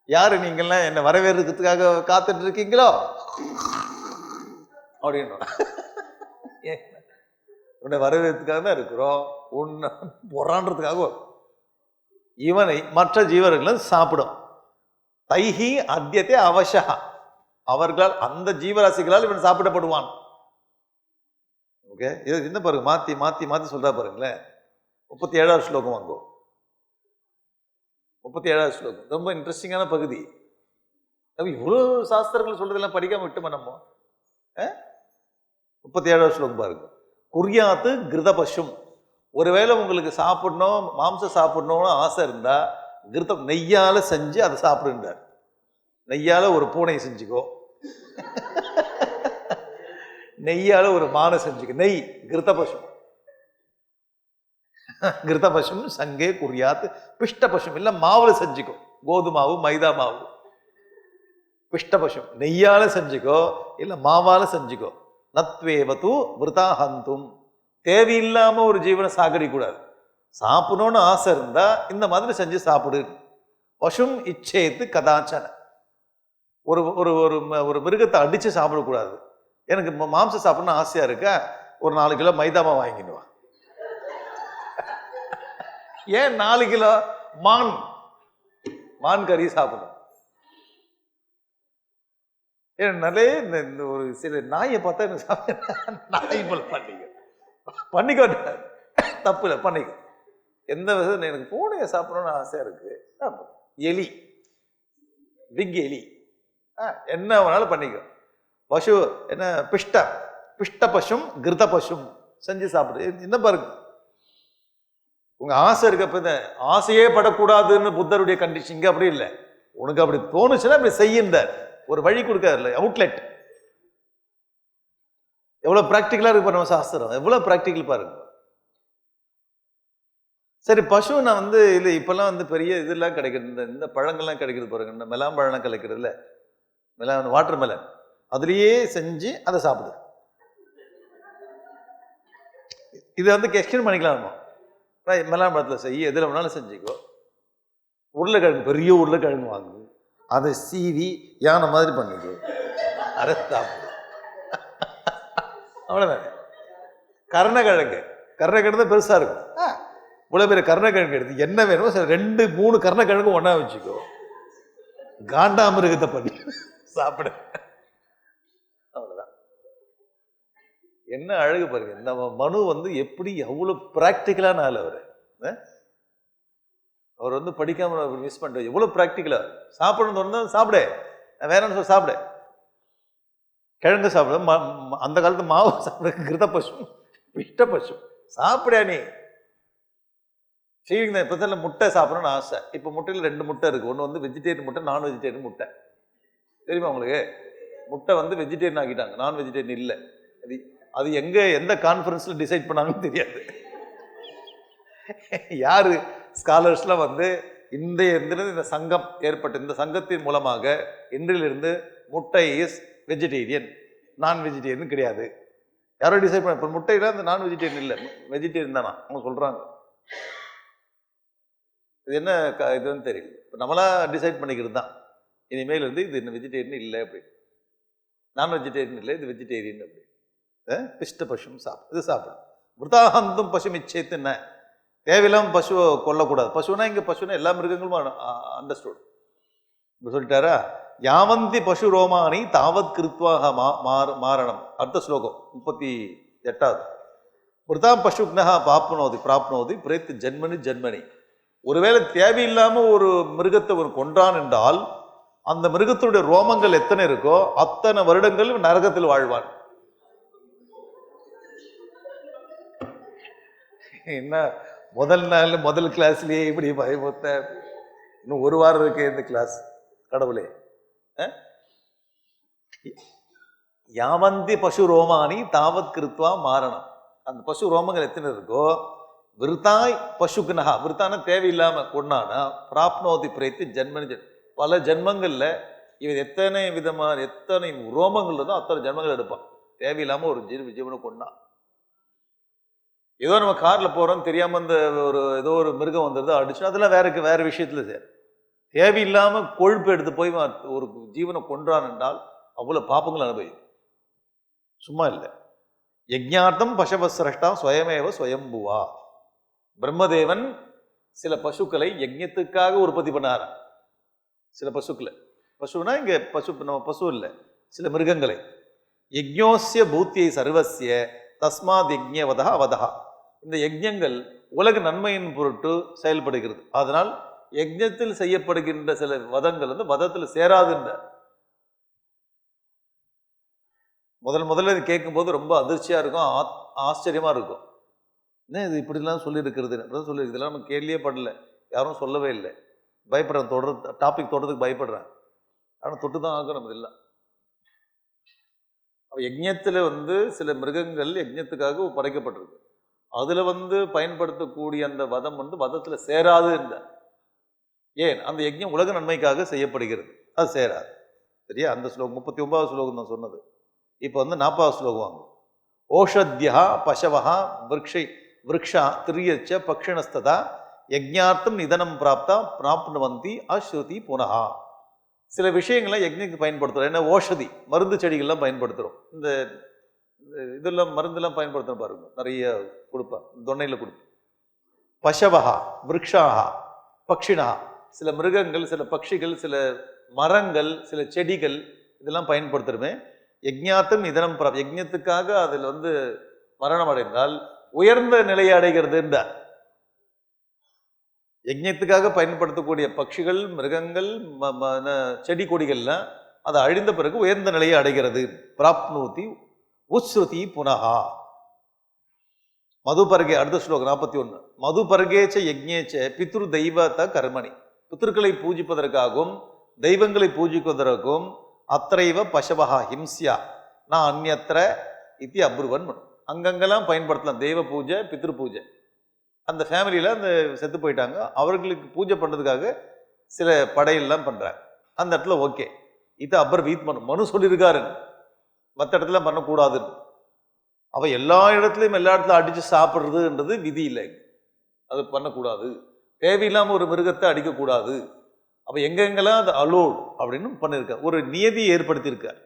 Speaker 1: யாரு நீங்கெல்லாம் என்ன வரவேற்கிறதுக்காக காத்துட்டு இருக்கீங்களோ அப்படின்னு. உன்னை வரவேற்கிறதுக்காக தான் இருக்கிறோம், உன்னை பொறான்றதுக்காக. இவனை மற்ற ஜீவர்களும் சாப்பிடும். தைஹி அத்தியதே அவசா. அவர்களால், அந்த ஜீவராசிகளால் இவன் சாப்பிடப்படுவான். ஓகே, இது என்ன பாருங்க, மாத்தி மாத்தி மாத்தி சொல்றா பாருங்களேன். 37வது ஸ்லோகம் வாங்கோ. 37வது ஸ்லோகம் ரொம்ப இன்ட்ரெஸ்டிங்கான பகுதி. இவ்வளவு சாஸ்திரங்கள் சொல்றதெல்லாம் படிக்காம விட்டுமா நம்ம? 37வது ஸ்லோகம் பாருங்க. குர்யாத்து கிருத பசும். ஒருவேளை உங்களுக்கு சாப்பிடணும், மாம்சம் சாப்பிடணும்னு ஆசை இருந்தா கிருதம் நெய்யால செஞ்சு அதை சாப்பிடுன்றார். நெய்யால ஒரு பூனை செஞ்சுக்கோ, நெய்யால ஒரு மானை செஞ்சுக்கோ. நெய் கிருத பசும். கிருத பசும் சங்கே குர்யாத்து பிஷ்ட பசும். இல்லை மாவுல செஞ்சுக்கோ, கோதுமாவு மைதா மாவு. பிஷ்ட பசும் நெய்யால செஞ்சுக்கோ, இல்லை மாவால செஞ்சுக்கோ. நத்வேவது விருதாஹந்தும். தேவையில்லாம ஒரு ஜீவனை சாகடிக்கூடாது. சாப்பிடணும்னு ஆசை இருந்தா இந்த மாதிரி செஞ்சு சாப்பிடு. பசும் இச்சேத்து கதாச்சன. ஒரு ஒரு ஒரு மிருகத்தை அடிச்சு சாப்பிடக்கூடாது. எனக்கு மாம்சம் சாப்பிடணும்னு ஆசையா இருக்க, ஒரு 4 கிலோ மைதாமா வாங்கிடுவா. ஏன் 4 கிலோ மான் கறி சாப்பிடும்? ஏன்னாலே இந்த ஒரு சில நாயை பார்த்தா எனக்கு நாய் போல பண்ணிக்கோ, தப்பு இல்லை, பண்ணிக்கோ. எந்த விதத்தில் எனக்கு பூனையை சாப்பிடணும்னு ஆசையா இருக்கு. எலி, பிக் எலி, என்ன வேணாலும் பண்ணிக்கோ. பசு என்ன பிஷ்ட பசும் கிருத பசும் செஞ்சு சாப்பிடு. என்ன பாருங்க, உங்க ஆசை இருக்கப்ப இந்த ஆசையே படக்கூடாதுன்னு புத்தருடைய கண்டிஷன். இங்க அப்படி இல்லை. உனக்கு அப்படி தோணுச்சுன்னா அப்படி செய்யுந்த ஒரு வழி கொடுக்காதுல்ல, அவுட்லெட். எவ்வளவு பிராக்டிக்கலா இருக்கு பாருங்க சாஸ்திரம், எவ்வளவு பிராக்டிக்கல் பாருங்க. சரி, பசு நான் இல்லை, இப்பெல்லாம் பெரிய இதெல்லாம் கிடைக்கிறது, இந்த பழங்கள்லாம் கிடைக்கிறது பாருங்க. இந்த மெலாம்பழம்லாம் கிடைக்கிறதுல, வாட்டர் மெலன், அதுலயே செஞ்சு அதை சாப்பிடு. இது எக்ஸ்டெண்ட் பண்ணிக்கலாம். மெலாம்பழத்தில் செய்ய, எதில் வேணாலும் செஞ்சுக்கோ. உருளைக்கிழங்கு, பெரிய உருளைக்கிழங்கு வாங்கு, அதை சீவி யானை மாதிரி பண்ணிடு, அதை சாப்பிடு. அவ்வளோதான். கருணக்கிழங்கு தான் பெருசாக இருக்கும். இவ்வளோ பெரிய கருணக்கிழங்கு எடுத்து என்ன வேணுமோ 2-3 கருணக்கிழங்கு ஒன்றா வச்சுக்கோ, காண்டாமிருகத்தை பண்ணி சாப்பிட. அவ்வளோதான். என்ன அழகு பாருங்க. இந்த மனு எப்படி எவ்வளோ ப்ராக்டிக்கலான ஆள் அவர் படிக்காம மிஸ் பண்ணிட்டு எவ்வளோ ப்ராக்டிக்கலா சாப்பிடணும் தோணுது சாப்பிட, வேணும்னு சொல்லி சாப்பிட. கிழங்கு சாப்பிட, அந்த காலத்து மாவு சாப்பிட, கிருத பசு, பிஷ்ட பசு சாப்பிட. நீ ஸ்ரீவிங்க இப்போ முட்டை சாப்பிடணும்னு ஆசை. இப்போ முட்டையில் 2 முட்டை இருக்கு. ஒன்று வெஜிடேரியன் முட்டை, நான் வெஜிடேரியன் முட்டை. தெரியுமா உங்களுக்கு? முட்டை வெஜிடேரியன் ஆக்கிட்டாங்க, நான் வெஜிடேரியன் இல்லை. அது எந்த கான்ஃபரன்ஸ்ல டிசைட் பண்ணாங்கன்னு தெரியாது. யாரு ஸ்காலர்ஸ்லாம் இந்த சங்கம் ஏற்பட்ட இந்த சங்கத்தின் மூலமாக இன்றிலிருந்து முட்டை இஸ் வெஜிடேரியன், நான் வெஜிடேரியன் கிடையாது. யாரோ டிசைட் பண்ண. இப்போ முட்டையில அந்த நான் வெஜிடேரியன் இல்லை, வெஜிடேரியன் தானா அவங்க சொல்றாங்க. இது என்ன இதுன்னு தெரியல. இப்போ நம்மளா டிசைட் பண்ணிக்கிறது தான். இனிமேல் இது என்ன வெஜிடேரியன் இல்லை அப்படின்னு, நான் வெஜிடேரியன் இல்லை, இது வெஜிடேரியன் அப்படி. பிஷ்ட பசும் இது சாப்பிடும். விருத்தாந்தம் பசும் இச்சேத்துன்னு தேவையில்லாமல் பசுவை கொல்லக்கூடாது. பசுனா இங்கே பசுனா எல்லா மிருகங்களும் அண்டர்ஸ்டுட். இப்போ சொல்லிட்டாரா, யாவந்தி பசு ரோமானி தாவத் கிருத்வாக மாரணம். அடுத்த ஸ்லோகம் 38வது. விருத்தாம் பசுக்னஹா பிராப்னோதி பிரேத்து ஜென்மனி. ஒருவேளை தேவையில்லாம ஒரு மிருகத்தை கொன்றான் என்றால் அந்த மிருகத்தினுடைய ரோமங்கள் எத்தனை இருக்கோ அத்தனை வருடங்கள் நரகத்தில் வாழ்வான். என்ன முதல் கிளாஸ்லயே இப்படி பயமுத்த, இன்னும் 1 வாரம் இருக்கு இந்த கிளாஸ். கடவுளே, யாவந்தி பசு ரோமானி தாவத் கிருத்வா மாரணம். அந்த பசு ரோமங்கள் எத்தனை இருக்கோ விருத்தாய் பசுக்குனஹா, விருத்தான தேவையில்லாம கொண்டானா பிராப்னோதி பிரேத்தி ஜென்மனி. பல ஜென்மங்கள்ல இவன் எத்தனை ரோமங்கள் இருந்தோ அத்தனை ஜென்மங்கள் எடுப்பான். தேவையில்லாம ஒரு ஜீவனை கொண்டா. ஏதோ நம்ம கார்ல போறோம் தெரியாம ஏதோ ஒரு மிருகம் வந்துருது அடிச்சு, அதெல்லாம் வேற விஷயத்துல தேவையில்லாம கொழுப்பு எடுத்து போய் ஒரு ஜீவனை கொன்றான் என்றால் அவ்வளவு பாப்பங்கள் அனுபவிக்கும். சும்மா இல்லை. யஜ்ஞார்த்தம் பசவசிரஷ்டா ஸ்வயமேவ ஸ்வயம்புவா. பிரம்மதேவன் சில பசுக்களை யஜ்ஞத்துக்காக உற்பத்தி பண்ணாரா. சில பசுக்களை, பசுனா இங்க பசு இல்லை, சில மிருகங்களை. யஜ்ஞோஸ்ய பூத்தியை சர்வசிய தஸ்மாத் யஜ்ஞவதா அவதா. இந்த யஜ்ஞங்கள் உலக நன்மையின் பொருட்டு செயல்படுகிறது. அதனால் யஜ்ஞத்தில் செய்யப்படுகின்ற சில வதங்கள் வதத்தில் சேராதுன்ற. முதல்ல இது கேட்கும்போது ரொம்ப அதிர்ச்சியா இருக்கும், ஆச்சரியமா இருக்கும். என்ன இது இப்படிலாம் சொல்லியிருக்கிறது, சொல்லியிருக்கு. இதெல்லாம் நம்ம கேள்வியே படல, யாரும் சொல்லவே இல்லை. பயப்படுறேன், டாபிக் தொடர்றதுக்கு பயப்படுறேன். ஆனால் தொட்டு தான் ஆகும் நம்ம இதெல்லாம். யஜ்ஞத்துல சில மிருகங்கள் யஜ்ஞத்துக்காக படைக்கப்பட்டிருக்கு. அதுல பயன்படுத்தக்கூடிய அந்த வதம் வதத்துல சேராது என்ற. ஏன்? அந்த யஜ்ஞம் உலக நன்மைக்காக செய்யப்படுகிறது, அது சேராது. சரியா? அந்த ஸ்லோகம் 39வது ஸ்லோகம் தான் சொன்னது. இப்போ 40வது ஸ்லோகம் வாங்க. ஓஷத்யா பசவஹா விரக்ஷா திரியச்ச பக்ஷிணஸ்ததா யஜ்ஞார்த்தம் நிதனம் பிராப்னுவந்தி அஸ்ருதி புனஹா. சில விஷயங்களை யஜ்ஞத்துக்கு பயன்படுத்துகிறோம். என்ன? ஓஷதி, மருந்து செடிகள்லாம் பயன்படுத்துகிறோம். இந்த இதெல்லாம் மருந்தெல்லாம் பயன்படுத்துகிறோம் பாருங்க, நிறைய கொடுப்பேன், தொன்னையில் கொடுப்பேன். பசவஹா விரக்ஷாஹா பக்ஷினா, சில மிருகங்கள், சில பட்சிகள், சில மரங்கள், சில செடிகள், இதெல்லாம் பயன்படுத்துகிறோமே. யஜ்ஞார்த்தம் நிதனம் யஜ்ஞத்துக்காக அதில் மரணம் அடைந்தால் உயர்ந்த நிலையை அடைகிறது என்றார். யஜ்ஞத்துக்காக பயன்படுத்தக்கூடிய பட்சிகள், மிருகங்கள், செடி கொடிகள்லாம் அது அழிந்த பிறகு உயர்ந்த நிலையை அடைகிறது. பிராப்னோதி உஸ்ருதி புனஹா. மதுபர்கே. அடுத்த ஸ்லோகம் 41. மதுபர்கேச்ச யஜ்ஞேச்ச பித்ரு தெய்வத கர்மணி. பித்ருக்களை பூஜிப்பதற்காகவும் தெய்வங்களை பூஜிப்பதற்கும் அத்தைவ பசவஹா ஹிம்சியா நான் அந்நியத்திர இத்தி அப்ருவன். அங்கங்கெல்லாம் பயன்படுத்தலாம் தெய்வ பூஜை, பித்ரு பூஜை. அந்த ஃபேமிலியில் அந்த செத்து போயிட்டாங்க, அவர்களுக்கு பூஜை பண்ணுறதுக்காக சில படையெல்லாம் பண்ணுறாங்க. அந்த இடத்துல ஓகே, இது அப்பர் வீத் மனு சொல்லியிருக்காரு, மற்ற இடத்துல பண்ணக்கூடாதுன்னு. அவள் எல்லா இடத்துலையும் அடித்து சாப்பிட்றதுன்றது விதி இல்லை, அது பண்ணக்கூடாது. தேவையில்லாம ஒரு மிருகத்தை அடிக்கக்கூடாது. அப்ப எங்கெங்கெல்லாம் அது அலோட் அப்படின்னு பண்ணிருக்க, ஒரு நியதியை ஏற்படுத்தியிருக்கார்.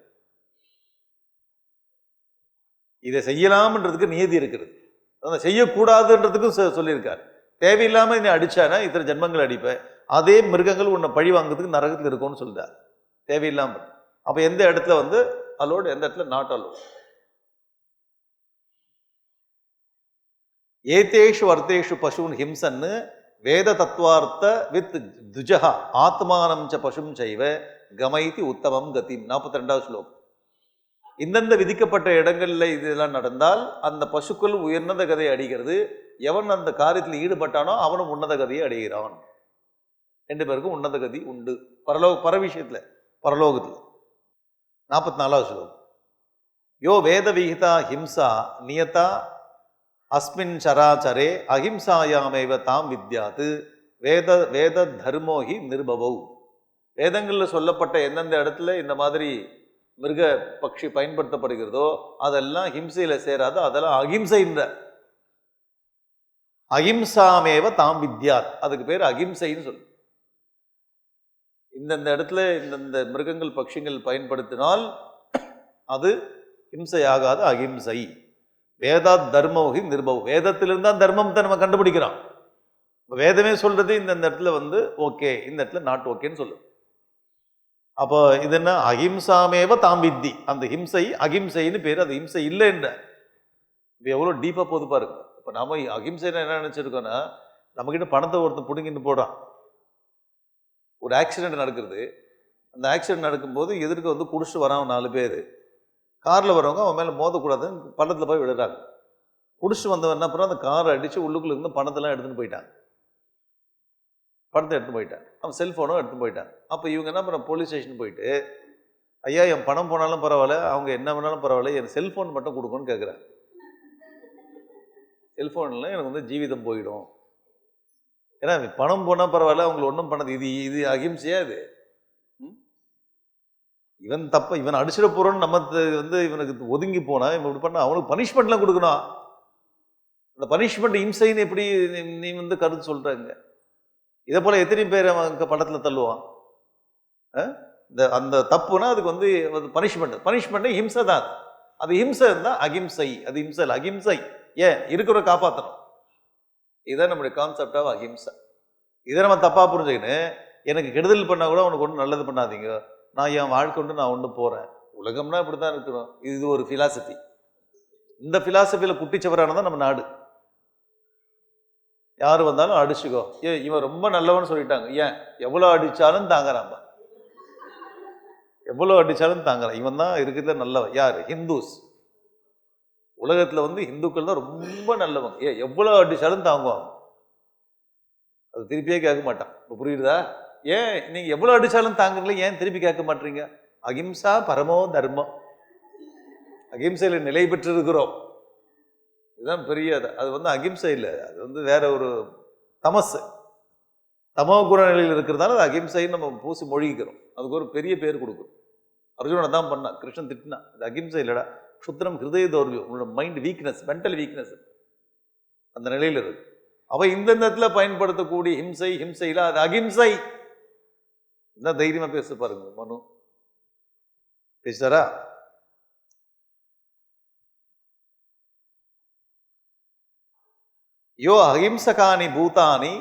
Speaker 1: இதை செய்யலாம்ன்றதுக்கு நியதி இருக்கிறது, அதை செய்யக்கூடாதுன்றதுக்கும் சொல்லியிருக்கார். தேவையில்லாம நீ அடிச்சானா இத்தனை ஜென்மங்கள் அடிப்ப, அதே மிருகங்கள் உன்னை பழி வாங்குறதுக்கு நரகத்தில் இருக்கும்னு சொல்லிட்டார். தேவையில்லாம. அப்ப எந்த இடத்துல வந்து அலோடு, எந்த இடத்துல நாட் அலோடு. ஏதேஷு அர்த்தேஷு பசுன் ஹிம்சன்னு வேத தத்துவார்த்த வித் துஜஹா ஆத்மானம் ச பசும் செய்வ கமைதி உத்தமம் கதிம். 42வது ஸ்லோகம். இந்தந்த விதிக்கப்பட்ட இடங்கள்ல இதெல்லாம் நடந்தால் அந்த பசுக்கள் உயர்ந்த கதையை அடைகிறது. எவன் அந்த காரியத்தில் ஈடுபட்டானோ அவனும் உன்னத கதையை அடைகிறான். 2 பேருக்கும் உன்னத கதி உண்டு பரவிஷயத்துல, பரலோகத்துல. 44வது ஸ்லோகம். யோ வேத விகிதா ஹிம்சா நியதா அஸ்மின் சராச்சரே அஹிம்சாயாமேவ தாம் வித்யாத்து வேத வேத தர்மோஹி நிர்பவௌ. வேதங்களில் சொல்லப்பட்ட எந்தெந்த இடத்துல இந்த மாதிரி மிருக பட்சி பயன்படுத்தப்படுகிறதோ அதெல்லாம் ஹிம்சையில சேராது, அதெல்லாம் அகிம்சைன்ற. அஹிம்சாமேவ தாம் வித்யாத், அதுக்கு பேர் அகிம்சைன்னு சொல்லு. இந்தந்த இடத்துல இந்தந்த மிருகங்கள் பட்சிகள் பயன்படுத்தினால் அது ஹிம்சையாகாது, அகிம்சை. வேதா தர்மோகி நிர்பவ். வேதத்திலிருந்து தான் தர்மத்தை நம்ம கண்டுபிடிக்கிறோம். வேதமே சொல்றது இந்த இடத்துல வந்து ஓகே, இந்த இடத்துல நாட் ஓகேன்னு சொல்லுது. அப்போ இது என்ன, அஹிம்சாமேவ தாம் வித்தி. அந்த ஹிம்சை அகிம்சைன்னு பேர், அது ஹிம்சை இல்லைன்ற. இப்போ எவ்வளோ டீப்பாக போது பாருங்க. இப்போ நம்ம அகிம்சைன்னு என்ன நினச்சிருக்கோன்னா, நம்மக்கிட்ட பணத்தை ஒருத்தன் பிடுங்கிட்டு போடுறான். ஒரு ஆக்சிடென்ட் நடக்கிறது. அந்த ஆக்சிடென்ட் நடக்கும்போது எதிர்க்க வந்து குடிச்சிட்டு வரான் 4 பேர். காரில் வரவங்க அவன் மேலே மோதக்கூடாதுன்னு பள்ளத்தில் போய் விழுறாங்க. குடிச்சிட்டு வந்தவன் அப்புறம் அந்த காரை அடித்து உள்ளுக்குள்ளே இருந்து பணத்தெல்லாம் எடுத்துன்னு போயிட்டான். பணத்தை எடுத்துன்னு போயிட்டான். அவன் செல்ஃபோனும் எடுத்துன்னு போயிட்டான். அப்போ இவங்க என்ன பண்ண, போலீஸ் ஸ்டேஷன் போயிட்டு, ஐயா என் பணம் போனாலும் பரவாயில்ல, அவங்க என்ன பண்ணாலும் பரவாயில்ல, என் செல்ஃபோன் மட்டும் கொடுக்கணும்னு கேட்குறேன். செல்ஃபோனில் எனக்கு வந்து ஜீவிதம் போயிடும். ஏன்னா பணம் போனால் பரவாயில்ல, அவங்களை ஒன்றும் பண்ணது. இது அகிம்சையா? இது இவன் தப்ப இவன் அடிச்சிட போறோன்னு நம்ம வந்து இவனுக்கு ஒதுங்கி போனா இவன் இப்படி பண்ண அவனுக்கு பனிஷ்மெண்ட்லாம் கொடுக்கணும். அந்த பனிஷ்மெண்ட் இம்சைன்னு எப்படி நீ வந்து கருத்து சொல்றாங்க? இதே போல எத்தனை பேர் அவன் படத்துல தள்ளுவான். அந்த தப்புனா அதுக்கு வந்து பனிஷ்மெண்ட் ஹிம்சை தான். அது ஹிம்சை இருந்தா அகிம்சை. அது ஹிம்சை இல்லை, அகிம்சை. ஏன் இருக்கிற காப்பாற்றணும். இதுதான் நம்முடைய கான்செப்ட் ஆஃப் அகிம்சை. இதை நம்ம தப்பா புரிஞ்சுக்கின்னு எனக்கு கெடுதல் பண்ணா கூட உனக்கு ஒன்றும் நல்லது பண்ணாதீங்க, நான் என் வாழ்க்கை கொண்டு நான் ஒன்று போகிறேன். உலகம்னா இப்படி தான் இருக்கணும். இது ஒரு ஃபிலாசபி. இந்த ஃபிலாசபியில் குட்டிச்சவரானதான் நம்ம நாடு. யார் வந்தாலும் அடிச்சுக்கோ, இவன் ரொம்ப நல்லவன்னு சொல்லிட்டாங்க. ஏன் எவ்வளோ அடித்தாலும் தாங்குறான், எவ்வளோ அடித்தாலும் தாங்குறான். இவன் தான் இருக்கிறதுல நல்லவன். யார்? ஹிந்துஸ். உலகத்தில் வந்து இந்துக்கள் தான் ரொம்ப நல்லவங்க. எவ்வளோ அடித்தாலும் தாங்குவாங்க. அது திருப்பியே கேட்க மாட்டான். இப்போ புரியுதா? ஏன் நீங்க எவ்வளவு அடிச்சாலும் தாங்குங்களே, ஏன் திருப்பி கேட்க மாட்டீங்க? அகிம்சா பரமோ தர்மம். அகிம்சையில நிலை பெற்றிருக்கிறோம். இதுதான் பெரிய. அது வந்து அகிம்சை இல்லை, அது வந்து வேற ஒரு தமஸ், தமோ குண நிலையில் இருக்கிறதால அது அகிம்சைன்னு நம்ம பூசி மொழிக்கிறோம். அதுக்கு ஒரு பெரிய பேர் கொடுக்கும். அர்ஜுனனை தான் பண்ணா, கிருஷ்ணன் திட்டினா. அது அகிம்சை இல்லடா, சுத்திரம் ஹிருதய தௌர்யம், உன்னோட மைண்ட் வீக்னஸ், மென்டல் வீக்னஸ் அந்த நிலையில் இருக்கு. அவ இந்த இடத்துல பயன்படுத்தக்கூடிய ஹிம்சை ஹிம்சையில அது அகிம்சை. என்ன தைரியமா பேச பாருங்க மனு. பேசுறாரா? யோ அஹிம்சகானி பூதானி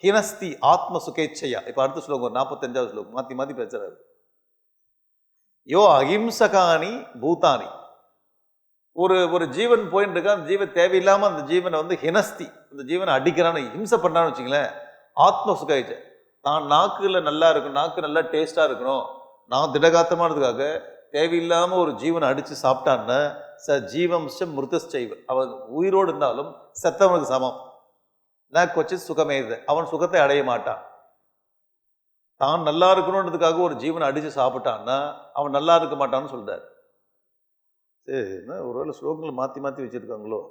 Speaker 1: ஹினஸ்தி ஆத்ம சுகேச்சையா. இப்ப அடுத்த ஸ்லோகம் 45வது ஸ்லோகம் மாத்தி மாத்தி பேசுறாரு. யோ அஹிம்சகானி பூதானி. ஒரு ஜீவன் போயிட்டு இருக்கா, அந்த ஜீவன் தேவையில்லாம அந்த ஜீவனை வந்து ஹினஸ்தி, அந்த ஜீவனை அடிக்கிறான்னு ஹிம்சை பண்ணான்னு வச்சுங்களேன். ஆத்ம சுகேச்சை, தான் நாக்குல நல்லா இருக்கணும், நாக்கு நல்லா டேஸ்டா இருக்கணும், நான் திடகாத்தமானதுக்காக தேவையில்லாம ஒரு ஜீவனை அடிச்சு சாப்பிட்டான்னு ஜீவம்சம் மிருதச்சைவ, அவன் உயிரோடு இருந்தாலும் செத்தவனுக்கு சமம். நான் கொச்சி சுகமேது, அவன் சுகத்தை அடைய மாட்டான். தான் நல்லா இருக்கணுன்றதுக்காக ஒரு ஜீவனை அடிச்சு சாப்பிட்டான்னா அவன் நல்லா இருக்க மாட்டான்னு சொல்றாரு. சரி, என்ன ஒருவேளை ஸ்லோகங்களை மாற்றி மாற்றி வச்சுருக்காங்களோ?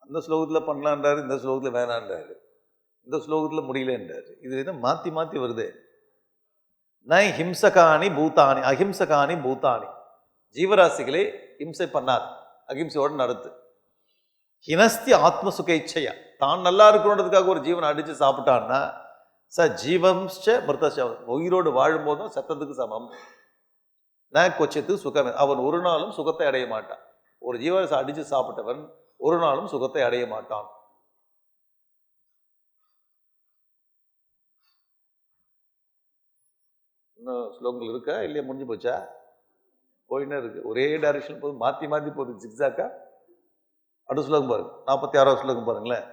Speaker 1: அந்த ஸ்லோகத்தில் பண்ணலான்றாரு, இந்த ஸ்லோகத்தில் வேணான்றாரு, இந்த ஸ்லோகத்தில் முடியலன்றாரு. இது என்ன மாற்றி மாற்றி வருது? நை ஹிம்சகானி பூதானி அஹிம்சகானி பூதானி. ஜீவராசிகளே ஹிம்சை பண்ணாது, அகிம்சையோடு நடத்து. ஹினஸ்தி ஆத்ம சுகேச்சையா, தான் நல்லா இருக்கணுன்றதுக்காக ஒரு ஜீவனை அடித்து சாப்பிட்டான்னா ஜீவம்ச்ச மிருத, உயிரோடு வாழும் போதும் சத்தத்துக்கு சமம். ந கொச்சித்து சுகம், அவன் ஒரு நாளும் சுகத்தை அடைய மாட்டான். ஒரு ஜீவனை அடித்து சாப்பிட்டவன் ஒரு நாளும் சுகத்தை அடைய மாட்டான். இன்னும் ஸ்லோகங்கள் இருக்கா இல்லையா? முடிஞ்சு போச்சா? போயின்னு இருக்கு, ஒரே டைரக்ஷன் போகுது, மாற்றி மாற்றி போகுது, ஜிக்ஸாக்கா. அடுத்த ஸ்லோகம் பாருங்க, 46வது ஸ்லோகம் பாருங்களேன்.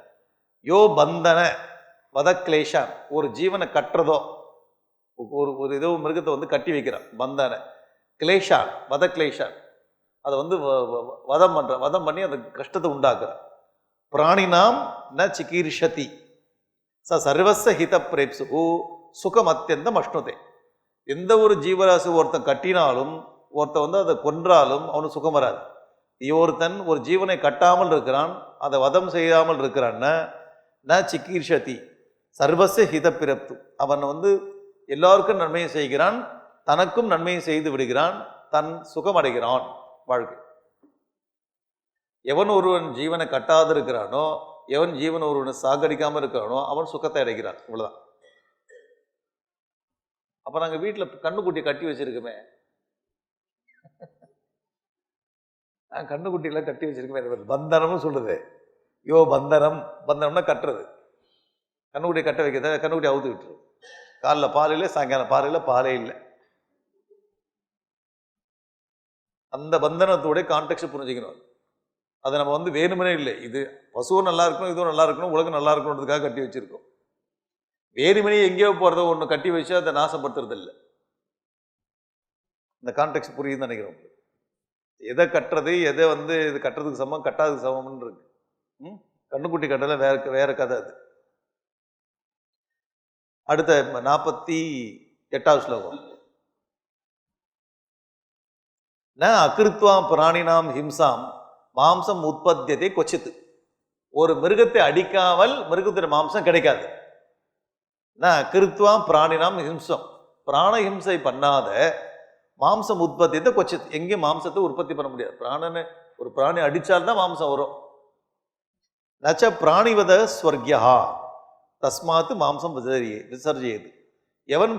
Speaker 1: யோ பந்தன வதக்லேஷான், ஒரு ஜீவனை கட்டுறதோ, ஒரு ஏதோ மிருகத்தை வந்து கட்டி வைக்கிறான், பந்தன கிளேஷான் வதக்லேஷான், அதை வந்து வதம் பண்ணி அந்த கஷ்டத்தை உண்டாக்குறான். பிராணினாம் ந சிகீர்ஷதி ச சர்வச ஹித பிரேப்சு சுகம் அத்தியந்தம் அஷ்ணுதே. எந்த ஒரு ஜீவராசி ஒருத்தன் கட்டினாலும், ஒருத்தன் வந்து அதை கொன்றாலும் அவனுக்கு சுகம் வராது. ஒருத்தன் ஒரு ஜீவனை கட்டாமல் இருக்கிறான், அதை வதம் செய்யாமல் இருக்கிறான்னா ந சிகீர்ஷதி சர்வச ஹித பிறப்பு, அவன் வந்து எல்லாருக்கும் நன்மையை செய்கிறான், தனக்கும் நன்மையை செய்து விடுகிறான், தன் சுகம் அடைகிறான் வாழ்க்கை. எவன் ஒருவன் ஜீவனை கட்டாது இருக்கிறானோ, எவன் ஜீவன் ஒருவனை சாகடிக்காமல் இருக்கிறானோ அவன் சுகத்தை அடைகிறான். இவ்வளவுதான். அப்ப நாங்க வீட்டுல கண்ணுக்குட்டியை கட்டி வச்சிருக்கோமே, கண்ணுக்குட்டியெல்லாம் கட்டி வச்சிருக்கோமே, பந்தனம்னு சொல்லுது. யோ பந்தனம், பந்தனம்னா கட்டுறது. கண்ணுக்குட்டியை கட்ட வைக்கிறத கண்ணுக்குட்டி அவுத்து விட்டுரு. காலைல பால் இல்லை, சாயங்காலம் பாலே இல்லை. அந்த பந்தனத்தோடைய கான்டெக்ட் புரிஞ்சுக்கணும். அதை நம்ம வந்து வேணுமனே இல்லை, இது பசுவும் நல்லா இருக்கணும், இதுவும் நல்லா இருக்கணும், உலகம் நல்லா இருக்கணுன்றதுக்காக கட்டி வச்சிருக்கோம். வேணுமனே எங்கேயோ போகிறத ஒன்று கட்டி வச்சு அதை நாசப்படுத்துறது இல்லை. இந்த கான்டெக்ட் புரியுதுன்னு நினைக்கிறோம். எதை கட்டுறது, எதை வந்து இது கட்டுறதுக்கு சமம், கட்டாததுக்கு சமம்னு இருக்கு. கண்ணுக்குட்டி கட்டல வேற கதை அது. அடுத்த 48வது ஸ்லோகம். ந அகிருத்வா பிராணினாம் ஹிம்சாம் மாம்சம் உற்பத்தியத்தை கொச்சித்து, ஒரு மிருகத்தை அடிக்காமல் மிருகத்தின் மாம்சம் கிடைக்காது. ந அகிருத்வா பிராணினாம் ஹிம்சம், பிராண ஹிம்சை பண்ணாத மாம்சம் உற்பத்தியத்தை கொச்சித்து, எங்கேயும் மாம்சத்தை உற்பத்தி பண்ண முடியாது. ஒரு பிராணி அடிச்சால்தான் மாம்சம் வரும். நச்ச பிராணிவத ஸ்வர்கியா தஸ்மாத்து மாம்சம் விசர்ஜியது, எவன்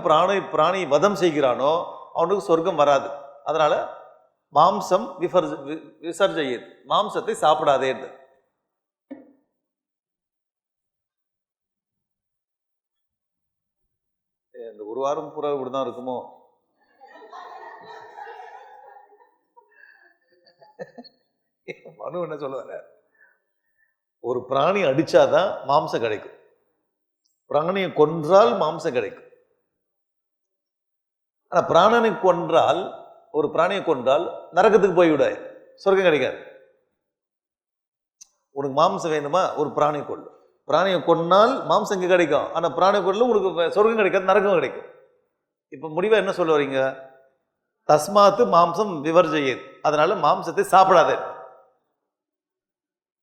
Speaker 1: பிராணி வதம் செய்கிறானோ அவனுக்கு சொர்க்கம் வராது. அதனால மாம்சம் விசர்ஜியது, மாம்சத்தை சாப்பிடாதே. இந்த ஒரு வாரம் பூரா இப்படிதான் இருக்குமோ? மனு என்ன சொல்ல வர, ஒரு பிராணி அடிச்சாதான் மாம்சம் கிடைக்கும், பிராணியை கொன்றால் மாம்சம் கிடைக்கும். ஆனா பிராணனை கொன்றால், ஒரு பிராணியை கொன்றால் நரகத்துக்கு போய்விட, சொர்க்கம் கிடைக்காது. உனக்கு மாம்சம் வேணுமா, ஒரு பிராணியை கொள்ளு. பிராணியை கொன்னால் மாம்சம் இங்கே கிடைக்கும், ஆனா பிராணியை கொள்ள உனக்கு சொர்க்கம் கிடைக்காது, நரகம் கிடைக்கும். இப்ப முடிவா என்ன சொல்ல வரீங்க? தஸ்மாத்து மாம்சம் விவர்ஜயேத், அதனால மாம்சத்தை சாப்பிடாதே.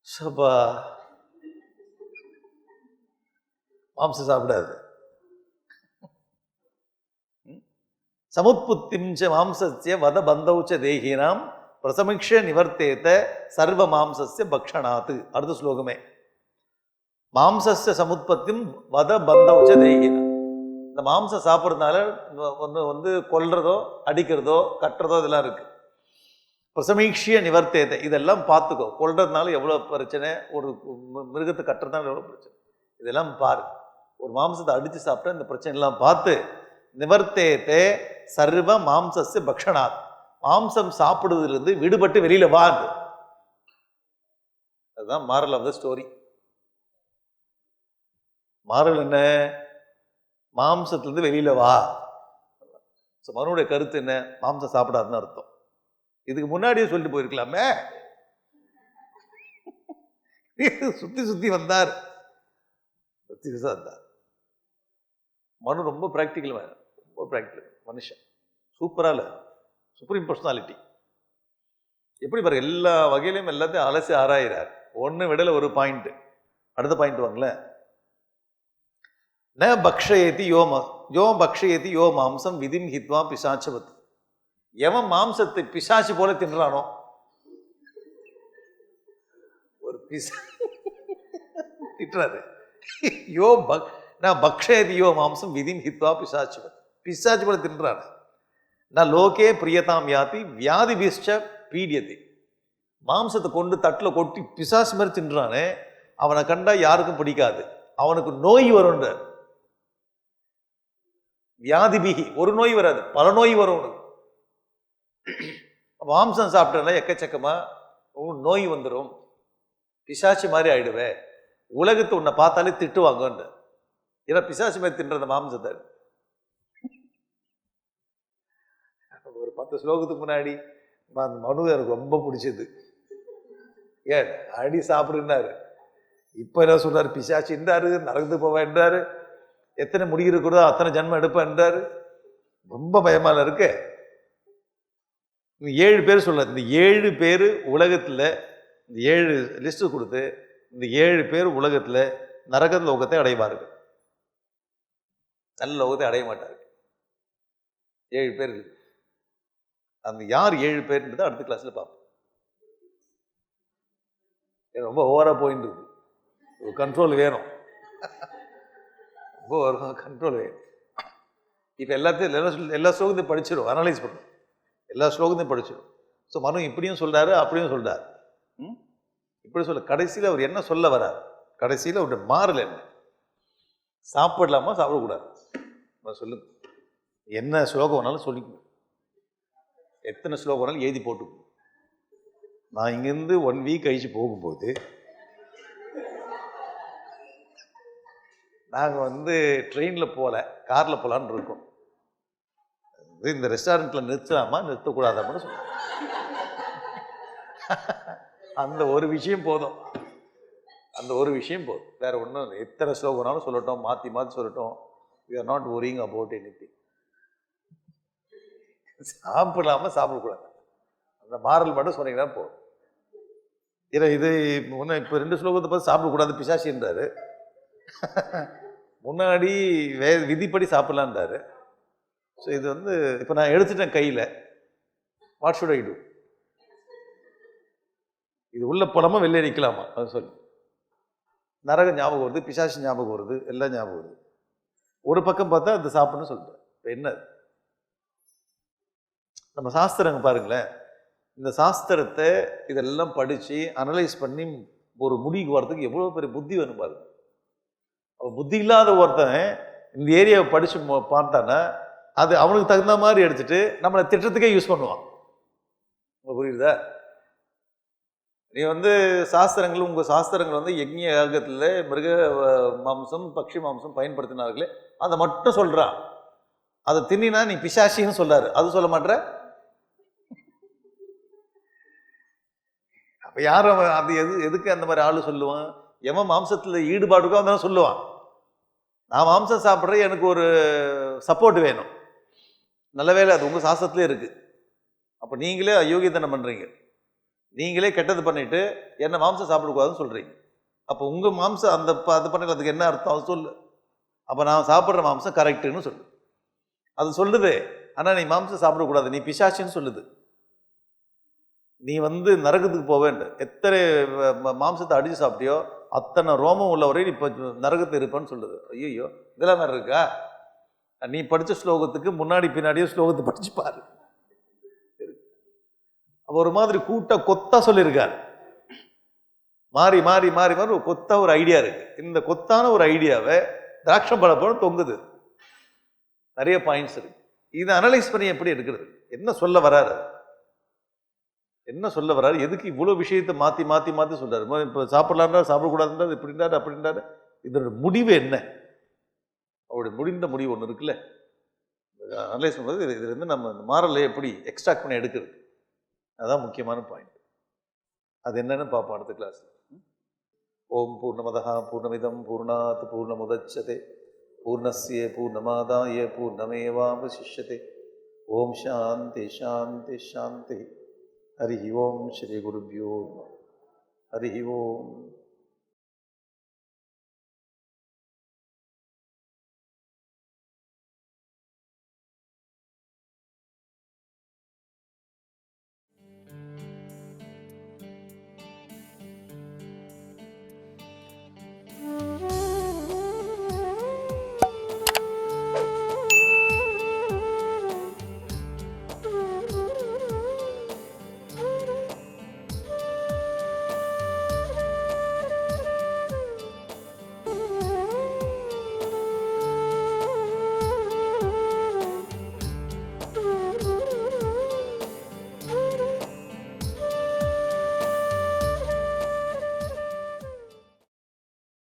Speaker 1: சபா, மாம்சம் சாப்பிடாது. சமுத்புத்திம் ச மாம்சஸ்ய வத பந்தௌச்ச தேகினாம் பிரசமிக்ஷ நிவர்த்தேத சர்வ மாம்சஸ்ய பக்ஷணாத்து. அடுத்த ஸ்லோகமே. மாம்சஸ்ய சமுத்பத்தியும் வத பந்தௌச்ச தேகினாம், இந்த மாம்சம் சாப்பிட்றதுனால ஒன்று வந்து கொல்றதோ அடிக்கிறதோ கட்டுறதோ இதெல்லாம் இருக்கு. பிரசமீக்ஷிய நிவர்த்தேத, இதெல்லாம் பார்த்துக்கோ. கொல்றதுனால எவ்வளோ பிரச்சனை, ஒரு மிருகத்தை கட்டுறதுனால எவ்வளோ பிரச்சனை, இதெல்லாம் பாரு. ஒரு மாம்சத்தை அடித்து சாப்பிட்டா இந்த பிரச்சனை எல்லாம் பார்த்து நிவர்த்தேத்தே சர்வ மாம்சஸ்ய பக்ஷணாத், மாம்சம் சாப்பிடுவதிலிருந்து விடுபட்டு வெளியில வா. அதுதான் moral of the story. Moral என்ன? மாம்சத்திலிருந்து வெளியில வா. மனுடைய கருத்து என்ன? மாம்சம் சாப்பிடாதுன்னு அர்த்தம். இதுக்கு முன்னாடியே சொல்லிட்டு போயிருக்கலாமே. சுத்தி சுத்தி வந்தார். மனு ரொம்ப பிராக்டிக்கல், ரொம்ப பிராக்டிக்கல் மனுஷன். சூப்பரால சுப்ரீம் பர்சனாலிட்டி. எப்படி பாருங்க, எல்லா வகையிலையும் எல்லாத்தையும் அலசி ஆராயிறார். ஒன்று விடல ஒரு பாயிண்ட். அடுத்த பாயிண்ட் வாங்களேன். ந பக்ஷயதி யோ பக்ஷயதி யோ மாம்சம் விதிம் ஹித்வா பிசாச்சவத், எவன் மாம்சத்தை பிசாச்சு போல தின்றானோ, ஒரு திட்டுறாரு. யோ நான் பக்ஷேதியோ மாம்சம் விதிம் ஹித்வா பிசாச்சுவன். பிசாச்சு போல தின்றான். நான் லோகே பிரியதாம் யாதி வியாதி பிஷ்ட பீடியதி. மாம்சத்தை கொண்டு தட்டில் கொட்டி பிசாசு மாதிரி தின்றானே, அவனை கண்டா யாருக்கும் பிடிக்காது, அவனுக்கு நோய் வரும்ன்ற. வியாதி பிகி, ஒரு நோய் வராது, பல நோய் வரும். மாம்சம் சாப்பிட்டா எக்கச்சக்கமா நோய் வந்துடும், பிசாசு மாதிரி ஆயிடுவேன், உலகத்தை உன்னை பார்த்தாலே திட்டுவாங்கன்ற. ஏன்னா பிசாசு மாதிரி தின்ற அந்த மாம்சத்தை. ஒரு 10 ஸ்லோகத்துக்கு முன்னாடி மனு எனக்கு ரொம்ப பிடிச்சது. ஏன் அடி சாப்பிடுனாரு, இப்ப என்ன சொல்றாரு, பிசாசு என்றாரு, நரகத்து போவேன் என்றாரு, எத்தனை முடி இருக்கிறதோ அத்தனை ஜன்மம் எடுப்பேன் என்றாரு. ரொம்ப பயமால இருக்கு. 7 பேர் சொல்ல, இந்த 7 பேர் உலகத்துல, இந்த 7 லிஸ்ட் கொடுத்து, இந்த 7 பேர் உலகத்துல நரக லோகத்தை அடைவார்கள், நல்ல லோகத்தை அடைய மாட்டார்கள். 7 பேர். அந்த யார் 7 பேர்ன்றது அடுத்த கிளாஸ்ல பார்ப்போம். ரொம்ப ஓவரா போயிட்டு இருக்கு, ஒரு கண்ட்ரோல் வேணும், ரொம்ப கண்ட்ரோல் வேணும். இப்போ எல்லாத்தையும் எல்லா ஸ்லோகத்தையும் படிச்சிடும், அனலைஸ் பண்ணும், எல்லா ஸ்லோகத்தையும் படிச்சிடும். ஸோ மனு இப்படியும் சொல்றாரு, அப்படியும் சொல்றாரு. இப்படி சொல்ல கடைசியில் அவர் என்ன சொல்ல வர்றார், கடைசியில் அவருடைய மாறல் என்ன, சாப்பிடலாமா சாப்பிடக்கூடாது சொல்லுங்க. என்ன ஸ்லோகம் வேணாலும் சொல்லிக்கணும், எத்தனை ஸ்லோகம் வேணாலும் எழுதி போட்டுக்கணும். நான் இங்கேருந்து 1 வீக் கழிச்சு போகும்போது நாங்கள் ட்ரெயினில் போகல, காரில் போகலான்னு இருக்கோம். இந்த ரெஸ்டாரண்ட்டில் நிறுத்தலாமா நிறுத்தக்கூடாதான்னு சொல்லுவோம். அந்த ஒரு விஷயம் போதும், அந்த ஒரு விஷயம் போதும், வேற ஒன்றும். எத்தனை ஸ்லோகம்னாலும் சொல்லட்டும், மாற்றி மாற்றி சொல்லட்டும். we are not worrying about anything. சாப்பிடலாமா சாப்பிடக்கூடாது, அந்த மாறல் மட்டும் சொன்னீங்கன்னா போதும். ஏன்னா இது முன்ன இப்போ 2 ஸ்லோகத்தை பார்த்து சாப்பிடக்கூடாது பிசாசின்றாரு, முன்னாடி விதிப்படி சாப்பிடலான்றாரு. ஸோ இது இப்போ நான் எடுத்துட்டேன் கையில், வாட் ஷுட் ஐ டூ? இது உள்ள போலாமா வெளியே நிற்கலாமா அது சொல்லு. நரக ஞாபகம் வருது, பிசாசு ஞாபகம் வருது, எல்லாம் ஞாபகம் வருது. ஒரு பக்கம் பார்த்தா அது சாப்பிடணும்னு சொல்லிட்டேன். இப்போ என்ன நம்ம சாஸ்திரங்க பாருங்களேன், இந்த சாஸ்திரத்தை இதெல்லாம் படித்து அனலைஸ் பண்ணி ஒரு முடிவுக்கு வரதுக்கு எவ்வளோ பெரிய புத்தி வேணும் பாருங்க. புத்தி இல்லாத ஒருத்தன் இந்த ஏரியாவை படித்து பார்த்தானா அது அவனுக்கு தகுந்த மாதிரி எடுத்துட்டு நம்மளை திட்டத்துக்கே யூஸ் பண்ணுவான். புரியுதா? நீ சாஸ்திரங்கள், உங்கள் சாஸ்திரங்கள் யக்ஞ யாகத்தில் மிருக மாம்சம் பக்ஷி மாம்சம் பயன்படுத்தினார்களே அதை மட்டும் சொல்கிறான். அதை தின்னா நீ பிசாசின்னு சொல்லாரு, அது சொல்ல மாட்டேற. அப்போ யாரும் அது எதுக்கு அந்த மாதிரி ஆளு சொல்லுவான்? எவன் மாம்சத்தில் ஈடுபாடுக்கோ அதெல்லாம் சொல்லுவான். நான் மாம்சம் சாப்பிட்றேன், எனக்கு ஒரு சப்போர்ட் வேணும். நல்ல வேலை அது உங்கள் சாஸ்திரத்திலே இருக்குது. அப்போ நீங்களே அயோக்கியத்தனம் பண்ணுறீங்க, நீங்களே கெட்டது பண்ணிட்டு என்ன மாம்சம் சாப்பிடக்கூடாதுன்னு சொல்கிறீங்க. அப்போ உங்கள் மாம்சம் அது பண்ணுறதுக்கு என்ன அர்த்தம் அது சொல்லு. அப்போ நான் சாப்பிட்ற மாம்சம் கரெக்டுன்னு சொல்லு, அது சொல்லுது. ஆனால் நீ மாம்சம் சாப்பிடக்கூடாது, நீ பிசாசின்னு சொல்லுது. நீ நரகத்துக்கு போவேன். எத்தனை மாம்சத்தை அடித்து சாப்பிட்டியோ அத்தனை ரோமம் உள்ளவரை நீ இப்போ நரகத்தை இருப்பேன்னு சொல்லுது. ஐயோ இதெல்லாம் வேறு இருக்கா? நீ படித்த ஸ்லோகத்துக்கு முன்னாடி பின்னாடியே ஸ்லோகத்தை படிச்சு பாரு. அப்போ ஒரு மாதிரி கொத்தா சொல்லியிருக்காரு. மாறி மாறி மாறி மாறி ஒரு கொத்தா ஒரு ஐடியா இருக்கு. இந்த கொத்தான ஒரு ஐடியாவை திராட்சம் பழப்போட தொங்குது. நிறைய பாயிண்ட்ஸ் இருக்கு. இதை அனலைஸ் பண்ணி எப்படி எடுக்கிறது, என்ன சொல்ல வராரு, என்ன சொல்ல வராரு, எதுக்கு இவ்வளோ விஷயத்தை மாற்றி மாற்றி மாற்றி சொல்றாரு? இப்போ சாப்பிடலான்றாரு, சாப்பிடக்கூடாதுன்றாரு, இப்படின்றாரு அப்படின்றாரு. இதோட முடிவு என்ன? அவருடைய முடிந்த முடிவு ஒன்று இருக்குல்ல, அனலைஸ் பண்ணுறது. இதுலேருந்து நம்ம மாறலை எப்படி எக்ஸ்ட்ராக்ட் பண்ணி எடுக்கிறது, அதுதான் முக்கியமான பாயிண்ட். அது என்னன்னு பார்ப்போம் அடுத்த கிளாஸ். ஓம் பூர்ணமதா பூர்ணமிதம் பூர்ணாத் பூர்ணமுதச்யதே பூர்ணஸ்ய பூர்ணமாதாய பூர்ணமேவாவசிஷ்யதே. ஓம் சாந்தி சாந்தி சாந்தி. ஹரி ஓம் ஸ்ரீ குருப்யோ நமः. ஹரி ஓம்.